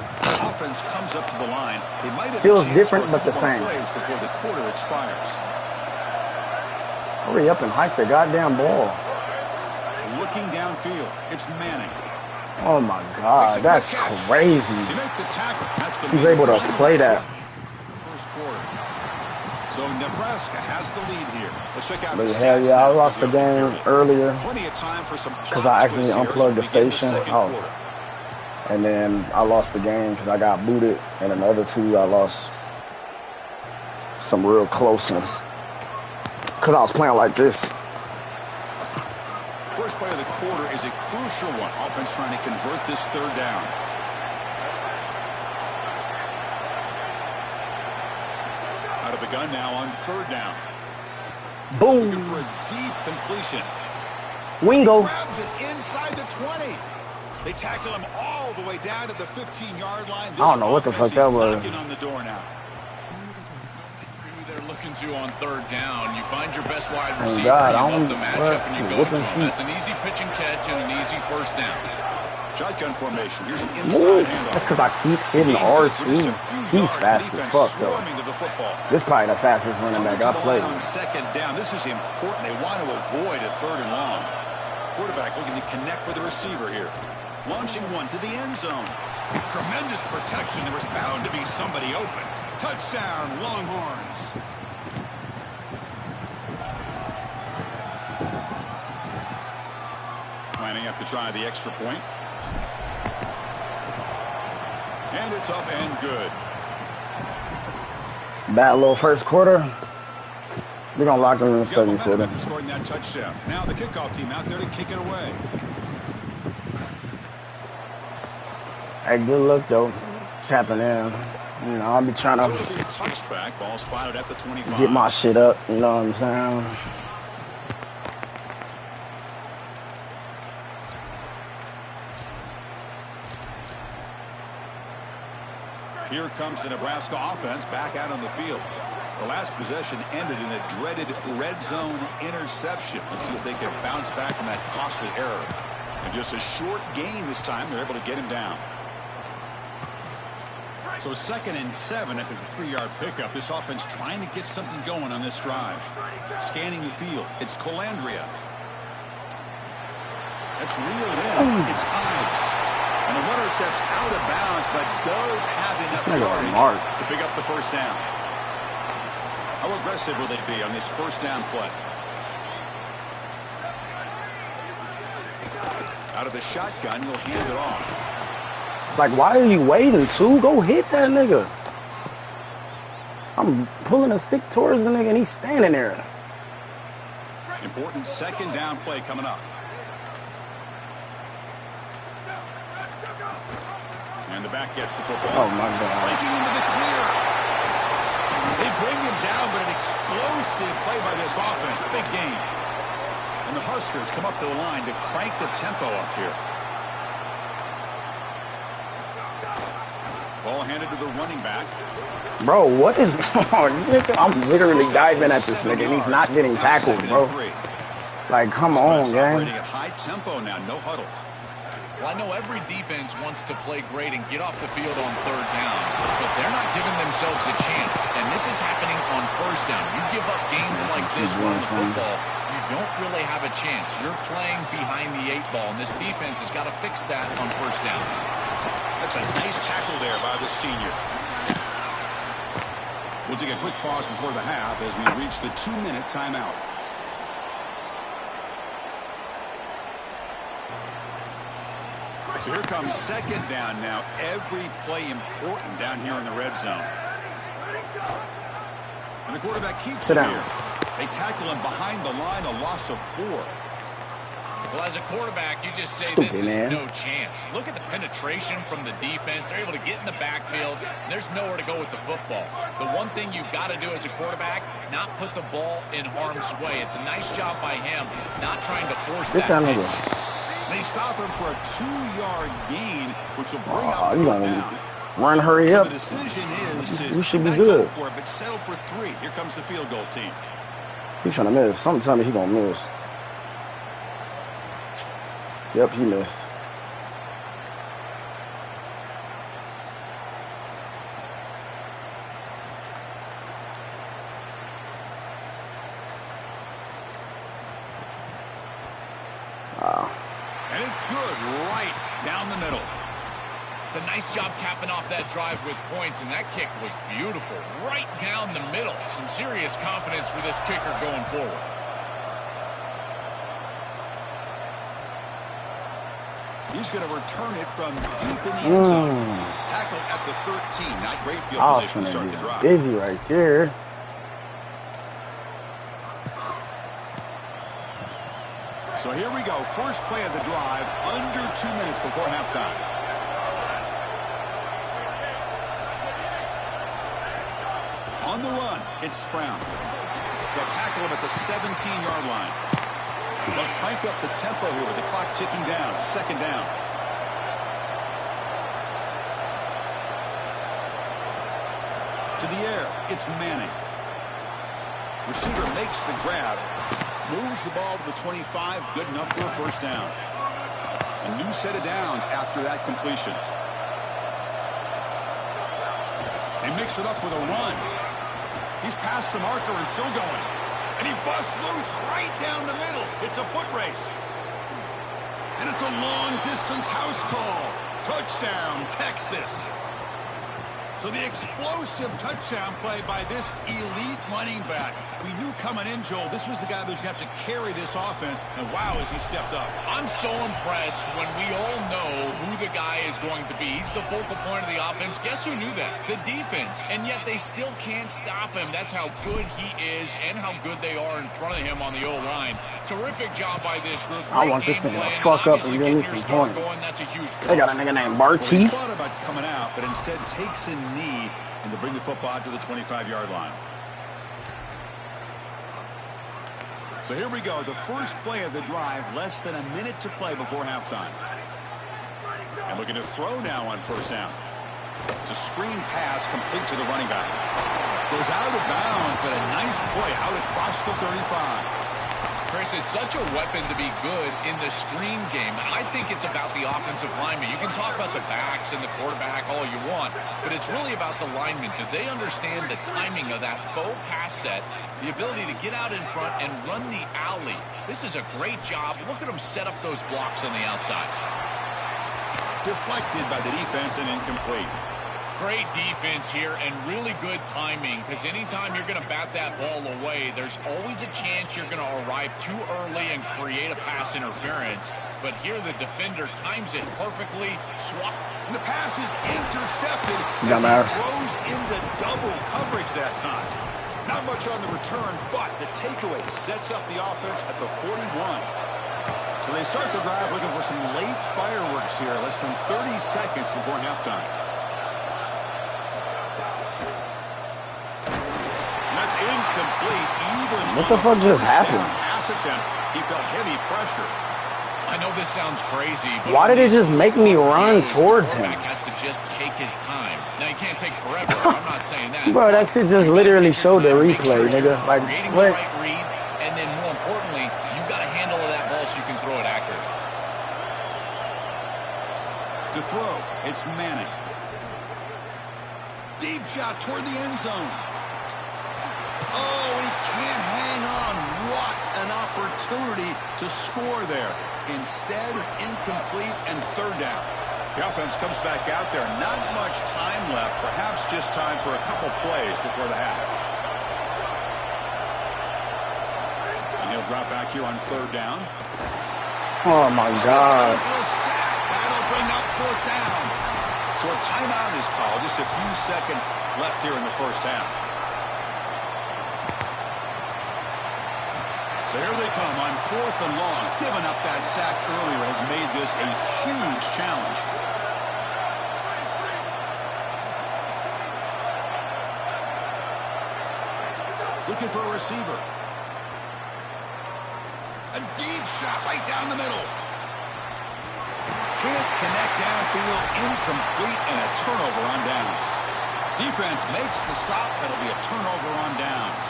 offense comes up to the line, they might have Feels a chance different, for a but the couple more same. plays before the quarter expires. Hurry up and hike the goddamn ball. Looking downfield, it's Manning. Oh my God, that's crazy. They make the tackle. That's going to He's be able to play that. First quarter. So Nebraska has the lead here. Let's check out But the hell stats yeah, I now lost for the the opening game period. earlier Plenty of time for some because I actually unplugged the station. Oh, quarter. and then I lost the game because I got booted, and in the other two I lost some real closeness because I was playing like this. First play of the quarter is a crucial one. Offense trying to convert this third down. Out of the gun now on third down. Boom. Looking for a deep completion. Wingo. Grabs it inside the 20. They tackle him all the way down to the 15-yard line. I don't know what the fuck that was. Knocking on the door now. Who they're looking to on third down. You find your best wide Oh receiver, God, you I love don't the matchup, and you go whipping to him. feet. That's an easy pitch and catch and an easy first down. Shotgun formation. Here's an Ooh, inside that's handoff. because I keep hitting R2. He's fast as fuck, though. This is probably the fastest running back I played. On second down. This is important. They want to avoid a third and long. Quarterback looking to connect with the receiver here. Launching one to the end zone. Tremendous protection. There was bound to be somebody open. Touchdown, Longhorns. Lining up to try the extra point. And it's up and good. Bad little first quarter. We're going to lock them in the second quarter. Scoring that touchdown. Now the kickoff team out there to kick it away. Hey, good luck, though. Tapping in. You know, I'll be trying So it'll be a to touchback. Ball spotted at the 25. get my shit up. You know what I'm saying? Here comes the Nebraska offense back out on the field. The last possession ended in a dreaded red zone interception. Let's see if they can bounce back from that costly error. And just a short gain this time. They're able to get him down. So 2nd and 7 after the 3-yard pickup. This offense trying to get something going on this drive. Scanning the field. It's Colandrea. That's reeled in. It's Ives. And the runner steps out of bounds, but does have enough yardage to pick up the first down. How aggressive will they be on this first down play? Out of the shotgun, he'll hand it off. Like, why are you waiting, too? Go hit that nigga. I'm pulling a stick towards the nigga, and he's standing there. Important second down play coming up. And the back gets the football. Oh, my God. Breaking into the clear. They bring him down, but an explosive play by this offense. Big game. And the Huskers come up to the line to crank the tempo up here. Ball handed to the running back. Bro, what is going on? I'm literally diving at this nigga, and he's not getting tackled, bro. Like, come on, gang. Operating at high tempo now, no huddle. Well, I know every defense wants to play great and get off the field on third down, but they're not giving themselves a chance, and this is happening on first down. You give up games like this running the football, you don't really have a chance. You're playing behind the 8 ball, and this defense has got to fix that on first down. That's a nice tackle there by the senior. We'll take a quick pause before the half as we reach the 2-minute timeout. So here comes second down now. Every play important down here in the red zone. And the quarterback keeps it here. They tackle him behind the line, a loss of 4. Well, as a quarterback, you just say Stupid, this is man. no chance. Look at the penetration from the defense. They're able to get in the backfield. There's nowhere to go with the football. The one thing you've got to do as a quarterback, not put the ball in harm's way. It's a nice job by him, not trying to force that pitch. They stop him for a 2-yard gain, which will bring up you fourth gonna down. run, hurry So up. the decision is to You should be not good. go for it, but settle for 3. Here comes the field goal team. He's trying to miss. Something tell me he gonna miss. Yep, he missed. And it's good right down the middle. It's a nice job capping off that drive with points, and that kick was beautiful. Right down the middle. Some serious confidence for this kicker going forward. He's going to return it from deep in the end zone. Tackle at the 13. Not great field position to start the drive. Busy right there. So here we go. First play of the drive, under 2 minutes before halftime. On the run, it's Brown. They'll tackle him at the 17-yard line. They'll crank up the tempo here with the clock ticking down. Second down. To the air, it's Manning. Receiver makes the grab. Moves the ball to the 25. Good enough for a first down. A new set of downs after that completion. They mix it up with a run. He's past the marker and still going. And he busts loose right down the middle. It's a foot race. And it's a long-distance house call. Touchdown, Texas. So the explosive touchdown play by this elite running back. We knew coming in, Joel, this was the guy that was going to have to carry this offense. And wow, has he stepped up. I'm so impressed when we all know who the guy is going to be. He's the focal point of the offense. Guess who knew that? The defense. And yet they still can't stop him. That's how good he is and how good they are in front of him on the O-line. Terrific job by this group. I want this nigga to fuck up and give me some points. They got a nigga named Barty. He thought about coming out, but instead takes a knee and to bring the football to the 25-yard line. So here we go. The first play of the drive, less than a minute to play before halftime. And looking to throw now on first down. It's a screen pass complete to the running back. Goes out of bounds, but a nice play out across the 35. Chris, is such a weapon to be good in the screen game. And I think it's about the offensive lineman. You can talk about the backs and the quarterback all you want, but it's really about the linemen. Do they understand the timing of that faux pass set, the ability to get out in front and run the alley? This is a great job. Look at them set up those blocks on the outside. Deflected by the defense and incomplete. Great defense here and really good timing, because anytime you're going to bat that ball away, there's always a chance you're going to arrive too early and create a pass interference. But here the defender times it perfectly. Swap. And the pass is intercepted as he throws in the double coverage that time. Not much on the return, but the takeaway sets up the offense at the 41. So they start the drive looking for some late fireworks here, less than 30 seconds before halftime. That's incomplete. Even what the fuck just happened? Pass attempt, he felt heavy pressure. I know this sounds crazy, but why did it just make me run towards him? Has to just take his time. Now he can't take forever. I'm not saying that. Bro, that shit just literally showed the replay, nigga. Like what? The right read, and then more importantly, you've got a handle of that ball so you can throw it accurate. To throw, it's Manning. Deep shot toward the end zone. Oh, he can't hang on. What an opportunity to score there. Instead, incomplete and third down. The offense comes back out there. Not much time left. Perhaps just time for a couple plays before the half. And he'll drop back here on third down. Oh, my God. That'll bring up fourth down. So a timeout is called. Just a few seconds left here in the first half. So here they come on fourth and long. Giving up that sack earlier has made this a huge challenge. Looking for a receiver. A deep shot right down the middle. Can't connect downfield, incomplete, and a turnover on downs. Defense makes the stop. That'll be a turnover on downs.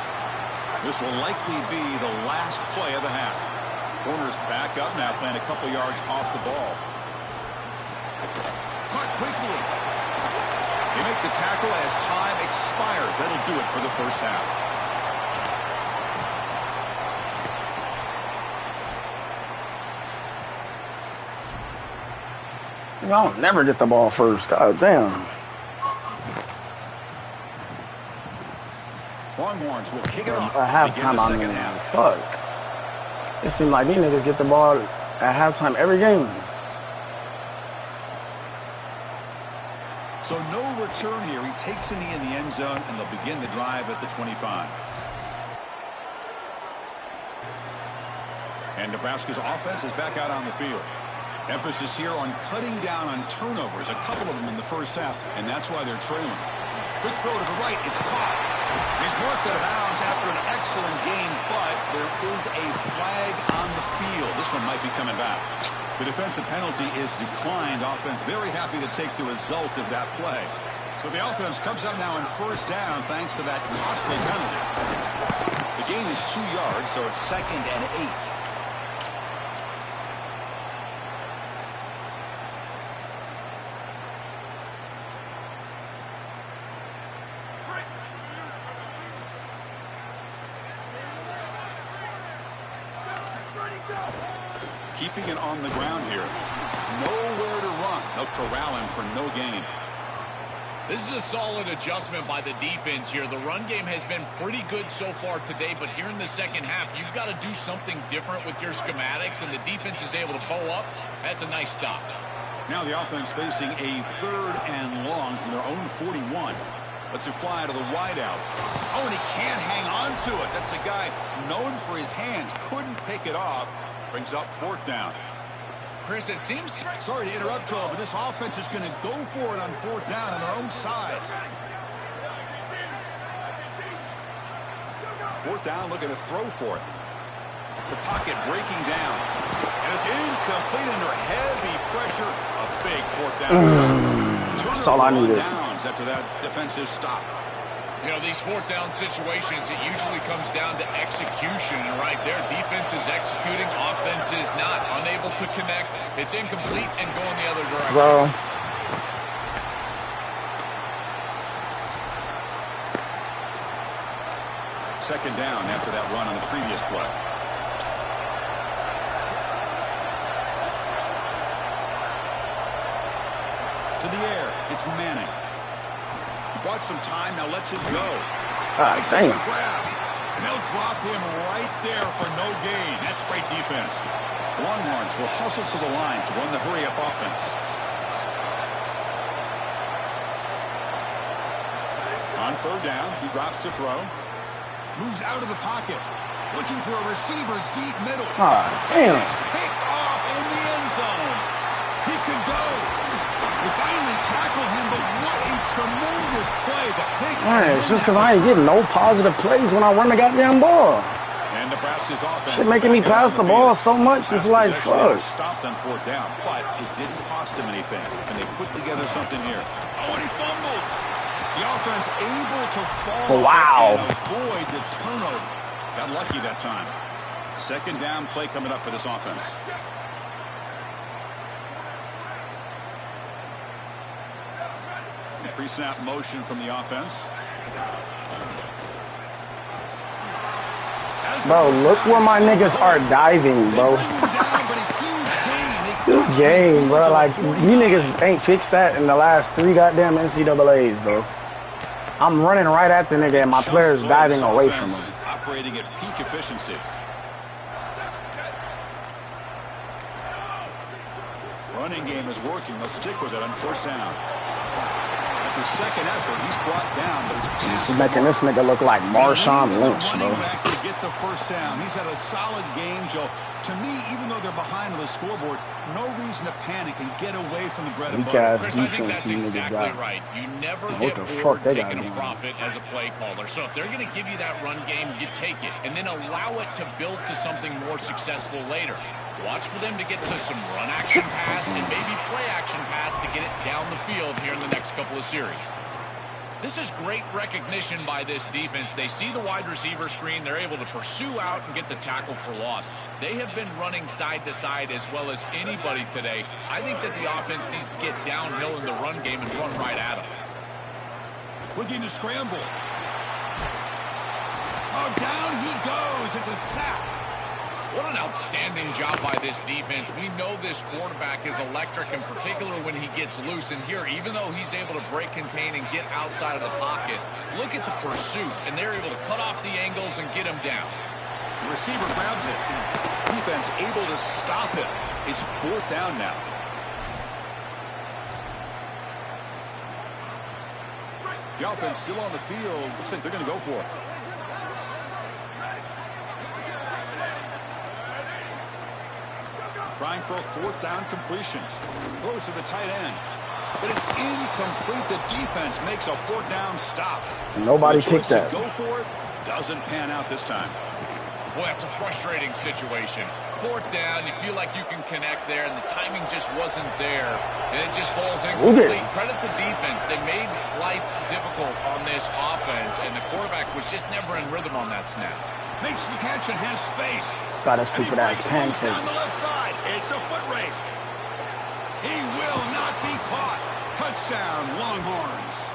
This will likely be the last play of the half. Corners back up now, playing a couple yards off the ball. Caught quickly. They make the tackle as time expires. That'll do it for the first half. I don't never get the ball first. God damn. Longhorns will kick it off. At halftime, I mean, fuck. It seems like these niggas get the ball at halftime every game. So no return here. He takes a knee in the end zone, and they'll begin the drive at the 25. And Nebraska's offense is back out on the field. Emphasis here on cutting down on turnovers, a couple of them in the first half, and that's why they're trailing. Quick throw to the right. It's caught. He's marked out of bounds after an excellent game, but there is a flag on the field. This one might be coming back. The defensive penalty is declined. Offense very happy to take the result of that play. So the offense comes up now in first down thanks to that costly penalty. The gain is 2 yards, so it's 2nd and 8. Keeping it on the ground here. Nowhere to run. They'll corral him for no gain. This is a solid adjustment by the defense here. The run game has been pretty good so far today, but here in the second half, you've got to do something different with your schematics, and the defense is able to bow up. That's a nice stop. Now the offense facing a 3rd and long from their own 41. Lets it fly to the wideout. Oh, and he can't hang on to it. That's a guy known for his hands. Couldn't pick it off. Brings up 4th down. Chris, it seems to... Sorry to interrupt, Joel, but this offense is going to go for it on 4th down on their own side. 4th down, looking to throw for it. The pocket breaking down. And it's incomplete under heavy pressure. A big 4th down. That's all I needed. Downs after that defensive stop. You know, these 4th down situations, it usually comes down to execution. And right there, defense is executing, offense is not. Unable to connect. It's incomplete and going the other direction. Bro. Second down after that run on the previous play. To the air. It's Manning. Bought some time, now lets it go. Ah, damn. And they'll drop him right there for no gain. That's great defense. Longhorns will hustle to the line to run the hurry-up offense. On 3rd down, he drops to throw. Moves out of the pocket. Looking for a receiver deep middle. Ah, damn. It's picked off in the end zone. He could go. We finally tackle him, but what a tremendous play. The pick. Man, it's just because I ain't getting no positive plays when I run the goddamn ball. And Nebraska's offense Shit making me pass the ball so much, it's like, fuck. Stopped on 4th down, but it didn't cost him anything. And they put together something here. Oh, and he fumbles. The offense able to fall wow. and avoid the turnover. Got lucky that time. Second down play coming up for this offense. Pre-snap motion from the offense. Bro, look where my niggas are diving, bro. This game, bro, like, you niggas ain't fixed that in the last 3 goddamn NCAAs, bro. I'm running right at the nigga and my player's diving away from him. Operating at peak efficiency. Running game is working. They'll stick with it on 1st down. After second effort, he's brought down, but he's making this nigga look like Marshawn Lynch, bro. Back to get the 1st down. He's had a solid game, Joe. To me, even though they're behind on the scoreboard, no reason to panic and get away from the bread and butter. Chris, I think that's exactly right. You never get bored taking a profit as a play caller. So if they're going to give you that run game, you take it, and then allow it to build to something more successful later. Watch for them to get to some run action pass and maybe play action pass to get it down the field here in the next couple of series. This is great recognition by this defense. They see the wide receiver screen. They're able to pursue out and get the tackle for loss. They have been running side to side as well as anybody today. I think that the offense needs to get downhill in the run game and run right at them. Looking to scramble. Oh, down he goes. It's a sack. What an outstanding job by this defense. We know this quarterback is electric, in particular when he gets loose. And here, even though he's able to break, contain, and get outside of the pocket, look at the pursuit. And they're able to cut off the angles and get him down. The receiver grabs it. Defense able to stop it. It's 4th down now. The offense still on the field. Looks like they're going to go for it. Trying for a 4th down completion. Throws to the tight end. But it's incomplete. The defense makes a 4th down stop. Nobody picked that. Go for it. Doesn't pan out this time. Boy, that's a frustrating situation. 4th down, you feel like you can connect there, and the timing just wasn't there. And it just falls incomplete. Credit the defense. They made life difficult on this offense, and the quarterback was just never in rhythm on that snap. Makes the catch and has space. Got a stupid ass pancake. Down the left side. It's a foot race. He will not be caught. Touchdown, Longhorns.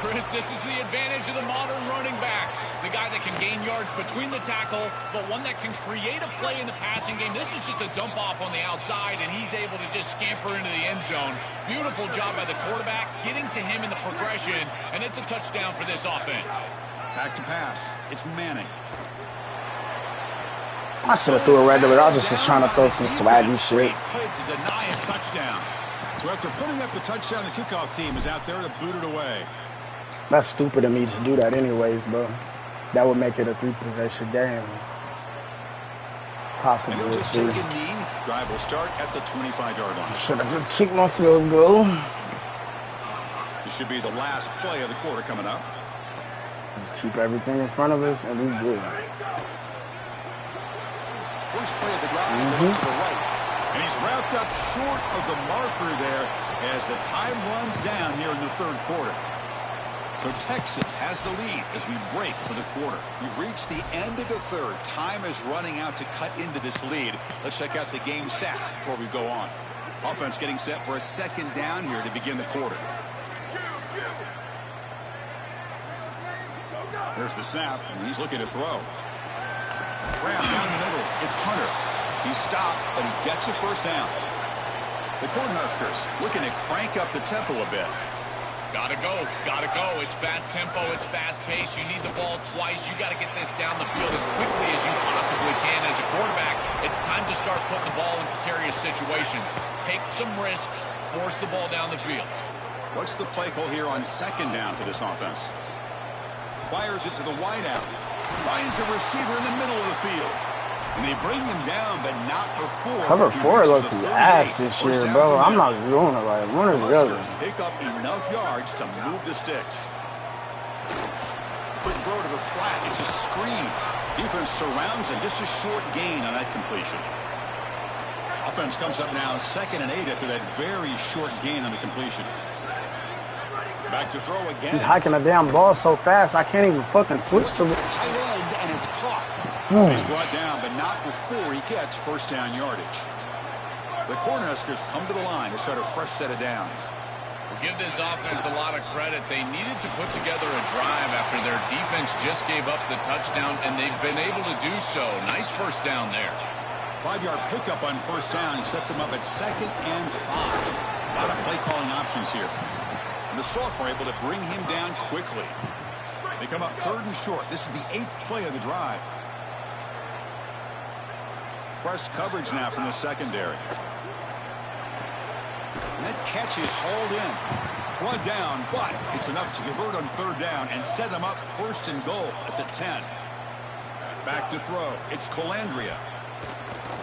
Chris, this is the advantage of the modern running back. The guy that can gain yards between the tackle, but one that can create a play in the passing game. This is just a dump off on the outside, and he's able to just scamper into the end zone. Beautiful job by the quarterback, getting to him in the progression, and it's a touchdown for this offense. Back to pass. It's Manning. I should have threw a regular. I was just trying to throw some swaggy shit. Play to deny a touchdown. So after putting up the touchdown, the kickoff team is out there to boot it away. That's stupid of me to do that anyways, bro. That would make it a 3-possession game. Possibly. And just take a knee. Drive will start at the 25-yard line. Should have just kicked my field goal. This should be the last play of the quarter coming up. Just keep everything in front of us and we good. First play of the drive, to the right. And he's wrapped up short of the marker there as the time runs down here in the 3rd quarter. So Texas has the lead as we break for the quarter. We've reached the end of the 3rd. Time is running out to cut into this lead. Let's check out the game stats before we go on. Offense getting set for a 2nd down here to begin the quarter. There's the snap, and he's looking to throw. Grab down the middle. It's Hunter. He's stopped, but he gets a 1st down. The Cornhuskers looking to crank up the tempo a bit. Gotta go. Gotta go. It's fast tempo. It's fast pace. You need the ball twice. You got to get this down the field as quickly as you possibly can. As a quarterback, it's time to start putting the ball in precarious situations. Take some risks. Force the ball down the field. What's the play call here on 2nd down for this offense? Fires it to the wideout. Finds a receiver in the middle of the field. And they bring him down, but not before. Cover 4 looks like ass this year, bro. I'm not doing it right. One or the other. Pick up enough yards to move the sticks. Quick throw to the flat. It's a screen. Defense surrounds him. Just a short gain on that completion. Offense comes up now 2nd and 8 after that very short gain on the completion. Back to throw again. He's hiking the damn ball so fast, I can't even fucking switch to it. Tight end, and it's caught. He's brought down, but not before he gets 1st down yardage. The Cornhuskers come to the line to start a fresh set of downs. We'll give this offense a lot of credit. They needed to put together a drive after their defense just gave up the touchdown, and they've been able to do so. Nice 1st down there. 5-yard pickup on 1st down. He sets him up at 2nd and 5. A lot of play calling options here. And the sophomore able to bring him down quickly. They come up 3rd and short. This is the 8th play of the drive. Press coverage now from the secondary. And that catch is hauled in. 1 down, but it's enough to convert on 3rd down and set them up 1st and goal at the 10. Back to throw. It's Colandrea.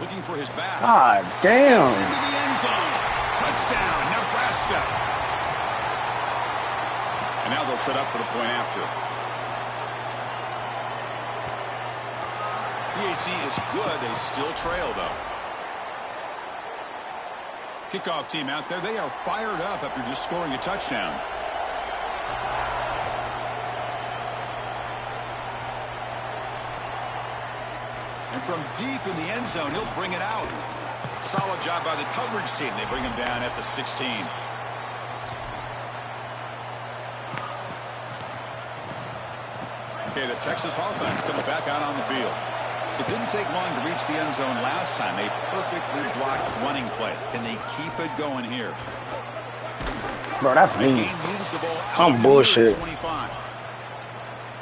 Looking for his back. God damn. Into the end zone. Touchdown, Nebraska. And now they'll set up for the point after. PHC is good. They still trail, though. Kickoff team out there. They are fired up after just scoring a touchdown. And from deep in the end zone, he'll bring it out. Solid job by the coverage team. They bring him down at the 16. Okay, the Texas offense comes back out on the field. It didn't take long to reach the end zone last time. A perfectly blocked running play. Can they keep it going here? Bro, that's The me. game moves the ball out I'm bullshit. 25.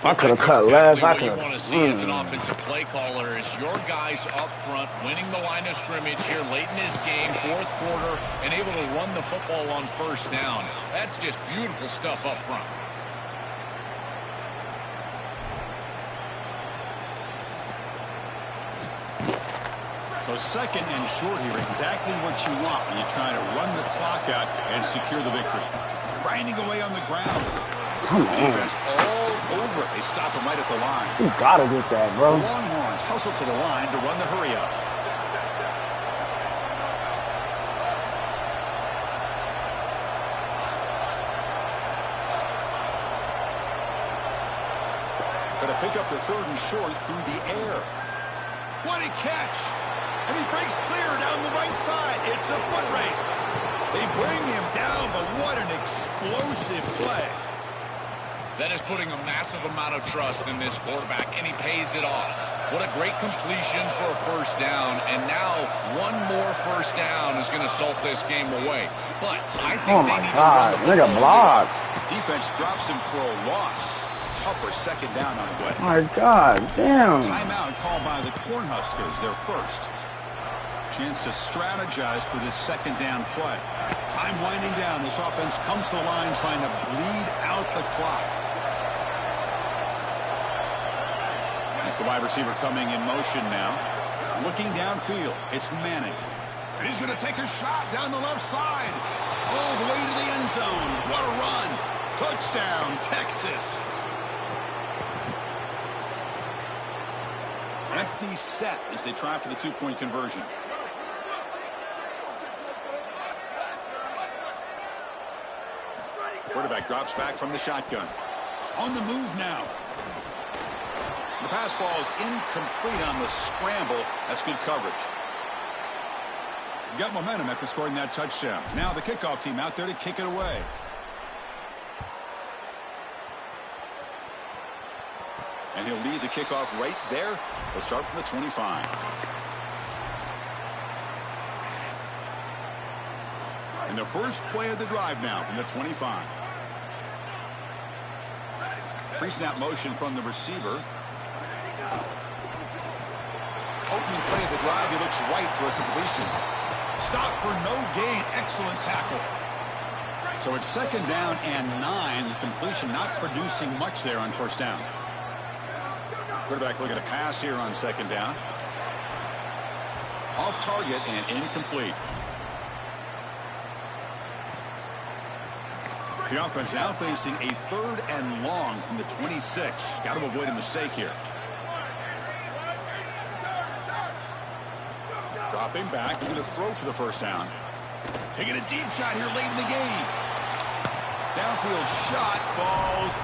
I could have That's cut exactly left. I what could you have. want to see as an offensive play caller is your guys up front winning the line of scrimmage here late in this game, fourth quarter, and able to run the football on first down. That's just beautiful stuff up front. So second and short here, exactly what you want when you try to run the clock out and secure the victory. Grinding away on the ground. Come on. Defense all over. They stop him right at the line. You gotta get that, The bro. Longhorns hustle to the line to run the hurry up. Going to pick up the third and short through the air. What a catch! And he breaks clear down the right side. It's a foot race. They bring him down, but what an explosive play. That is putting a massive amount of trust in this quarterback, and he pays it off. What a great completion for a first down, and now one more first down is going to salt this game away. But I think Oh my God, nigga block. Defense drops him for a loss. Tougher second down on the way. My God, damn. Timeout called by the Cornhuskers, their first. Chance to strategize for this second down play. Time winding down. This offense comes to the line trying to bleed out the clock. It's the wide receiver coming in motion now. Looking downfield. It's Manning. And he's going to take a shot down the left side. All the way to the end zone. What a run. Touchdown, Texas. Empty set as they try for the two-point conversion. Quarterback drops back from the shotgun. On the move now. The pass ball is incomplete on the scramble. That's good coverage. Got momentum after scoring that touchdown. Now the kickoff team out there to kick it away. And he'll lead the kickoff right there. They'll start from the 25. And the first play of the drive now from the 25. Pre-snap motion from the receiver. Opening play of the drive. He looks right for a completion. Stop for no gain. Excellent tackle. So it's second down and 9. The completion not producing much there on first down. Quarterback looking to pass here on second down. Off target and incomplete. The offense now facing a third and long from the 26. Got to avoid a mistake here. Dropping back, looking to throw for the first down. Taking a deep shot here late in the game. Downfield shot falls.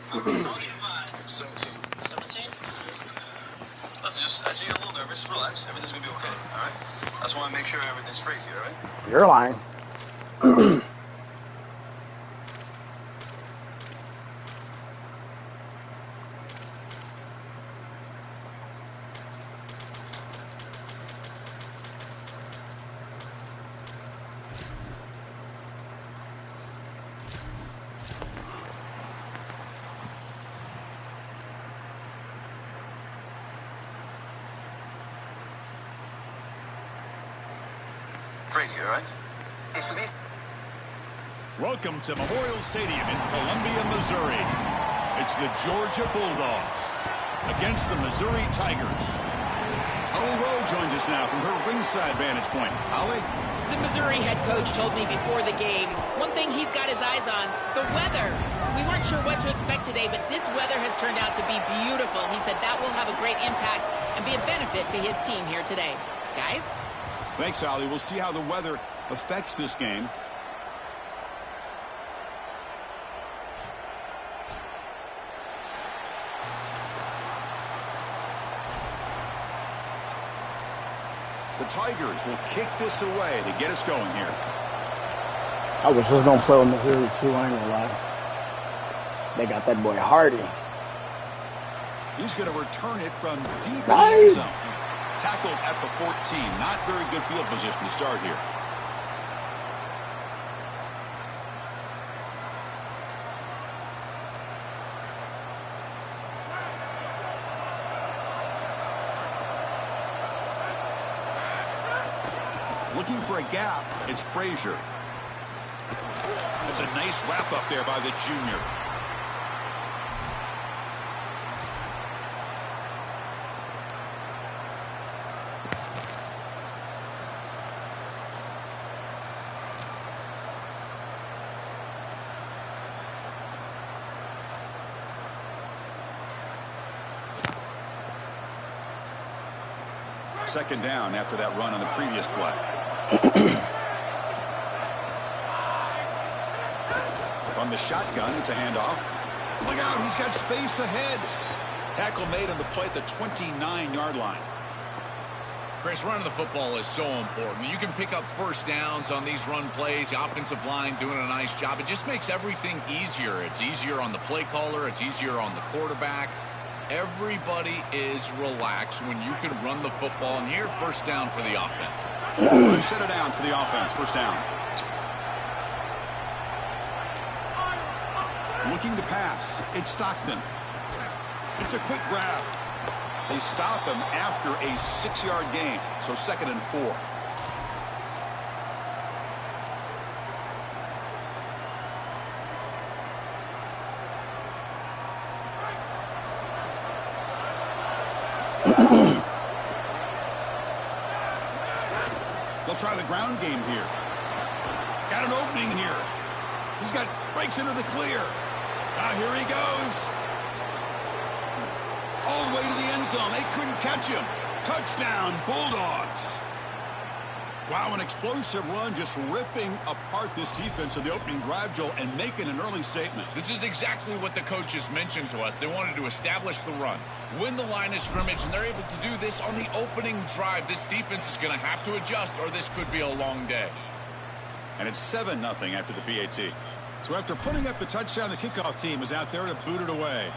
So 17? Listen, I see you're a little nervous. Just relax. Everything's going to be okay, all right? I just want to make sure everything's straight here, all right? You're lying. Straight here, all right? Welcome to Memorial Stadium in Columbia, Missouri. It's the Georgia Bulldogs against the Missouri Tigers. Holly Rowe joins us now from her ringside vantage point. Holly? The Missouri head coach told me before the game, one thing he's got his eyes on, the weather. We weren't sure what to expect today, but this weather has turned out to be beautiful. He said that will have a great impact and be a benefit to his team here today. Guys? Thanks, Holly. We'll see how the weather affects this game. The Tigers will kick this away to get us going here. I was just going to play with Missouri, too. I ain't going to lie. They got that boy Hardy. He's going to return it from deep in the Nice. end zone. Tackled at the 14. Not very good field position to start here. Looking for a gap. It's Frazier. That's a nice wrap up there by the junior. Second down after that run on the previous play. From the shotgun, it's a handoff. Look out, he's got space ahead. Tackle made on the play at the 29-yard line. Chris, running the football is so important. You can pick up first downs on these run plays. The offensive line doing a nice job. It just makes everything easier. It's easier on the play caller. It's easier on the quarterback. Everybody is relaxed when you can run the football. And here, first down for the offense. 5 set of downs for the offense. First down. Looking to pass. It's Stockton. It's a quick grab. They stop him after a 6-yard gain. So 2nd and 4. They'll try the ground game here. Got an opening here. He's got breaks into the clear. Now here he goes. All the way to the end zone. They couldn't catch him. Touchdown, Bulldogs. Wow, an explosive run just ripping apart this defense of the opening drive, Joel, and making an early statement. This is exactly what the coaches mentioned to us. They wanted to establish the run, win the line of scrimmage, and they're able to do this on the opening drive. This defense is going to have to adjust, or this could be a long day. And it's 7-0 after the PAT. So after putting up the touchdown, the kickoff team is out there to boot it away.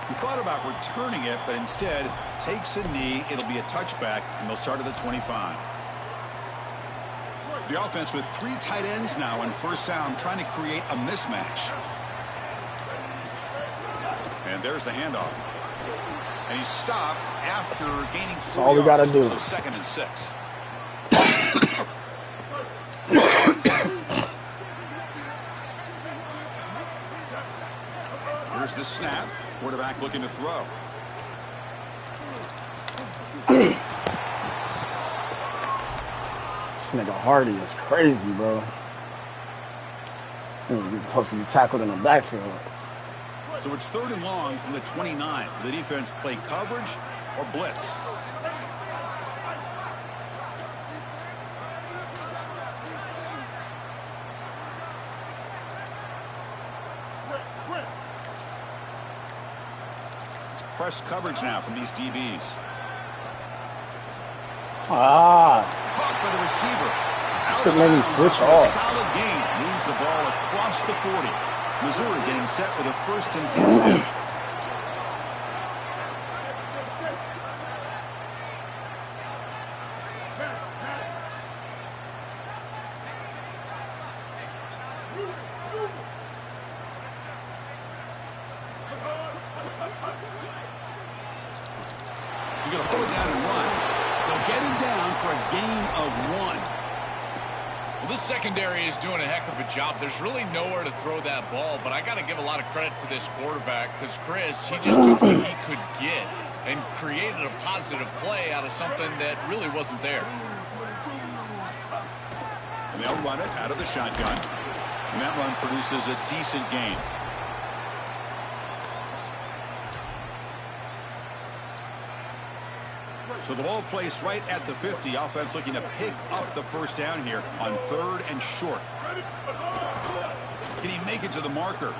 He thought about returning it, but instead takes a knee. It'll be a touchback, and they'll start at the 25. The offense with 3 tight ends now in first down, trying to create a mismatch. And there's the handoff. And he's stopped after gaining 4 all we yards. gotta do. So 2nd and 6. Here's the snap. Quarterback looking to throw. This nigga Hardy is crazy, bro. He's supposed to be tackled in the backfield. So it's 3rd and long from the 29. The defense play coverage or blitz. press coverage now from these DBs. Ah. Caught by the receiver. Should maybe switch off. Solid gain. Moves the ball across the 40. Missouri getting set with a 1st and 10 now. He's going to pull it down and run. They'll get him down for a gain of 1. Well, this secondary is doing a heck of a job. There's really nowhere to throw that ball, but I got to give a lot of credit to this quarterback because Chris, he just took what he could get and created a positive play out of something that really wasn't there. And they'll run it out of the shotgun. And that run produces a decent gain. So the ball placed right at the 50. Offense looking to pick up the 1st down here on 3rd and short. Can he make it to the marker?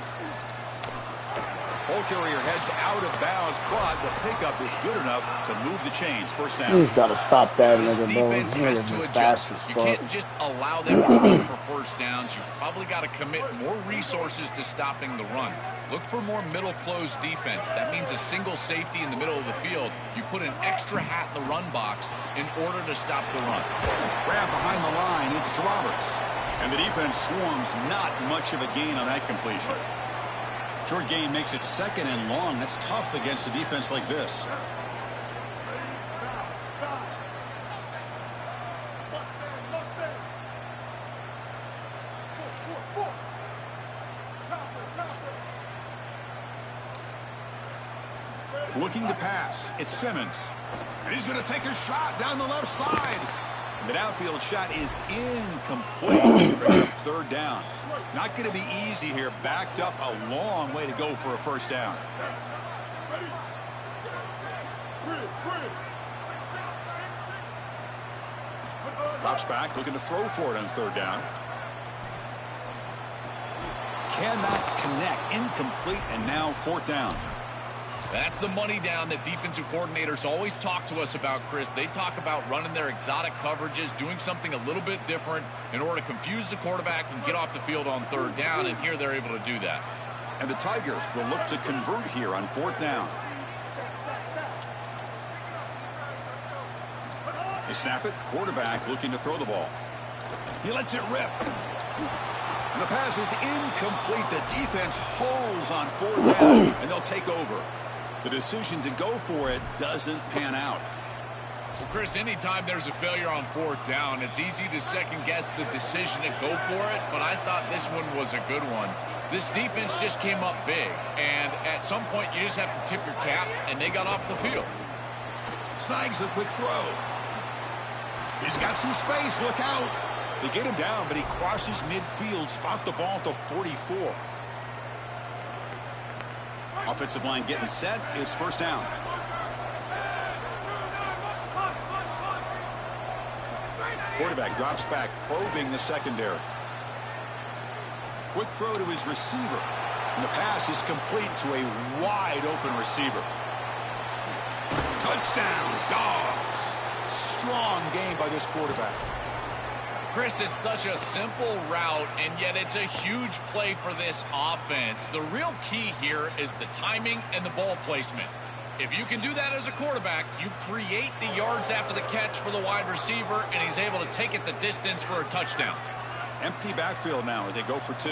Ball carrier heads out of bounds, but the pickup is good enough to move the chains. 1st down. He's got to stop that This nigga, bro. defense He has is to just fast adjust. as You fuck. can't just allow them to run for 1st downs. You probably got to commit more resources to stopping the run. Look for more middle closed defense. That means a single safety in the middle of the field. You put an extra hat in the run box in order to stop the run. Grab behind the line. It's Roberts. And the defense swarms. Not much of a gain on that completion. Short gain makes it 2nd and long. That's tough against a defense like this. Looking to pass. It's Simmons. And he's going to take a shot down the left side. The downfield shot is incomplete. Brings up 3rd down. Not going to be easy here. Backed up a long way to go for a 1st down. Drops back, looking to throw for it on 3rd down. Cannot connect. Incomplete, and now 4th down. That's the money down that defensive coordinators always talk to us about, Chris. They talk about running their exotic coverages, doing something a little bit different in order to confuse the quarterback and get off the field on 3rd down, and here they're able to do that. And the Tigers will look to convert here on 4th down. They snap it. Quarterback looking to throw the ball. He lets it rip. And the pass is incomplete. The defense holds on 4th down, and they'll take over. The decision to go for it doesn't pan out. Well, Chris, anytime there's a failure on 4th down, it's easy to second-guess the decision to go for it, but I thought this one was a good one. This defense just came up big, and at some point you just have to tip your cap, and they got off the field. Snags the quick throw. He's got some space. Look out. They get him down, but he crosses midfield. Spot the ball at the 44. Offensive line getting set. It's 1st down. Quarterback drops back, probing the secondary. Quick throw to his receiver. And the pass is complete to a wide-open receiver. Touchdown, Dogs. Strong game by this quarterback. Chris, it's such a simple route, and yet it's a huge play for this offense. The real key here is the timing and the ball placement. If you can do that as a quarterback, you create the yards after the catch for the wide receiver, and he's able to take it the distance for a touchdown. Empty backfield now as they go for 2.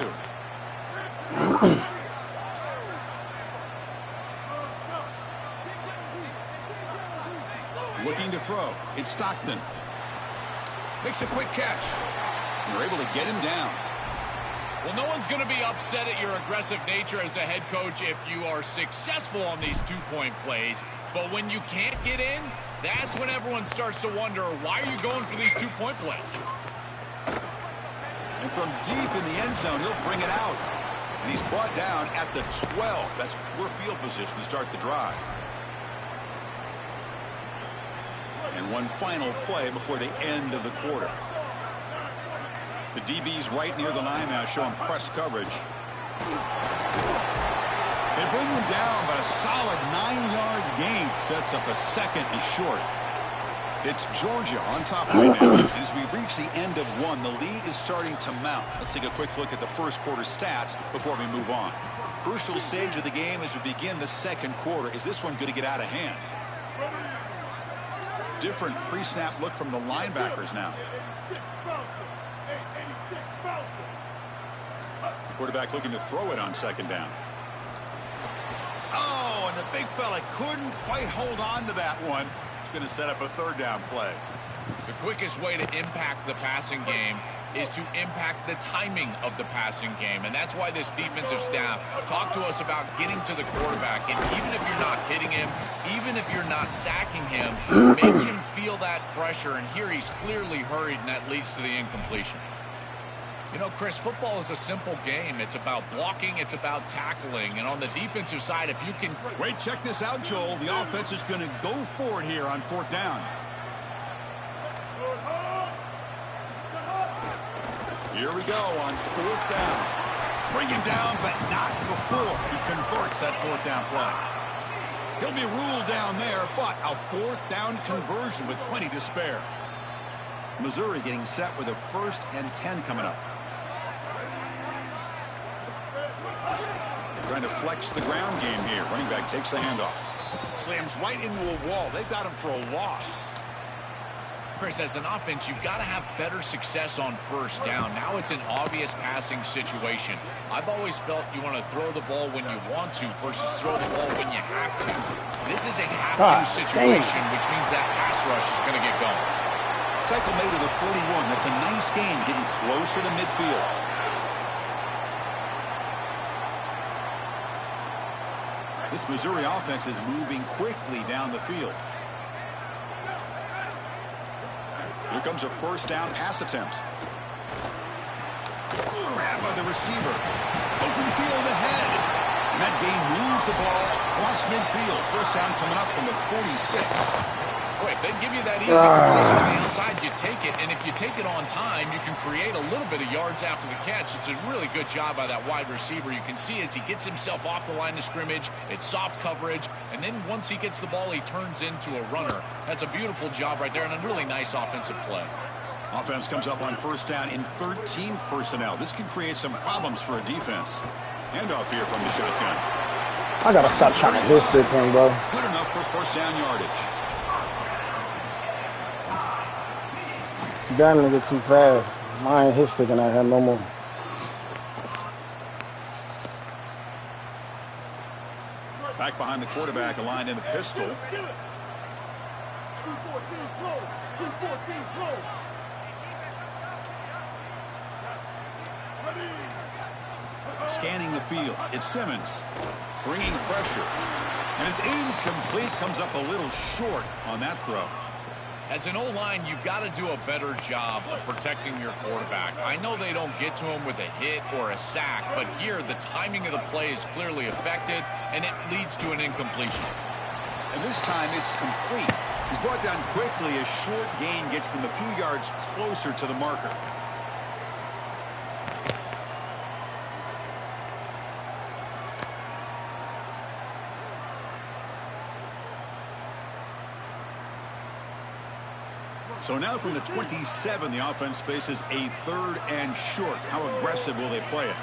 Looking to throw. It's Stockton. Makes a quick catch. And they're able to get him down. Well, no one's going to be upset at your aggressive nature as a head coach if you are successful on these 2-point plays. But when you can't get in, that's when everyone starts to wonder, why are you going for these 2-point plays? And from deep in the end zone, he'll bring it out. And he's brought down at the 12. That's poor field position to start the drive. And one final play before the end of the quarter. The DB's right near the line now, showing press coverage. They bring him down, but a solid 9-yard gain sets up a second and short. It's Georgia on top right now. And as we reach the end of one, the lead is starting to mount. Let's take a quick look at the first quarter stats before we move on. Crucial stage of the game as we begin the second quarter. Is this one going to get out of hand? Different pre-snap look from the linebackers now. Quarterback looking to throw it on second down. Oh, and the big fella couldn't quite hold on to that one. Going to set up a third down play. The quickest way to impact the passing game is to impact the timing of the passing game, and that's why this defensive staff talk to us about getting to the quarterback, and even if you're not hitting him, even if you're not sacking him, make him feel that pressure, and here he's clearly hurried, and that leads to the incompletion. You know, Chris, football is a simple game. It's about blocking, it's about tackling, and on the defensive side, if you can... Wait, check this out, Joel. The offense is going to go for it here on fourth down. Here we go on fourth down. Bring him down, but not before he converts that fourth down play. He'll be ruled down there, but a fourth down conversion with plenty to spare. Missouri getting set with a 1st and 10 coming up. Trying to flex the ground game here. Running back takes the handoff. Slams right into a wall. They've got him for a loss. Chris, as an offense, you've got to have better success on first down. Now it's an obvious passing situation. I've always felt you want to throw the ball when you want to versus throw the ball when you have to. This is a have-to situation, which means that pass rush is going to get going. Tackle made to the 41. That's a nice gain, getting closer to midfield. This Missouri offense is moving quickly down the field. Here comes a first down pass attempt. Grab by the receiver. Open field ahead. And that gain moves the ball across midfield. First down coming up from the 46. Boy, if they give you that easy completion on the inside, you take it. And if you take it on time, you can create a little bit of yards after the catch. It's a really good job by that wide receiver. You can see as he gets himself off the line of scrimmage, it's soft coverage. And then once he gets the ball, he turns into a runner. That's a beautiful job right there and a really nice offensive play. Offense comes up on first down in 13 personnel. This can create some problems for a defense. Handoff here from the shotgun. I got to stop trying to hit stick him, bro. Good enough for first down yardage. That nigga too fast. I ain't hit sticking out here no more. Back behind the quarterback, aligned in the pistol. Scanning the field. It's Simmons. Bringing pressure. And it's incomplete. Comes up a little short on that throw. As an O-line, you've got to do a better job of protecting your quarterback. I know they don't get to him with a hit or a sack, but here the timing of the play is clearly affected, and it leads to an incompletion. And this time it's complete. He's brought down quickly. A short gain gets them a few yards closer to the marker. So now from the 27, the offense faces a 3rd and short. How aggressive will they play it?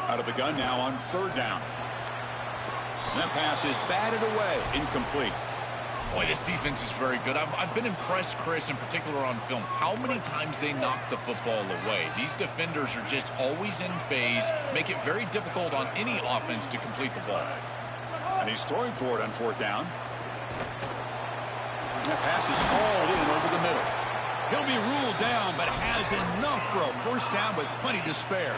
Out of the gun now on 3rd down. That pass is batted away, incomplete. Boy, this defense is very good. I've been impressed, Chris, in particular on film, how many times they knock the football away. These defenders are just always in phase, make it very difficult on any offense to complete the ball. And he's throwing for it on 4th down. And that pass is hauled in over the middle. He'll be ruled down, but has enough for a first down with plenty to spare.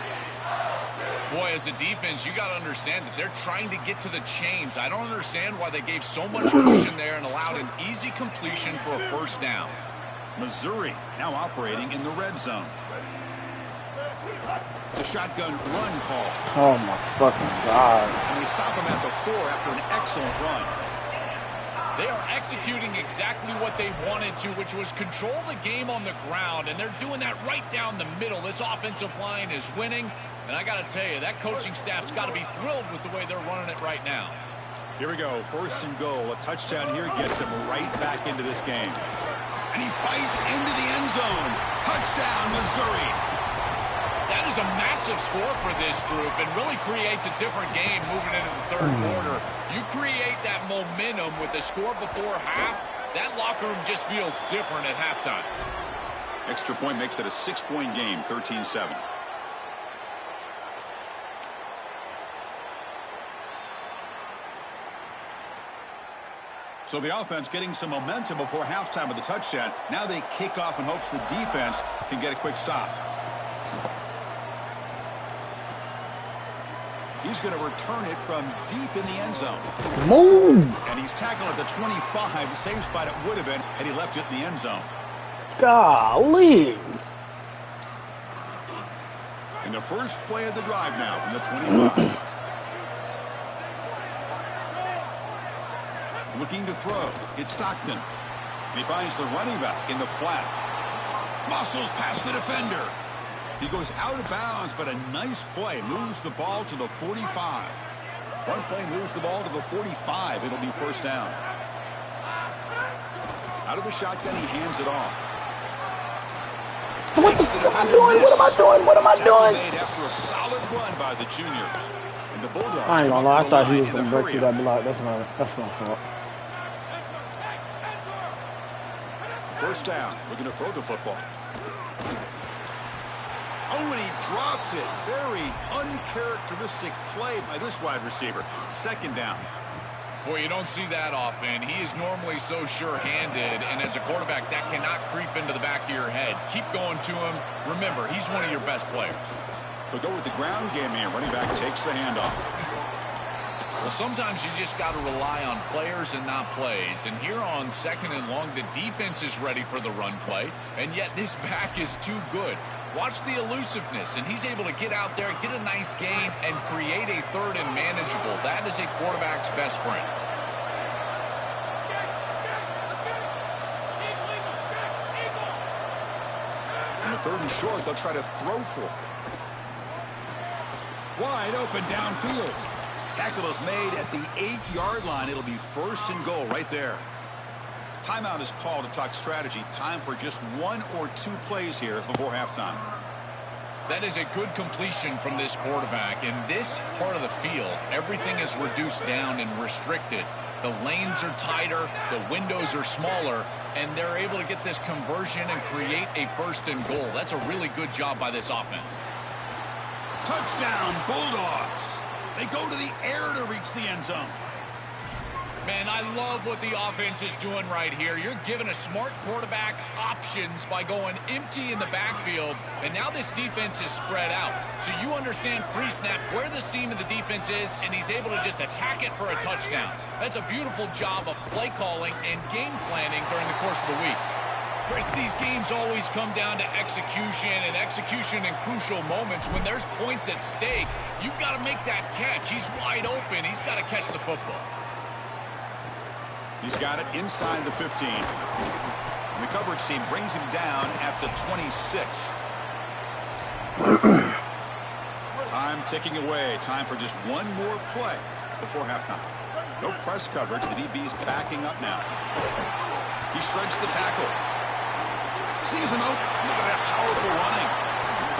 Boy, as a defense, you got to understand that they're trying to get to the chains. I don't understand why they gave so much cushion there and allowed an easy completion for a first down. Missouri now operating in the red zone. It's a shotgun run call. Oh, my fucking God. And they stop him at the 4 after an excellent run. They are executing exactly what they wanted to, which was control the game on the ground, and they're doing that right down the middle. This offensive line is winning, and I got to tell you, that coaching staff's got to be thrilled with the way they're running it right now. Here we go, 1st and goal. A touchdown here gets him right back into this game. And he fights into the end zone. Touchdown, Missouri. That is a massive score for this group and really creates a different game moving into the 3rd quarter. You create that momentum with the score before half, that locker room just feels different at halftime. Extra point makes it a 6-point game, 13-7. So the offense getting some momentum before halftime with the touchdown. Now they kick off in hopes the defense can get a quick stop. He's going to return it from deep in the end zone. Move! And he's tackled at the 25. Same spot it would have been had he left it in the end zone. Golly! And the first play of the drive now from the 25. Looking to throw. It's Stockton. And he finds the running back in the flat. Muscles past the defender. He goes out of bounds, but a nice play. Moves the ball to the 45. One play moves the ball to the 45. It'll be 1st down. Out of the shotgun, he hands it off. What am I doing? What am I doing? What am I doing? Made after a solid run by the junior. And the Bulldogs. I ain't gonna lie. I thought he was gonna break through that block. That's my fault. 1st down. We're going to throw the football. Oh, and he dropped it. Very uncharacteristic play by this wide receiver. 2nd down. Boy, you don't see that often. He is normally so sure-handed, and as a quarterback, that cannot creep into the back of your head. Keep going to him. Remember, he's one of your best players. They'll go with the ground game here. Running back takes the handoff. Well, sometimes you just got to rely on players and not plays. And here on 2nd and long, the defense is ready for the run play, and yet this back is too good. Watch the elusiveness, and he's able to get out there, get a nice gain, and create a 3rd and manageable. That is a quarterback's best friend. And the 3rd and short, they'll try to throw for it. Wide open downfield. Tackle is made at the 8-yard line. It'll be 1st and goal right there. Timeout is called to talk strategy. Time for just 1 or 2 plays here before halftime. That is a good completion from this quarterback. In this part of the field, everything is reduced down and restricted. The lanes are tighter, the windows are smaller, and they're able to get this conversion and create a 1st and goal. That's a really good job by this offense. Touchdown, Bulldogs. They go to the air to reach the end zone. Man, I love what the offense is doing right here. You're giving a smart quarterback options by going empty in the backfield, and now this defense is spread out. So you understand pre-snap where the seam of the defense is, and he's able to just attack it for a touchdown. That's a beautiful job of play calling and game planning during the course of the week. Chris, these games always come down to execution, and execution in crucial moments. When there's points at stake, you've got to make that catch. He's wide open. He's got to catch the football. He's got it inside the 15. And the coverage team brings him down at the 26. Time ticking away. Time for just 1 more play before halftime. No press coverage. The DB's backing up now. He shreds the tackle. Sees him out. Look at that powerful running.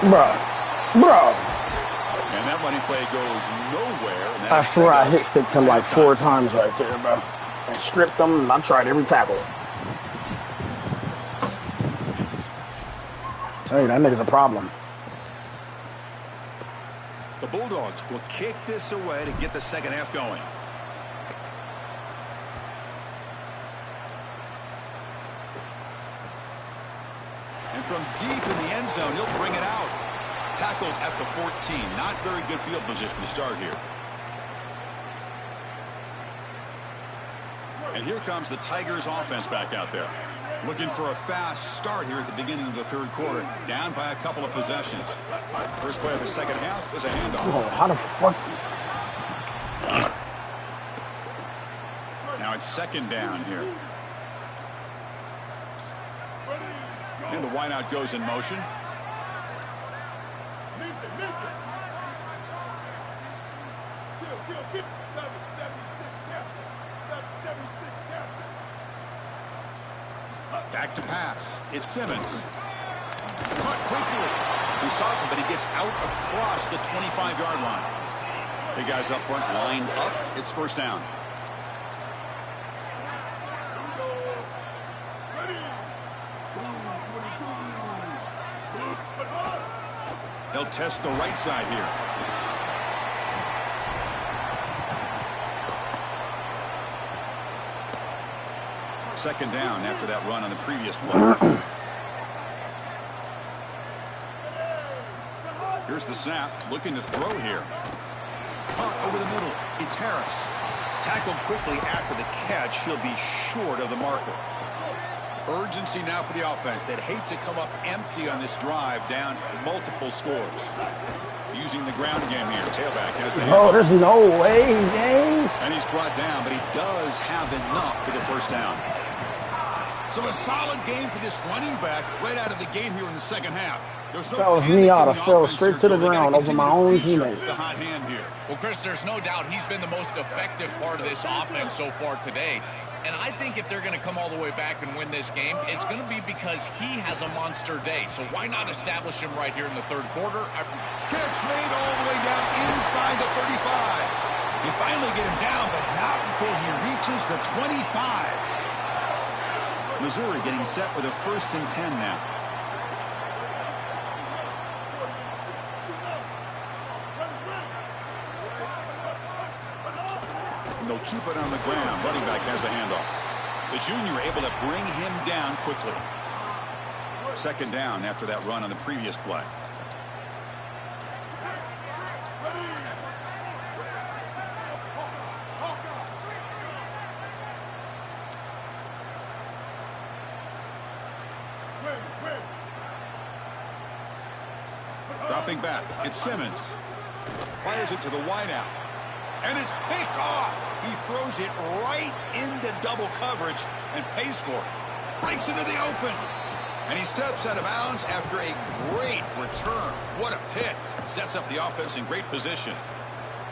Bro. And that running play goes nowhere. And I swear I hit sticks him like 4 times right there, bro. And stripped them, and I tried every tackle. Tell you, that nigga's a problem. The Bulldogs will kick this away to get the second half going. And from deep in the end zone, he'll bring it out. Tackled at the 14. Not very good field position to start here. And here comes the Tigers offense back out there. Looking for a fast start here at the beginning of the 3rd quarter. Down by a couple of possessions. First play of the second half is a handoff. Oh, how the fuck? Now on second down here. And the wideout goes in motion. Back to pass. It's Simmons. Caught quickly. He saw him, but he gets out across the 25-yard line. The guys up front lined up. It's first down. They'll test the right side here. Second down after that run on the previous play. Here's the snap. Looking to throw here. Caught over the middle. It's Harris. Tackled quickly after the catch. He'll be short of the marker. Urgency now for the offense. They'd hate to come up empty on this drive, down multiple scores. Using the ground game here. Tailback has the Oh, there's no way, gang. and he's brought down, but he does have enough for the first down. So a solid game for this running back right out of the gate here in the second half. There's no That was panic me. in I'd the have fell offense straight here, to the Joe. They gotta ground over continue my to own feature teammate. the hot hand here. Well, Chris, there's no doubt he's been the most effective part of this offense so far today. And I think if they're going to come all the way back and win this game, it's going to be because he has a monster day. So why not establish him right here in the third quarter? Catch made all the way down inside the 35. You finally get him down, but not before he reaches the 25. Missouri getting set with a 1st and 10 now. And they'll keep it on the ground. Running back has the handoff. The junior able to bring him down quickly. Second down after that run on the previous play. Dropping back, it's Simmons. Fires it to the wideout. And it's picked off. He throws it right into double coverage and pays for it. Breaks into the open. And he steps out of bounds after a great return. What a pick. Sets up the offense in great position.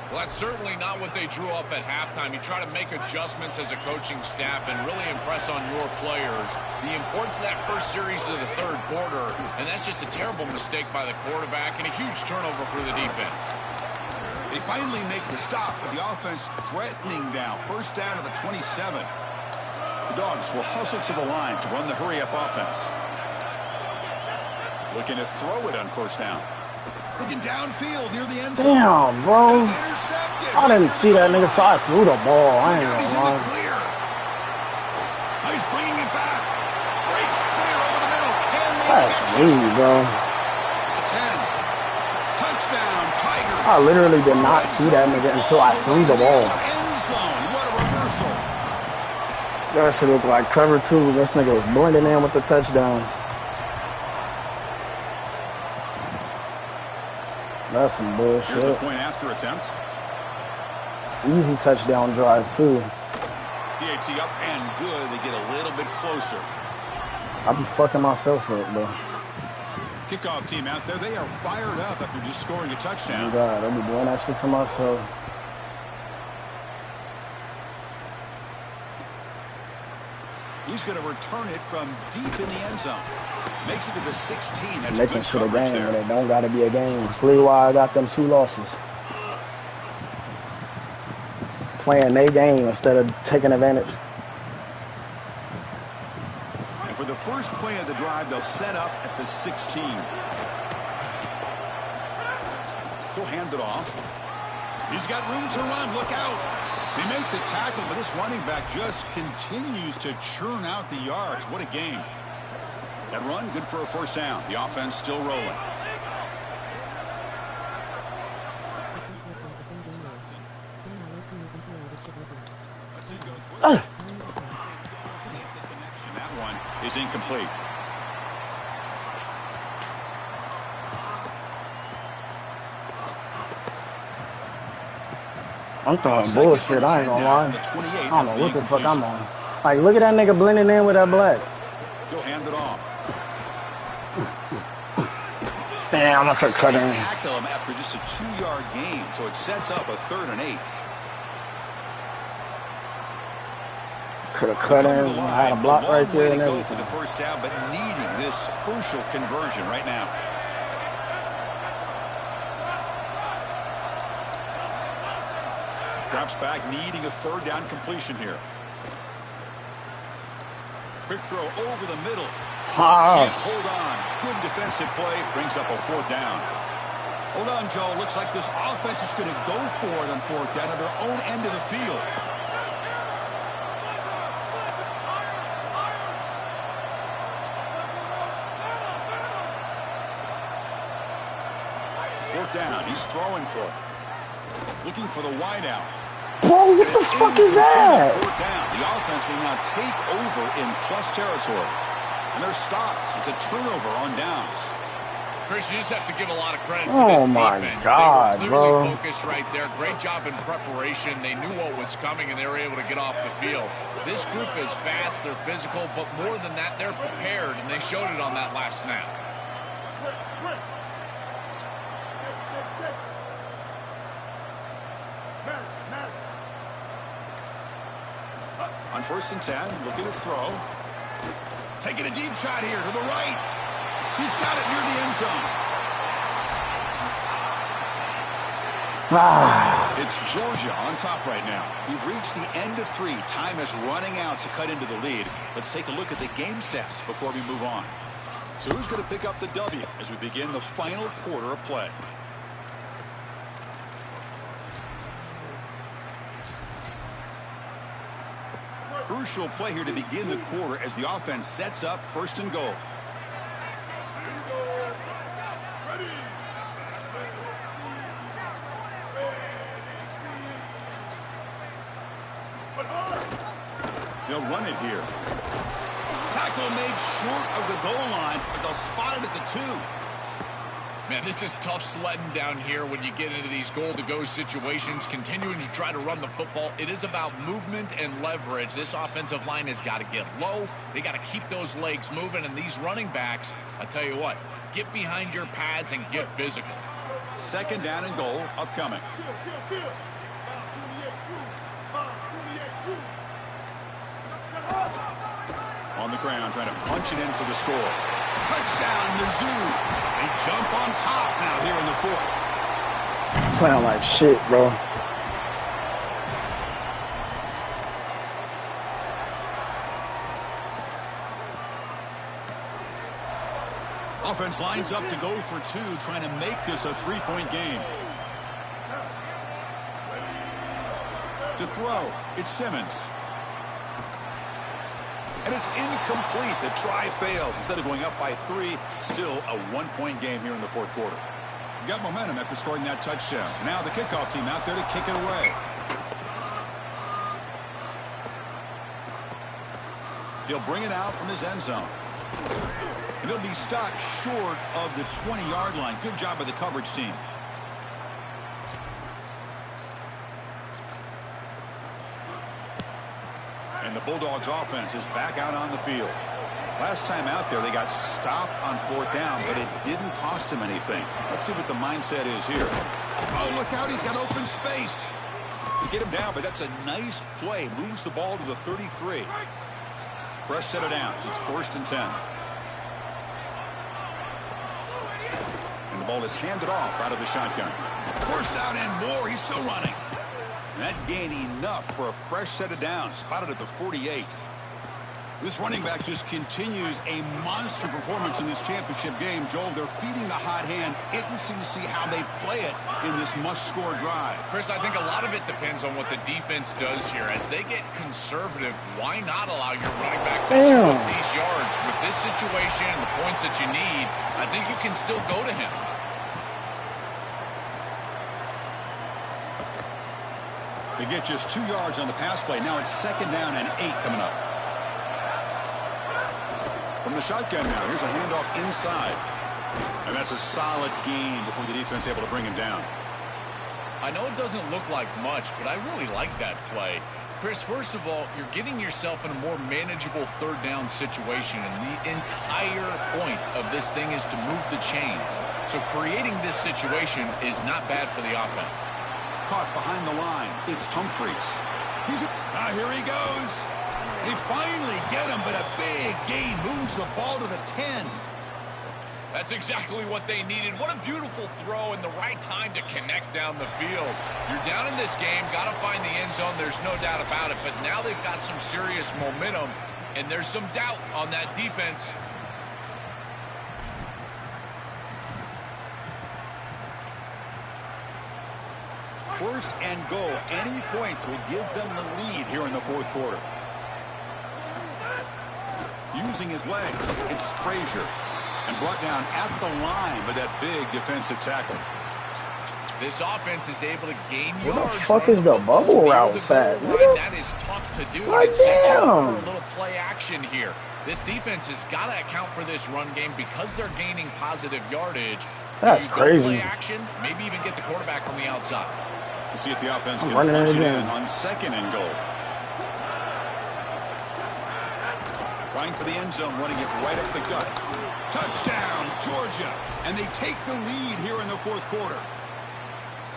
Well, that's certainly not what they drew up at halftime. You try to make adjustments as a coaching staff and really impress on your players. The importance of that first series of the third quarter, and that's just a terrible mistake by the quarterback and a huge turnover for the defense. They finally make the stop, but the offense threatening now. First down to the 27. The Dogs will hustle to the line to run the hurry-up offense. Looking to throw it on first down. Looking downfield near the end zone. Damn, bro. It's intercepted. I didn't see that nigga, so I threw the ball. I ain't He's in gonna the lie. clear. Now he's bringing it back. Breaks clear over the middle. Can they That's catch me, it? bro. The 10. Touchdown, Tigers. I literally did not see that nigga until I threw the ball. End zone. What a reversal. That shit looked like cover two. This nigga was blending in with the touchdown. That's some Here's the bullshit. point after attempt. Easy touchdown drive, too. PAT up and good. They get a little bit closer. I be fucking myself up, bro. Kickoff team out there. They are fired up after just scoring a Oh, touchdown. God, I be doing that shit to myself. He's going to return it from deep in the end zone. Makes it to the 16. That's Making good shit a coverage game there. when it don't gotta be a game. That's really why I got them 2 losses. Playing their game instead of taking advantage. And for the first play of the drive, they'll set up at the 16. He'll hand it off. He's got room to run. Look out. They make the tackle, but this running back just continues to churn out the yards. What a game. That run, good for a first down. The offense still rolling. Let's see, go quick. The connection. That one is incomplete. I'm throwing bullshit. I ain't gonna lie. I don't know what the fuck I'm on. Like, look at that nigga blending in with that black. He'll hand it off. Damn, I'm gonna start cutting. Tackle him after just a 2-yard gain, so it sets up a 3rd and 8. Could have cut him. I had a block right there and everything. For the first down, but needing this crucial conversion right now. Drops back, needing a 3rd down completion here. Quick throw over the middle. Can't hold on. Good defensive play. Brings up a 4th down. Hold on, Joe. Looks like this offense is going to go for it on 4th down at their own end of the field. Down. He's throwing for it. Looking for the wideout. Bro, what the fuck is that? Down. The offense will now take over in plus territory. And they're stopped. It's a turnover on downs. Chris, you just have to give a lot of credit to this defense. Oh, my God, they were clearly focused right there. Great job in preparation. They knew what was coming, and they were able to get off the field. This group is fast, they're physical, but more than that, they're prepared, and they showed it on that last snap. On 1st and 10, looking to throw. Taking a deep shot here to the right. He's got it near the end zone. It's Georgia on top right now. We've reached the end of 3. Time is running out to cut into the lead. Let's take a look at the game stats before we move on. So who's going to pick up the W as we begin the final quarter of play? Crucial play here to begin the quarter as the offense sets up 1st and goal. They'll run it here. Tackle made short of the goal line, but they'll spot it at the 2. Man, this is tough sledding down here when you get into these goal-to-go situations, continuing to try to run the football. It is about movement and leverage. This offensive line has got to get low. They got to keep those legs moving, and these running backs, I tell you what, get behind your pads and get physical. 2nd down and goal upcoming. On the ground, trying to punch it in for the score. Touchdown, Mizzou. They jump on top now here in the 4th. Playing like shit, bro. Offense lines up to go for 2, trying to make this a 3-point game. To throw, it's Simmons. And it's incomplete. The try fails. Instead of going up by 3, still a 1-point game here in the 4th quarter. Got momentum after scoring that touchdown. Now the kickoff team out there to kick it away. He'll bring it out from his end zone. And he'll be stopped short of the 20-yard line. Good job by the coverage team. And the Bulldogs offense is back out on the field. Last time out there, they got stopped on 4th down, but it didn't cost him anything. Let's see what the mindset is here. Oh, look out. He's got open space. You get him down, but that's a nice play. Moves the ball to the 33. Fresh set of downs. It's 1st and 10. And the ball is handed off out of the shotgun. First down and more. He's still running. That gained enough for a fresh set of downs. Spotted at the 48. This running back just continues a monster performance in this championship game. Joel, they're feeding the hot hand. Interesting to see how they play it in this must-score drive. Chris, I think a lot of it depends on what the defense does here. As they get conservative, why not allow your running back to split these yards? With this situation and the points that you need, I think you can still go to him. They get just 2 yards on the pass play. Now it's 2nd down and 8 coming up. From the shotgun now, here's a handoff inside. And that's a solid gain before the defense able to bring him down. I know it doesn't look like much, but I really like that play. Chris, first of all, you're getting yourself in a more manageable third down situation, and the entire point of this thing is to move the chains. So creating this situation is not bad for the offense. Caught behind the line. It's Humphreys. Here he goes. They finally get him, but a big gain moves the ball to the 10. That's exactly what they needed. What a beautiful throw in the right time to connect down the field. You're down in this game, got to find the end zone. There's no doubt about it. But now they've got some serious momentum, and there's some doubt on that defense. First and goal. Any points will give them the lead here in the fourth quarter. Using his legs, it's Frazier. And brought down at the line with that big defensive tackle. This offense is able to gain yards. What the fuck is the bubble route at? That is tough to do. Like, damn. For a little play action here. This defense has got to account for this run game because they're gaining positive yardage. That's crazy. Play action, maybe even get the quarterback from the outside. We'll see if the offense can punch it in on second and goal. Trying for the end zone, running it right up the gut. Touchdown, Georgia. And they take the lead here in the fourth quarter.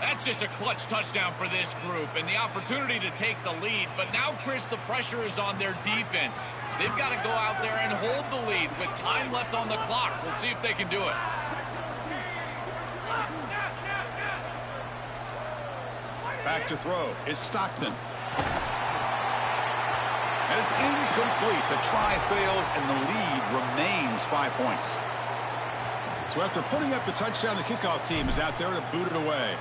That's just a clutch touchdown for this group and the opportunity to take the lead. But now, Chris, the pressure is on their defense. They've got to go out there and hold the lead with time left on the clock. We'll see if they can do it. Back to throw. It's Stockton. And it's incomplete. The try fails, and the lead remains 5 points. So after putting up the touchdown, the kickoff team is out there to boot it away.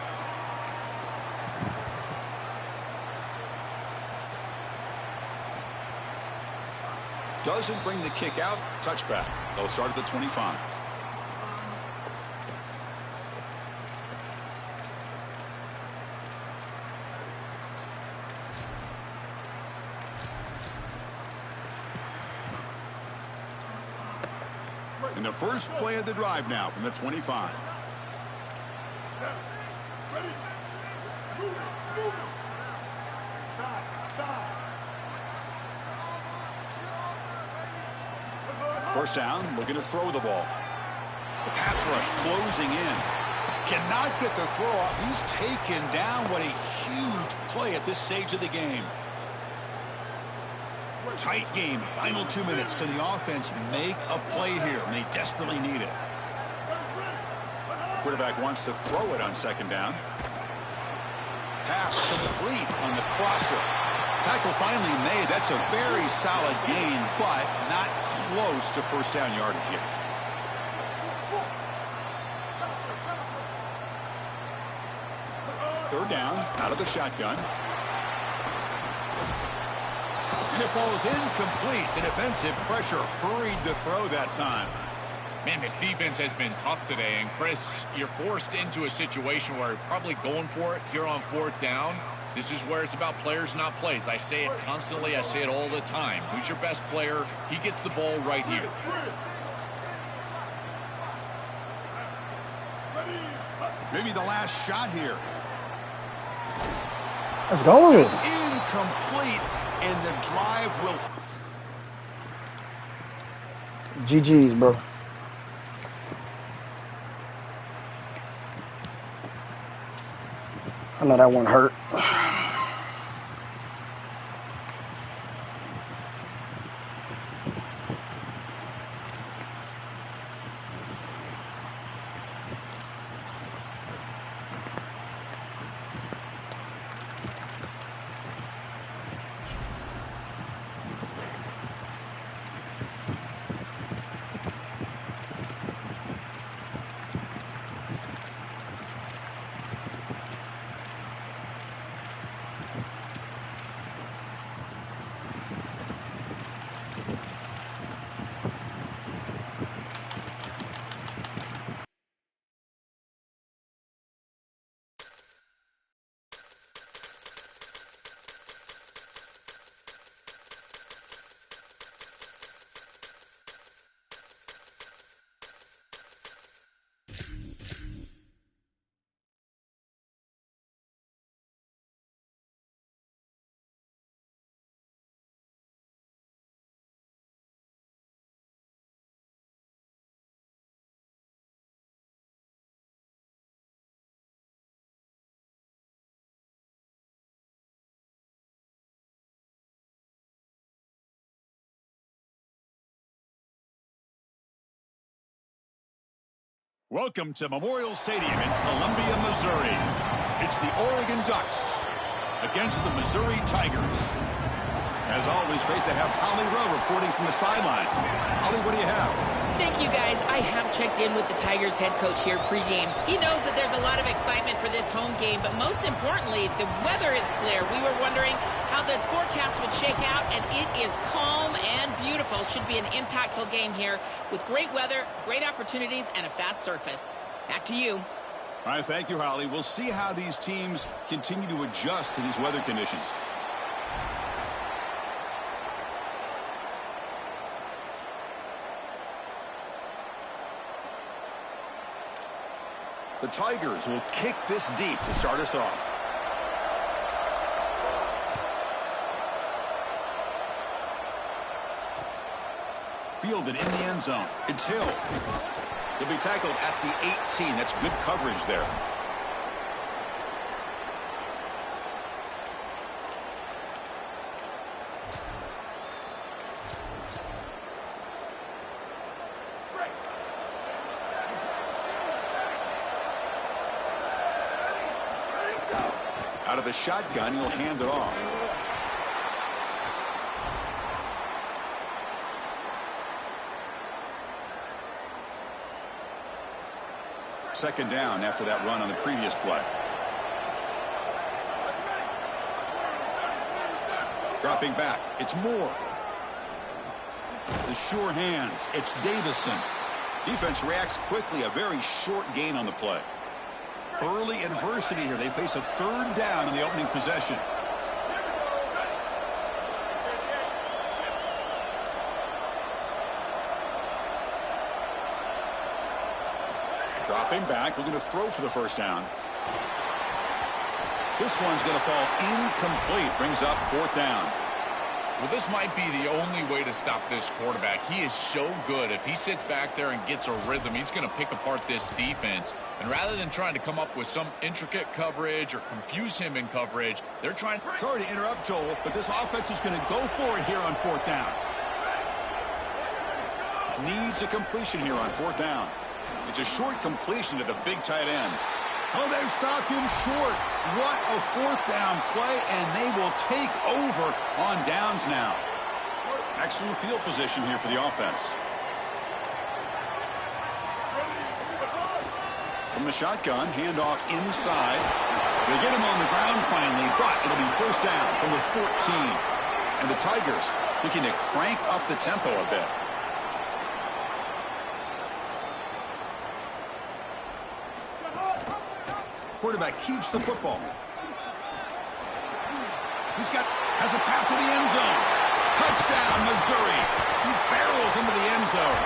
Doesn't bring the kick out. Touchback. They'll start at the 25. And the first play of the drive now from the 25. First down, looking to throw the ball. The pass rush closing in. Cannot get the throw off. He's taken down. What a huge play at this stage of the game. Tight game, final 2 minutes. Can the offense make a play here? And they desperately need it. Quarterback wants to throw it on second down. Pass complete on the crosser. Tackle finally made. That's a very solid gain, but not close to first down yardage yet. Third down, out of the shotgun. And it falls incomplete. The defensive pressure hurried the throw that time. Man, this defense has been tough today. And, Chris, you're forced into a situation where you're probably going for it here on fourth down. This is where it's about players, not plays. I say it constantly. I say it all the time. Who's your best player? He gets the ball right here. Maybe the last shot here. Let's go. It's incomplete, and the drive will... GG's, bro. I know that one hurt. Welcome to Memorial Stadium in Columbia, Missouri. It's the Oregon Ducks against the Missouri Tigers. As always, great to have Holly Rowe reporting from the sidelines. Holly, what do you have? Thank you, guys. I have checked in with the Tigers head coach here pregame. He knows that there's a lot of excitement for this home game, but most importantly, the weather is clear. We were wondering how the forecast would shake out, and it is calm and beautiful. Should be an impactful game here with great weather, great opportunities, and a fast surface. Back to you. All right, thank you, Holly. We'll see how these teams continue to adjust to these weather conditions. The Tigers will kick this deep to start us off. Fielded in the end zone. It's Hill. He'll be tackled at the 18. That's good coverage there. Out of the shotgun, he'll hand it off. Second down after that run on the previous play. Dropping back, it's Moore. The sure hands, it's Davison. Defense reacts quickly, a very short gain on the play. Early adversity here. They face a third down in the opening possession. Dropping back, looking to throw for the first down. This one's going to fall incomplete. Brings up fourth down. Well, this might be the only way to stop this quarterback. He is so good. If he sits back there and gets a rhythm, he's going to pick apart this defense. And rather than trying to come up with some intricate coverage or confuse him in coverage, they're trying... Sorry to interrupt, Joel, but this offense is going to go for it here on fourth down. Needs a completion here on fourth down. It's a short completion to the big tight end. Oh, they've stopped him short. What a fourth down play, and they will take over on downs now. Excellent field position here for the offense. From the shotgun, handoff inside. They get him on the ground finally, but it'll be first down from the 14. And the Tigers looking to crank up the tempo a bit. Quarterback keeps the football. Has a path to the end zone. Touchdown, Missouri. He barrels into the end zone.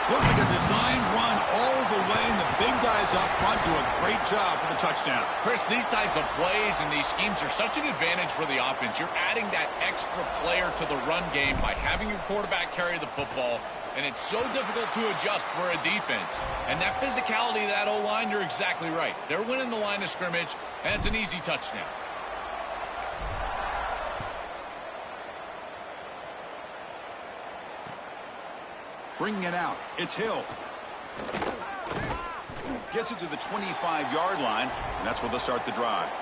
Looks like a designed run all the way, and the big guys up front do a great job for the touchdown. Chris, these type of plays and these schemes are such an advantage for the offense. You're adding that extra player to the run game by having your quarterback carry the football. And it's so difficult to adjust for a defense. And that physicality of that O-line, you're exactly right. They're winning the line of scrimmage, and it's an easy touchdown. Bringing it out. It's Hill. Gets it to the 25-yard line, and that's where they'll start the drive.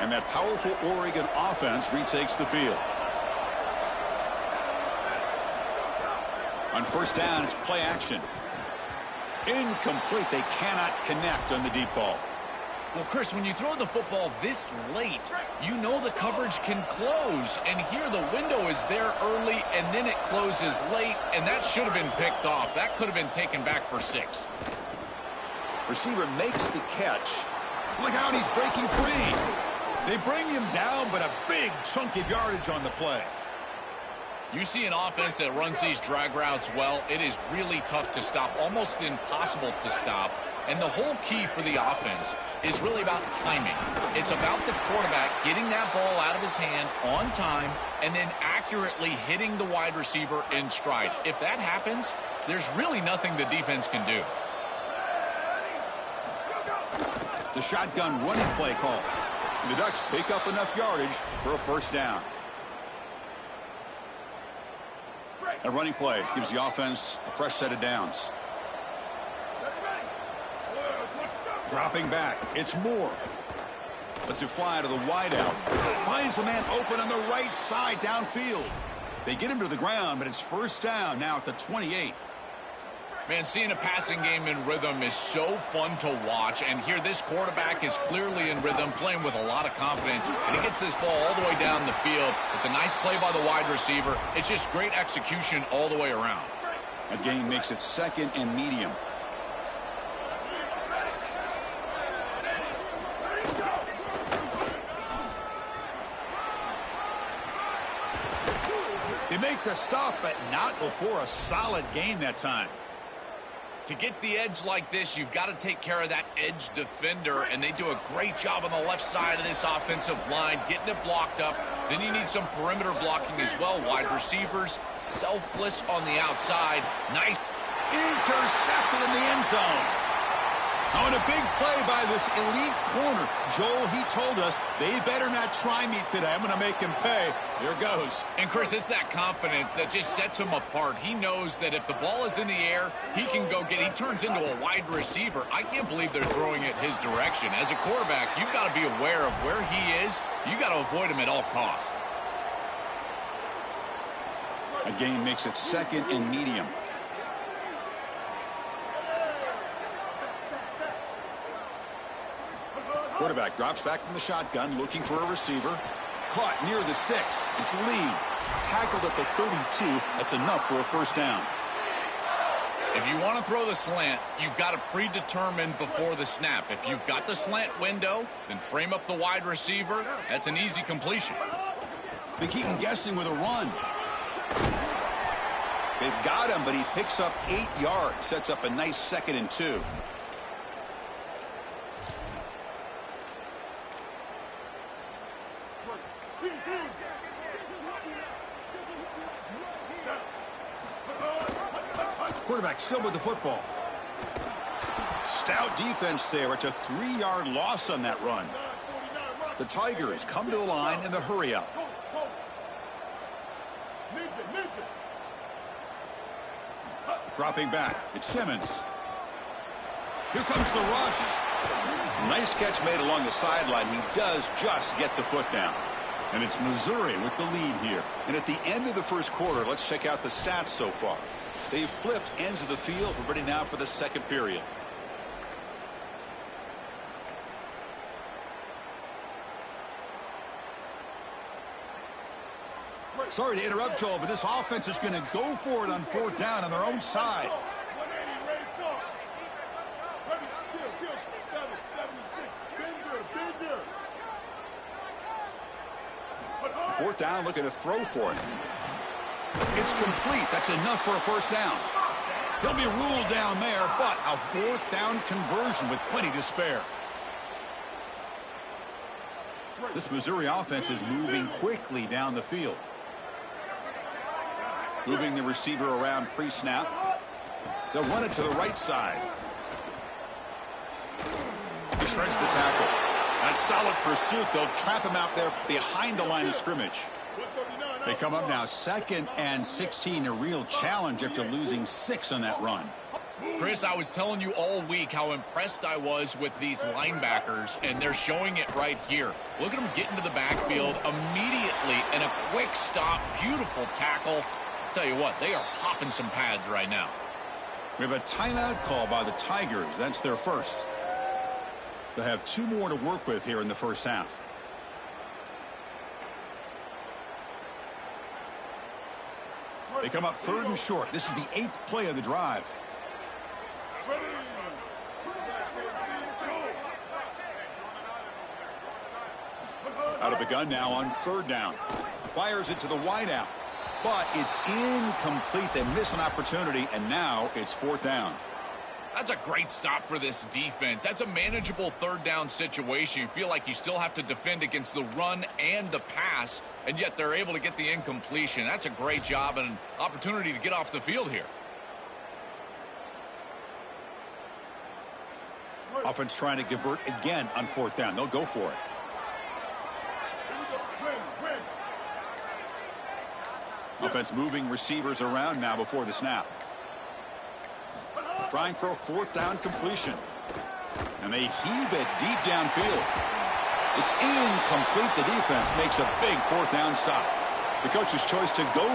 And that powerful Oregon offense retakes the field. On first down, it's play action. Incomplete. They cannot connect on the deep ball. Well, Chris, when you throw the football this late, you know the coverage can close. And here the window is there early, and then it closes late, and that should have been picked off. That could have been taken back for 6. Receiver makes the catch. Look out, he's breaking free. They bring him down, but a big chunk of yardage on the play. You see an offense that runs these drag routes well, it is really tough to stop, almost impossible to stop. And the whole key for the offense is really about timing. It's about the quarterback getting that ball out of his hand on time and then accurately hitting the wide receiver in stride. If that happens, there's really nothing the defense can do. The shotgun running play call. The Ducks pick up enough yardage for a first down. A running play gives the offense a fresh set of downs. Dropping back, it's Moore. Lets it fly to the wideout. Finds a man open on the right side downfield. They get him to the ground, but it's first down now at the 28. Man, seeing a passing game in rhythm is so fun to watch. And here, this quarterback is clearly in rhythm, playing with a lot of confidence. And he gets this ball all the way down the field. It's a nice play by the wide receiver. It's just great execution all the way around. A gain makes it second and medium. They make the stop, but not before a solid gain that time. To get the edge like this, you've got to take care of that edge defender, and they do a great job on the left side of this offensive line, getting it blocked up. Then you need some perimeter blocking as well. Wide receivers, selfless on the outside. Nice. Intercepted in the end zone. On a big play by this elite corner. Joel, he told us, they better not try me today. I'm going to make him pay. Here goes. And, Chris, it's that confidence that just sets him apart. He knows that if the ball is in the air, he can go get it. He turns into a wide receiver. I can't believe they're throwing it his direction. As a quarterback, you've got to be aware of where he is. You've got to avoid him at all costs. A gain makes it second and medium. Quarterback drops back from the shotgun, looking for a receiver. Caught near the sticks. It's Lee. Tackled at the 32. That's enough for a first down. If you want to throw the slant, you've got to predetermine before the snap. If you've got the slant window, then frame up the wide receiver. That's an easy completion. They keep him guessing with a run. They've got him, but he picks up 8 yards. Sets up a nice 2nd and 2. Quarterback still with the football. Stout defense there. It's a 3-yard loss on that run. The Tigers come to the line in the hurry up. Dropping back. It's Simmons. Here comes the rush. Nice catch made along the sideline. He does just get the foot down. And it's Missouri with the lead here. And at the end of the first quarter, let's check out the stats so far. They've flipped ends of the field. We're ready now for the second period. Sorry to interrupt, Joel, but this offense is going to go for it on 4th down on their own side. 4th down, looking to throw for it. It's complete. That's enough for a first down. He'll be ruled down there, but a 4th down conversion with plenty to spare. This Missouri offense is moving quickly down the field. Moving the receiver around pre-snap. They'll run it to the right side. He shreds the tackle. That solid pursuit. They'll trap him out there behind the line of scrimmage. They come up now 2nd and 16, a real challenge after losing 6 on that run. Chris, I was telling you all week how impressed I was with these linebackers, and they're showing it right here. Look at them get into the backfield immediately, and a quick stop, beautiful tackle. I'll tell you what, they are popping some pads right now. We have a timeout call by the Tigers. That's their first. They'll have 2 more to work with here in the first half. They come up 3rd and short. This is the 8th play of the drive. Out of the gun now on 3rd down. Fires it to the wideout. But it's incomplete. They miss an opportunity, and now it's 4th down. That's a great stop for this defense. That's a manageable 3rd down situation. You feel like you still have to defend against the run and the pass, and yet they're able to get the incompletion. That's a great job and an opportunity to get off the field here. Offense trying to convert again on 4th down. They'll go for it. Offense moving receivers around now before the snap. Trying for a 4th down completion. And they heave it deep downfield. It's incomplete. The defense makes a big 4th down stop. The coach's choice to go.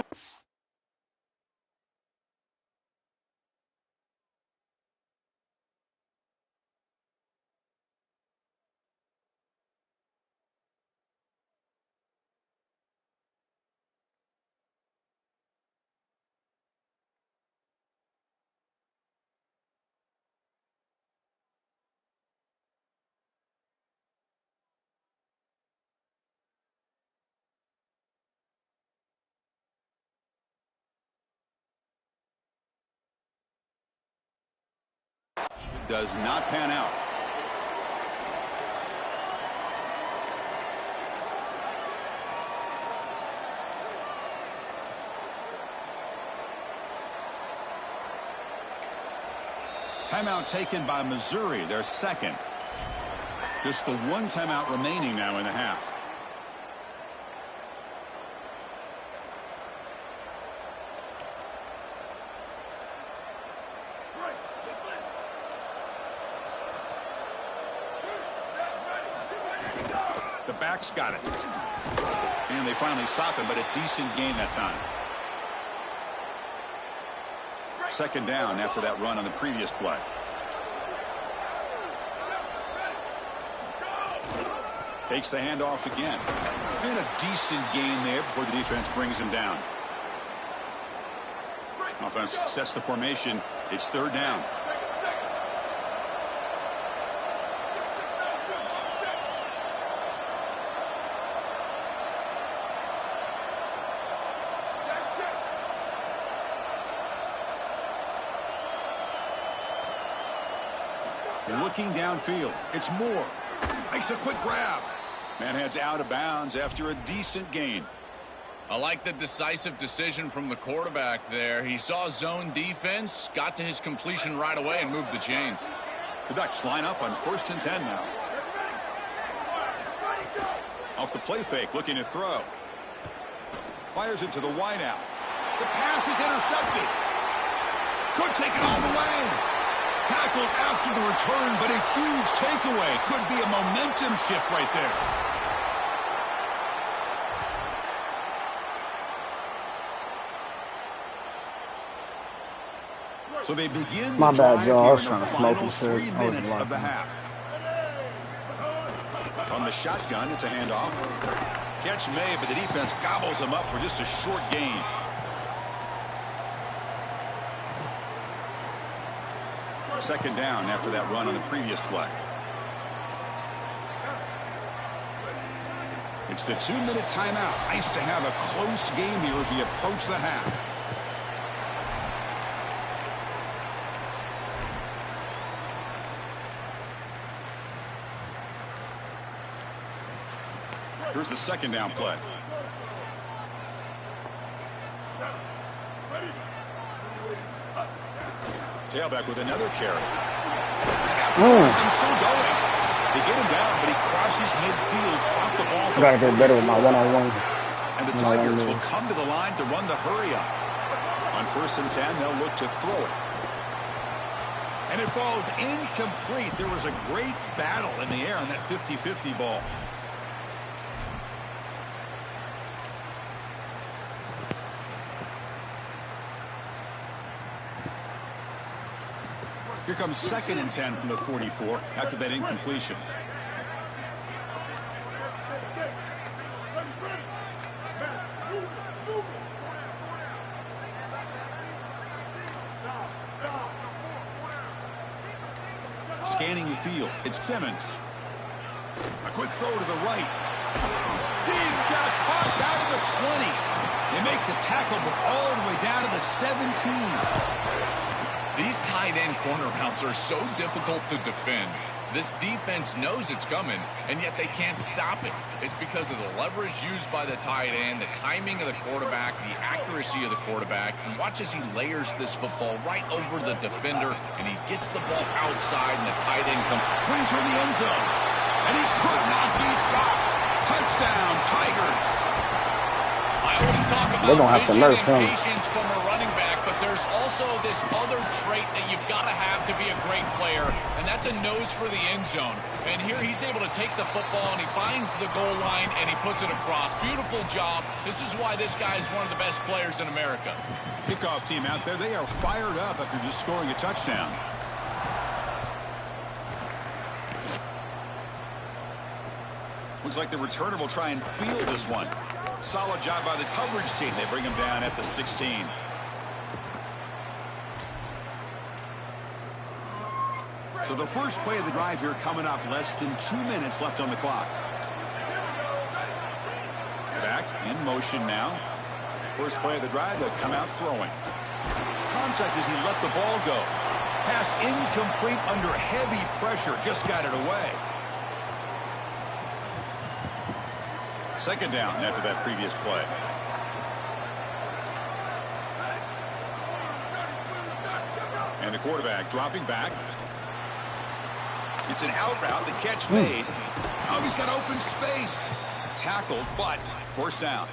Does not pan out. Timeout taken by Missouri, their second. Just the one timeout remaining now in the half. The back's got it. And they finally stop him, but a decent gain that time. Second down after that run on the previous play. Takes the handoff again. And a decent gain there before the defense brings him down. Offense sets the formation. It's 3rd down. Looking downfield. It's Moore. Makes a quick grab. Man heads out of bounds after a decent gain. I like the decisive decision from the quarterback there. He saw zone defense, got to his completion right away, and moved the chains. The Ducks line up on 1st and 10 now. Off the play fake, looking to throw. Fires it to the wideout. The pass is intercepted. Could take it all the way. Tackled after the return, but a huge takeaway. Could be a momentum shift right there. So they begin My the bad, drive Joe. I here was in trying the to smoke final and shit. 3 I minutes wasn't of the watching. half. On the shotgun, it's a handoff. Catch made, but the defense gobbles him up for just a short gain. Second down after that run on the previous play. It's the 2-minute timeout. Nice to have a close game here as we approach the half. Here's the second down play. Tailback with another carry. He's got and still going. They get him down, but he crosses midfield, spot the ball. I gotta get better with my one-on-one. And the Tigers will come to the line to run the hurry up. On 1st and 10, they'll look to throw it. And it falls incomplete. There was a great battle in the air on that 50-50 ball. Here comes 2nd and 10 from the 44 after that incompletion. Scanning the field. It's Simmons. A quick throw to the right. Deep shot caught down to the 20. They make the tackle, but all the way down to the 17. These tight end corner routes are so difficult to defend. This defense knows it's coming, and yet they can't stop it. It's because of the leverage used by the tight end, the timing of the quarterback, the accuracy of the quarterback, and watch as he layers this football right over the defender, and he gets the ball outside, and the tight end comes clean toward the end zone. And he could not be stopped. Touchdown, Tigers. I always talk They're about gonna have to vision nerf and him. patience from a running back, but there's also this other trait that you've got to have to be a great player, and that's a nose for the end zone. And here he's able to take the football, and he finds the goal line, and he puts it across. Beautiful job. This is why this guy is one of the best players in America. Kickoff team out there. They are fired up after just scoring a touchdown. Looks like the returner will try and field this one. Solid job by the coverage team. They bring him down at the 16. So the first play of the drive here coming up. Less than 2 minutes left on the clock. Back in motion now. First play of the drive, they'll come out throwing. Contact as he let the ball go. Pass incomplete under heavy pressure. Just got it away. Second down after that previous play. And the quarterback dropping back. It's an out route. The catch made. Oh, he's got open space. Tackled, but first down.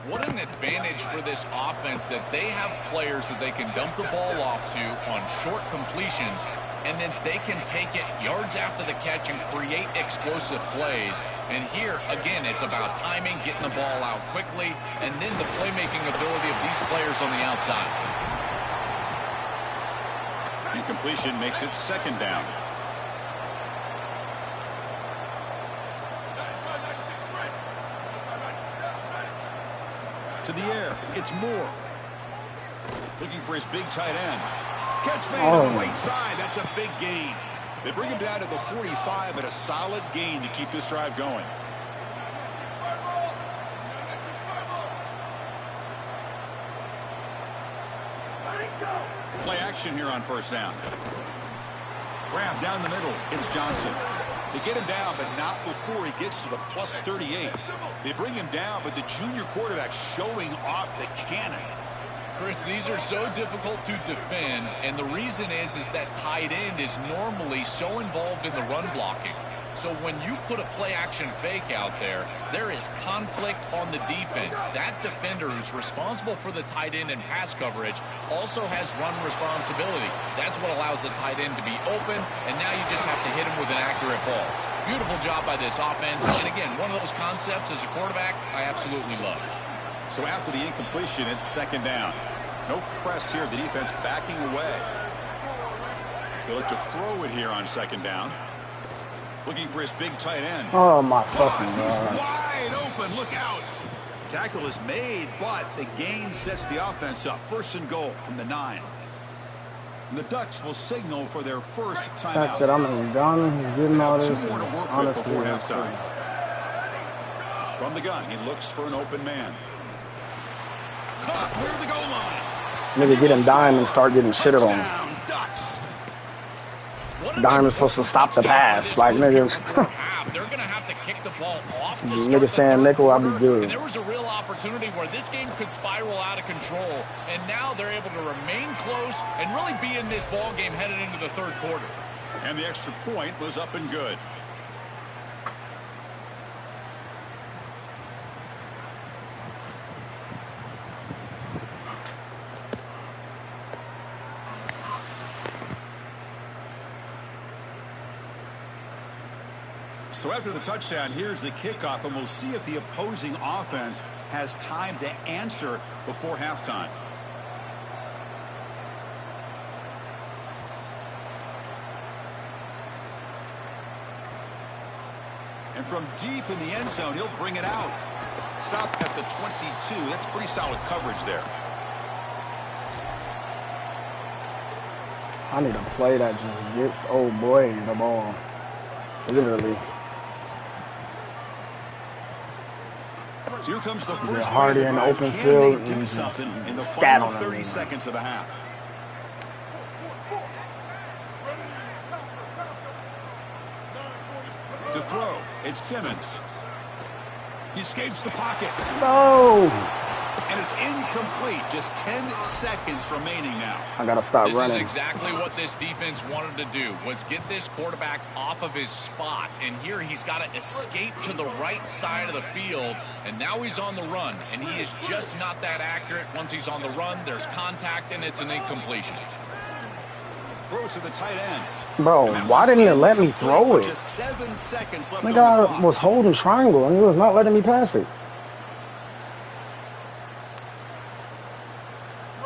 What an advantage for this offense that they have players that they can dump the ball off to on short completions, and then they can take it yards after the catch and create explosive plays. And here, again, it's about timing, getting the ball out quickly, and then the playmaking ability of these players on the outside. Incompletion makes it second down. To the air, it's Moore. Looking for his big tight end. Catch made on the right side. That's a big gain. They bring him down to the 45, but a solid gain to keep this drive going. Play action here on first down. Grab down the middle. It's Johnson. They get him down, but not before he gets to the plus 38. They bring him down, but the junior quarterback showing off the cannon. Chris, these are so difficult to defend, and the reason is that tight end is normally so involved in the run blocking. So when you put a play-action fake out there, there is conflict on the defense. That defender who's responsible for the tight end and pass coverage also has run responsibility. That's what allows the tight end to be open, and now you just have to hit him with an accurate ball. Beautiful job by this offense, and again, one of those concepts as a quarterback I absolutely love. So after the incompletion, it's second down. No press here. The defense backing away. They look to throw it here on second down. Looking for his big tight end. Oh, my fucking He's God. wide open. Look out. Tackle is made, but the gain sets the offense up. First and goal from the 9. And the Ducks will signal for their first The timeout. fact that I'm in Ghana, he's getting all this. Two more to work with Honestly, before that's halftime. From the gun, he looks for an open man. Caught near the goal line. nigga get him dime and start getting shitted on. Touchdown, Ducks. Dime is supposed to stop the pass. Like, niggas. They're going to have to kick the ball off to Nigga stand nickel, I'll be good. And there was a real opportunity where this game could spiral out of control, and now they're able to remain close and really be in this ball game headed into the third quarter. And the extra point was up and good. So after the touchdown, here's the kickoff, and we'll see if the opposing offense has time to answer before halftime. And from deep in the end zone, he'll bring it out. Stop at the 22. That's pretty solid coverage there. I need a play that just gets old boy the ball. Literally. So here comes the first Hardy in the open field. Can they do something in the Scat final on 30 him. seconds of the half? To throw, it's Simmons. He escapes the pocket. No! And it's incomplete. Just 10 seconds remaining now. I got to stop running. This is exactly what this defense wanted to do, was get this quarterback off of his spot. And here he's got to escape to the right side of the field. And now he's on the run. And he is just not that accurate. Once he's on the run, there's contact, and it's an incompletion. Throws to the tight end. Bro, why didn't he let me throw it? Just 7 seconds left. The guy was holding triangle, and he was not letting me pass it.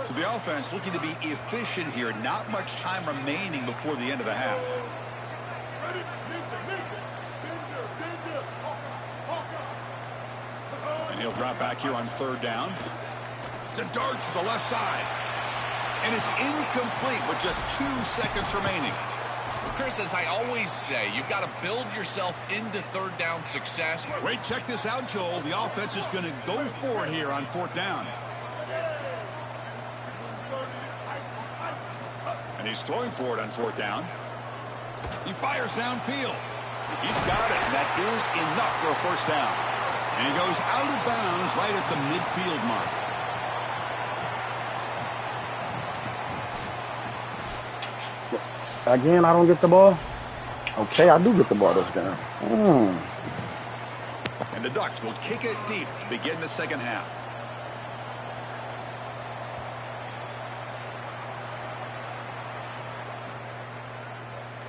So the offense looking to be efficient here. Not much time remaining before the end of the half. And he'll drop back here on 3rd down. It's a dart to the left side. And it's incomplete with just 2 seconds remaining. Chris, as I always say, you've got to build yourself into 3rd down success. Wait, check this out, Joel. The offense is going to go for it here on 4th down. And he's throwing for it on 4th down. He fires downfield. He's got it, and that is enough for a 1st down. And he goes out of bounds right at the midfield mark. Again, I don't get the ball. Okay, I do get the ball this game. And the Ducks will kick it deep to begin the 2nd half.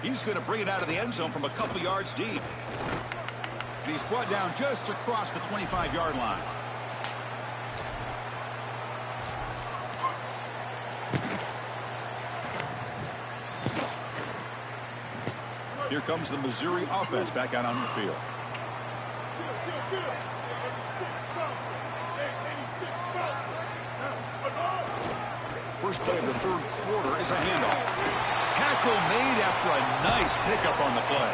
He's going to bring it out of the end zone from a couple yards deep. And he's brought down just across the 25-yard line. Here comes the Missouri offense back out on the field. First play of the 3rd quarter is a handoff. Tackle made after a nice pickup on the play.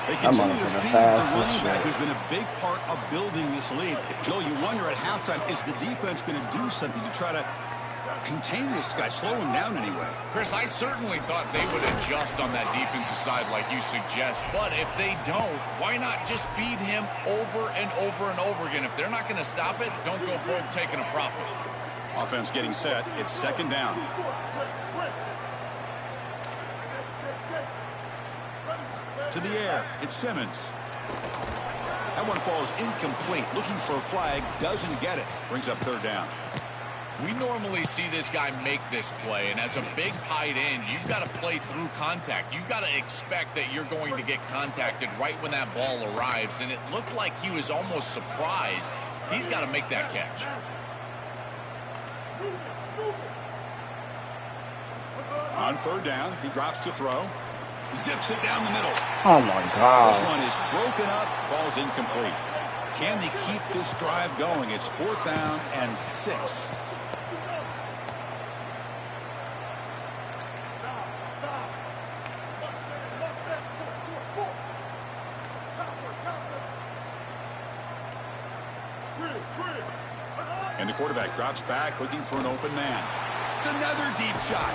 They continue to feed the running back, who's been a big part of building this lead. Joe, you wonder at halftime, is the defense going to do something to try to contain this guy, slow him down anyway? Chris, I certainly thought they would adjust on that defensive side like you suggest. But if they don't, why not just feed him over and over and over again? If they're not going to stop it, don't go broke taking a profit. Offense getting set. It's 2nd down. To the air. It's Simmons. That one falls incomplete. Looking for a flag. Doesn't get it. Brings up 3rd down. We normally see this guy make this play, and as a big tight end, you've got to play through contact. You've got to expect that you're going to get contacted right when that ball arrives, and it looked like he was almost surprised. He's got to make that catch. On 3rd down, he drops to throw. Zips it down the middle. Oh, my God. This one is broken up, falls incomplete. Can they keep this drive going? It's 4th down and 6. And the quarterback drops back, looking for an open man. It's another deep shot.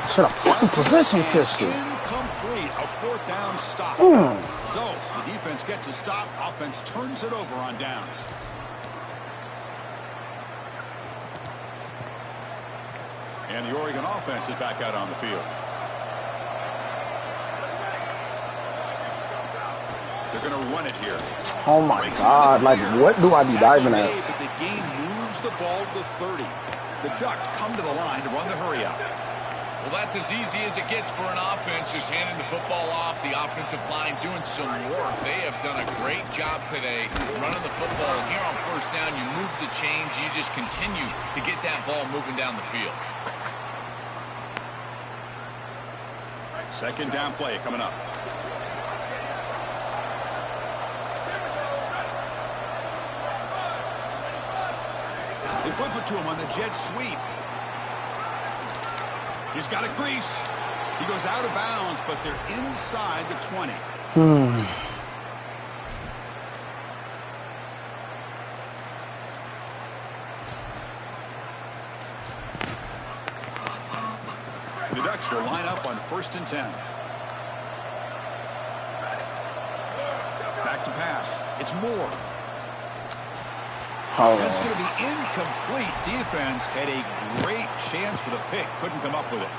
Should have put in position, Christian. Incomplete. A 4th down stop. So the defense gets a stop. Offense turns it over on downs. And the Oregon offense is back out on the field. They're going to run it here. Oh, my God. Like, what do I be diving at? But the game moves the ball to the 30. The Ducks come to the line to run the hurry up. Well, that's as easy as it gets for an offense, just handing the football off. The offensive line doing some work. They have done a great job today running the football. And here on 1st down, you move the chains. You just continue to get that ball moving down the field. 2nd down play coming up. They flip it to him on the jet sweep. He's got a crease. He goes out of bounds, but they're inside the 20. The Ducks will line up on 1st and 10. Back to pass. It's Moore. That's going to be incomplete. Defense had a great chance for the pick. Couldn't come up with it.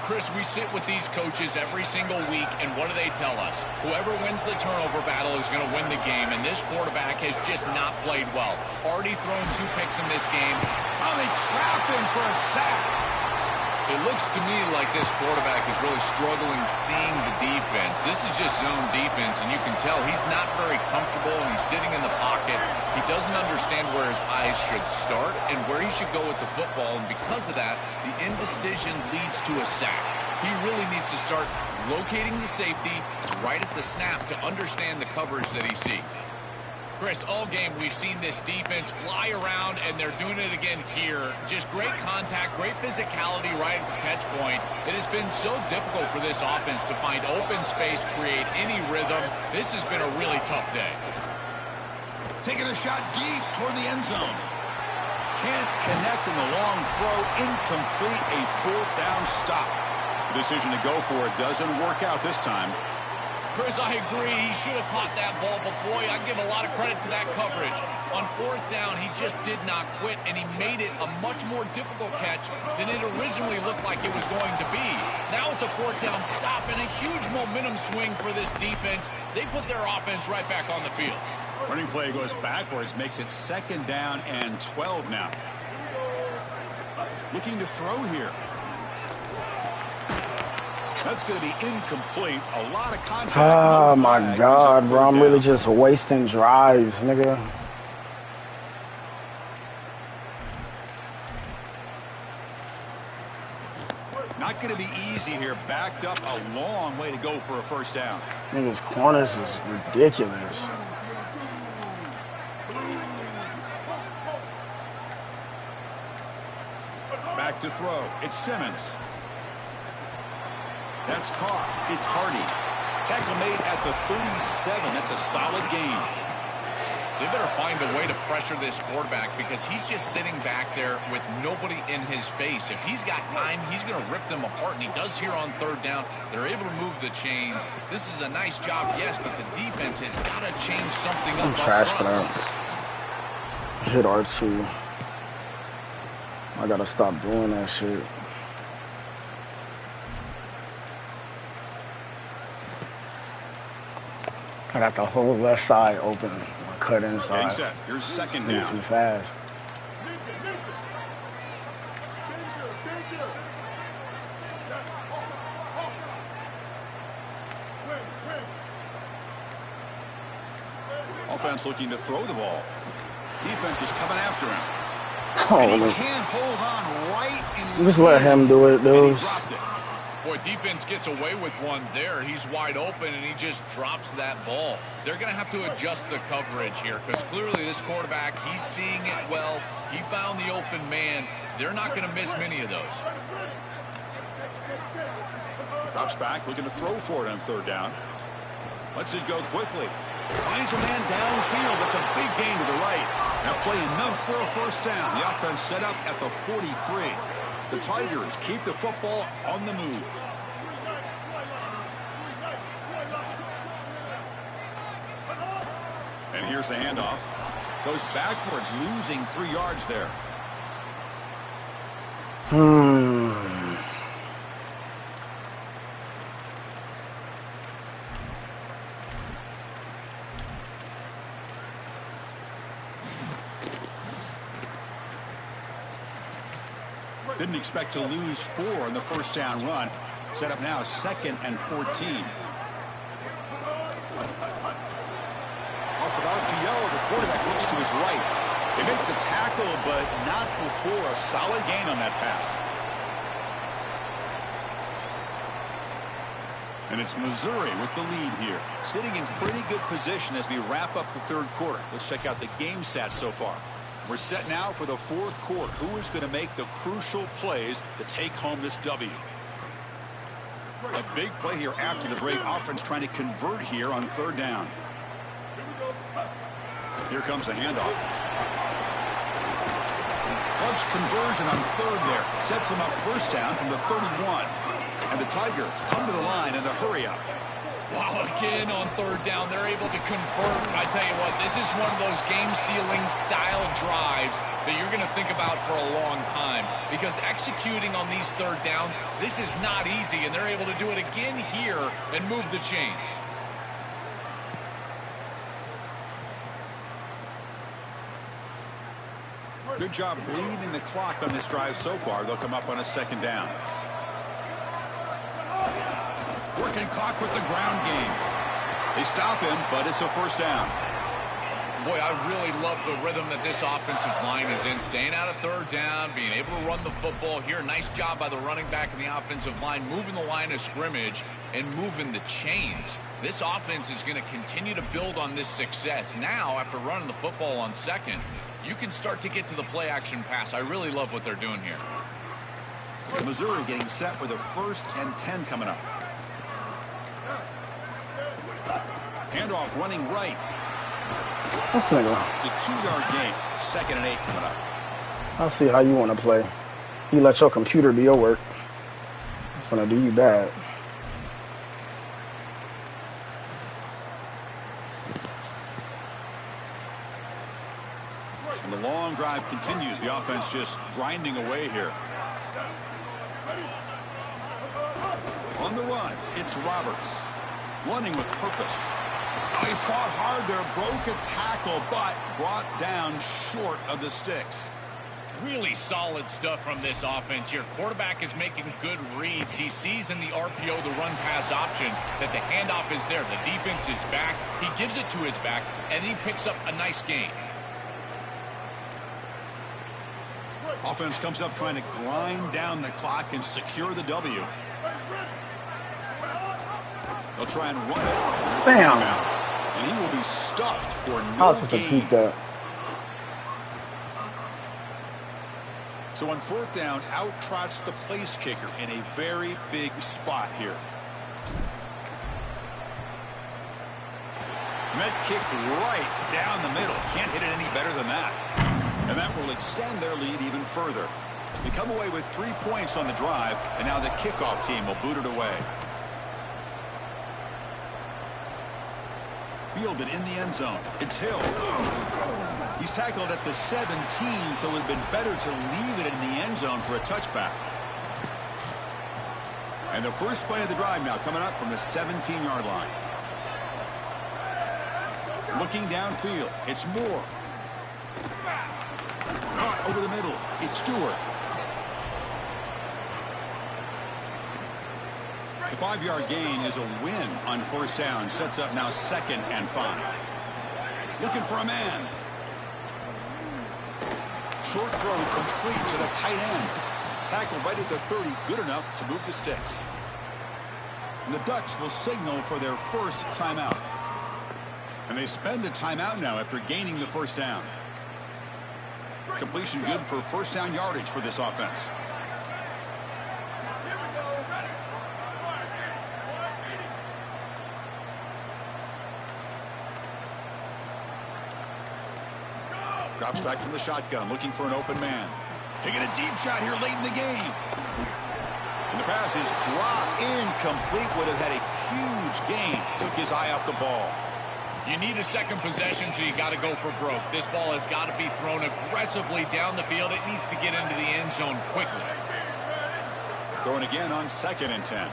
Chris, we sit with these coaches every single week, and what do they tell us? Whoever wins the turnover battle is going to win the game, and this quarterback has just not played well. Already thrown 2 picks in this game. Oh, they trap him for a sack. It looks to me like this quarterback is really struggling seeing the defense. This is just zone defense, and you can tell he's not very comfortable, and he's sitting in the pocket. He doesn't understand where his eyes should start and where he should go with the football, and because of that, the indecision leads to a sack. He really needs to start locating the safety right at the snap to understand the coverage that he sees. Chris, all game we've seen this defense fly around, and they're doing it again here. Just great contact, great physicality right at the catch point. It has been so difficult for this offense to find open space, create any rhythm. This has been a really tough day. Taking a shot deep toward the end zone. Can't connect in the long throw. Incomplete, a 4th down stop. The decision to go for it doesn't work out this time. Chris, I agree. He should have caught that ball, but boy, I give a lot of credit to that coverage. On 4th down, he just did not quit, and he made it a much more difficult catch than it originally looked like it was going to be. Now it's a 4th down stop and a huge momentum swing for this defense. They put their offense right back on the field. Running play goes backwards, makes it 2nd down and 12 now. Looking to throw here. That's going to be incomplete. A lot of contact. Oh, my God, bro. I'm really just wasting drives, nigga. Not going to be easy here. Backed up a long way to go for a 1st down. Niggas' corners is ridiculous. Back to throw. It's Simmons. That's caught. It's Hardy. Tackle made at the 37. That's a solid gain. They better find a way to pressure this quarterback because he's just sitting back there with nobody in his face. If he's got time, he's going to rip them apart, and he does here on 3rd down. They're able to move the chains. This is a nice job, yes, but the defense has got to change something up. I'm trash for that. Hit R2. I got to stop doing that shit. I got the whole left side open. I cut inside. Set. Here's 2nd down. Too fast. Offense looking to throw the ball. Defense is coming after him. Oh, and he can't hold on right in his just let him do it, dude. Boy, defense gets away with one there. He's wide open, and he just drops that ball. They're going to have to adjust the coverage here because clearly this quarterback, he's seeing it well. He found the open man. They're not going to miss many of those. Drops back, looking to throw for it on 3rd down. Lets it go quickly. Finds a man downfield. That's a big gain to the right. Now play enough for a 1st down. The offense set up at the 43. The Tigers keep the football on the move. And here's the handoff. Goes backwards, losing 3 yards there. Didn't expect to lose 4 on the 1st down run. Set up now 2nd and 14. Off of RPO, the quarterback looks to his right. They make the tackle, but not before a solid gain on that pass. And it's Missouri with the lead here. Sitting in pretty good position as we wrap up the 3rd quarter. Let's check out the game stats so far. We're set now for the 4th quarter. Who is going to make the crucial plays to take home this W? A big play here after the break. Offense trying to convert here on 3rd down. Here comes the handoff. Clutch conversion on 3rd there. Sets him up 1st down from the 31. And the Tigers come to the line in the hurry up. Wow, again on third down, they're able to convert. I tell you what, this is one of those game-sealing style drives that you're going to think about for a long time, because executing on these third downs, this is not easy, and they're able to do it again here and move the chains. Good job bleeding the clock on this drive so far. They'll come up on a second down. Working clock with the ground game. They stop him, but it's a first down. Boy, I really love the rhythm that this offensive line is in. Staying out of third down, being able to run the football here. Nice job by the running back and the offensive line, moving the line of scrimmage and moving the chains. This offense is going to continue to build on this success. Now, after running the football on second, you can start to get to the play-action pass. I really love what they're doing here. Missouri getting set with a 1st and 10 coming up. Handoff running right. That's nigga. It's a 2-yard gain. 2nd and 8 coming up. I see how you want to play. You let your computer do your work. It's gonna do you bad. And the long drive continues. The offense just grinding away here. On the run, it's Roberts. Running with purpose. Oh, he fought hard there, broke a tackle, but brought down short of the sticks. Really solid stuff from this offense here. Quarterback is making good reads. He sees in the RPO, the run-pass option, that the handoff is there. The defense is back. He gives it to his back, and he picks up a nice gain. Offense comes up trying to grind down the clock and secure the W. They'll try and run it. Bam. And he will be stuffed for I no was supposed to gain. peek that. So on 4th down, out trots the place kicker in a very big spot here. Met kick right down the middle. Can't hit it any better than that. And that will extend their lead even further. They come away with 3 points on the drive, and now the kickoff team will boot it away. Fielded in the end zone. It's Hill. He's tackled at the 17, so it would have been better to leave it in the end zone for a touchback. And the first play of the drive now coming up from the 17-yard line. Looking downfield, it's Moore. Caught over the middle, it's Stewart. The 5-yard gain is a win on 1st down. Sets up now 2nd and 5. Looking for a man. Short throw complete to the tight end. Tackle right at the 30. Good enough to move the sticks. And the Ducks will signal for their first timeout. And they spend a timeout now after gaining the 1st down. Completion good for 1st down yardage for this offense. Drops back from the shotgun, looking for an open man. Taking a deep shot here late in the game. And the pass is dropped incomplete. Would have had a huge gain. Took his eye off the ball. You need a second possession, so you got to go for broke. This ball has got to be thrown aggressively down the field. It needs to get into the end zone quickly. Throwing again on 2nd and 10.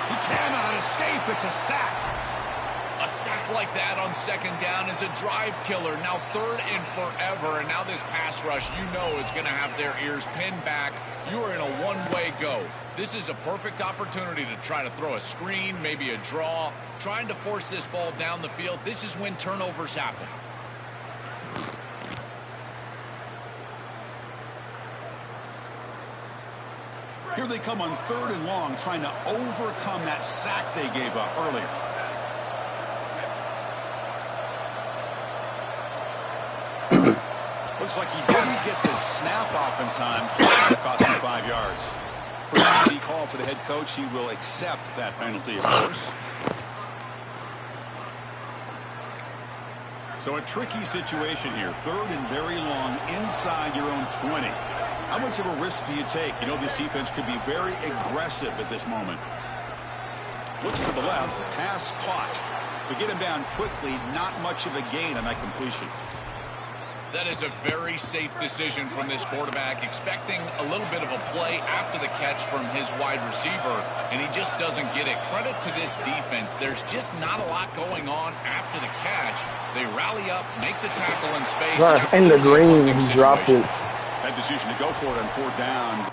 He cannot escape. It's a sack. A sack like that on 2nd down is a drive killer. Now 3rd and forever, and now this pass rush, you know, is going to have their ears pinned back. You are in a one-way go. This is a perfect opportunity to try to throw a screen, maybe a draw, trying to force this ball down the field. This is when turnovers happen. Here they come on 3rd and long, trying to overcome that sack they gave up earlier. Looks like he didn't get the snap off in time. It cost him 5 yards. Pretty easy call for the head coach. He will accept that penalty, of course. So a tricky situation here. 3rd and very long inside your own 20. How much of a risk do you take? You know this defense could be very aggressive at this moment. Looks to the left. Pass caught. To get him down quickly, not much of a gain on that completion. That is a very safe decision from this quarterback, expecting a little bit of a play after the catch from his wide receiver, and he just doesn't get it. Credit to this defense. There's just not a lot going on after the catch. They rally up, make the tackle in space. In the green, he dropped it. That decision to go for it on 4th down.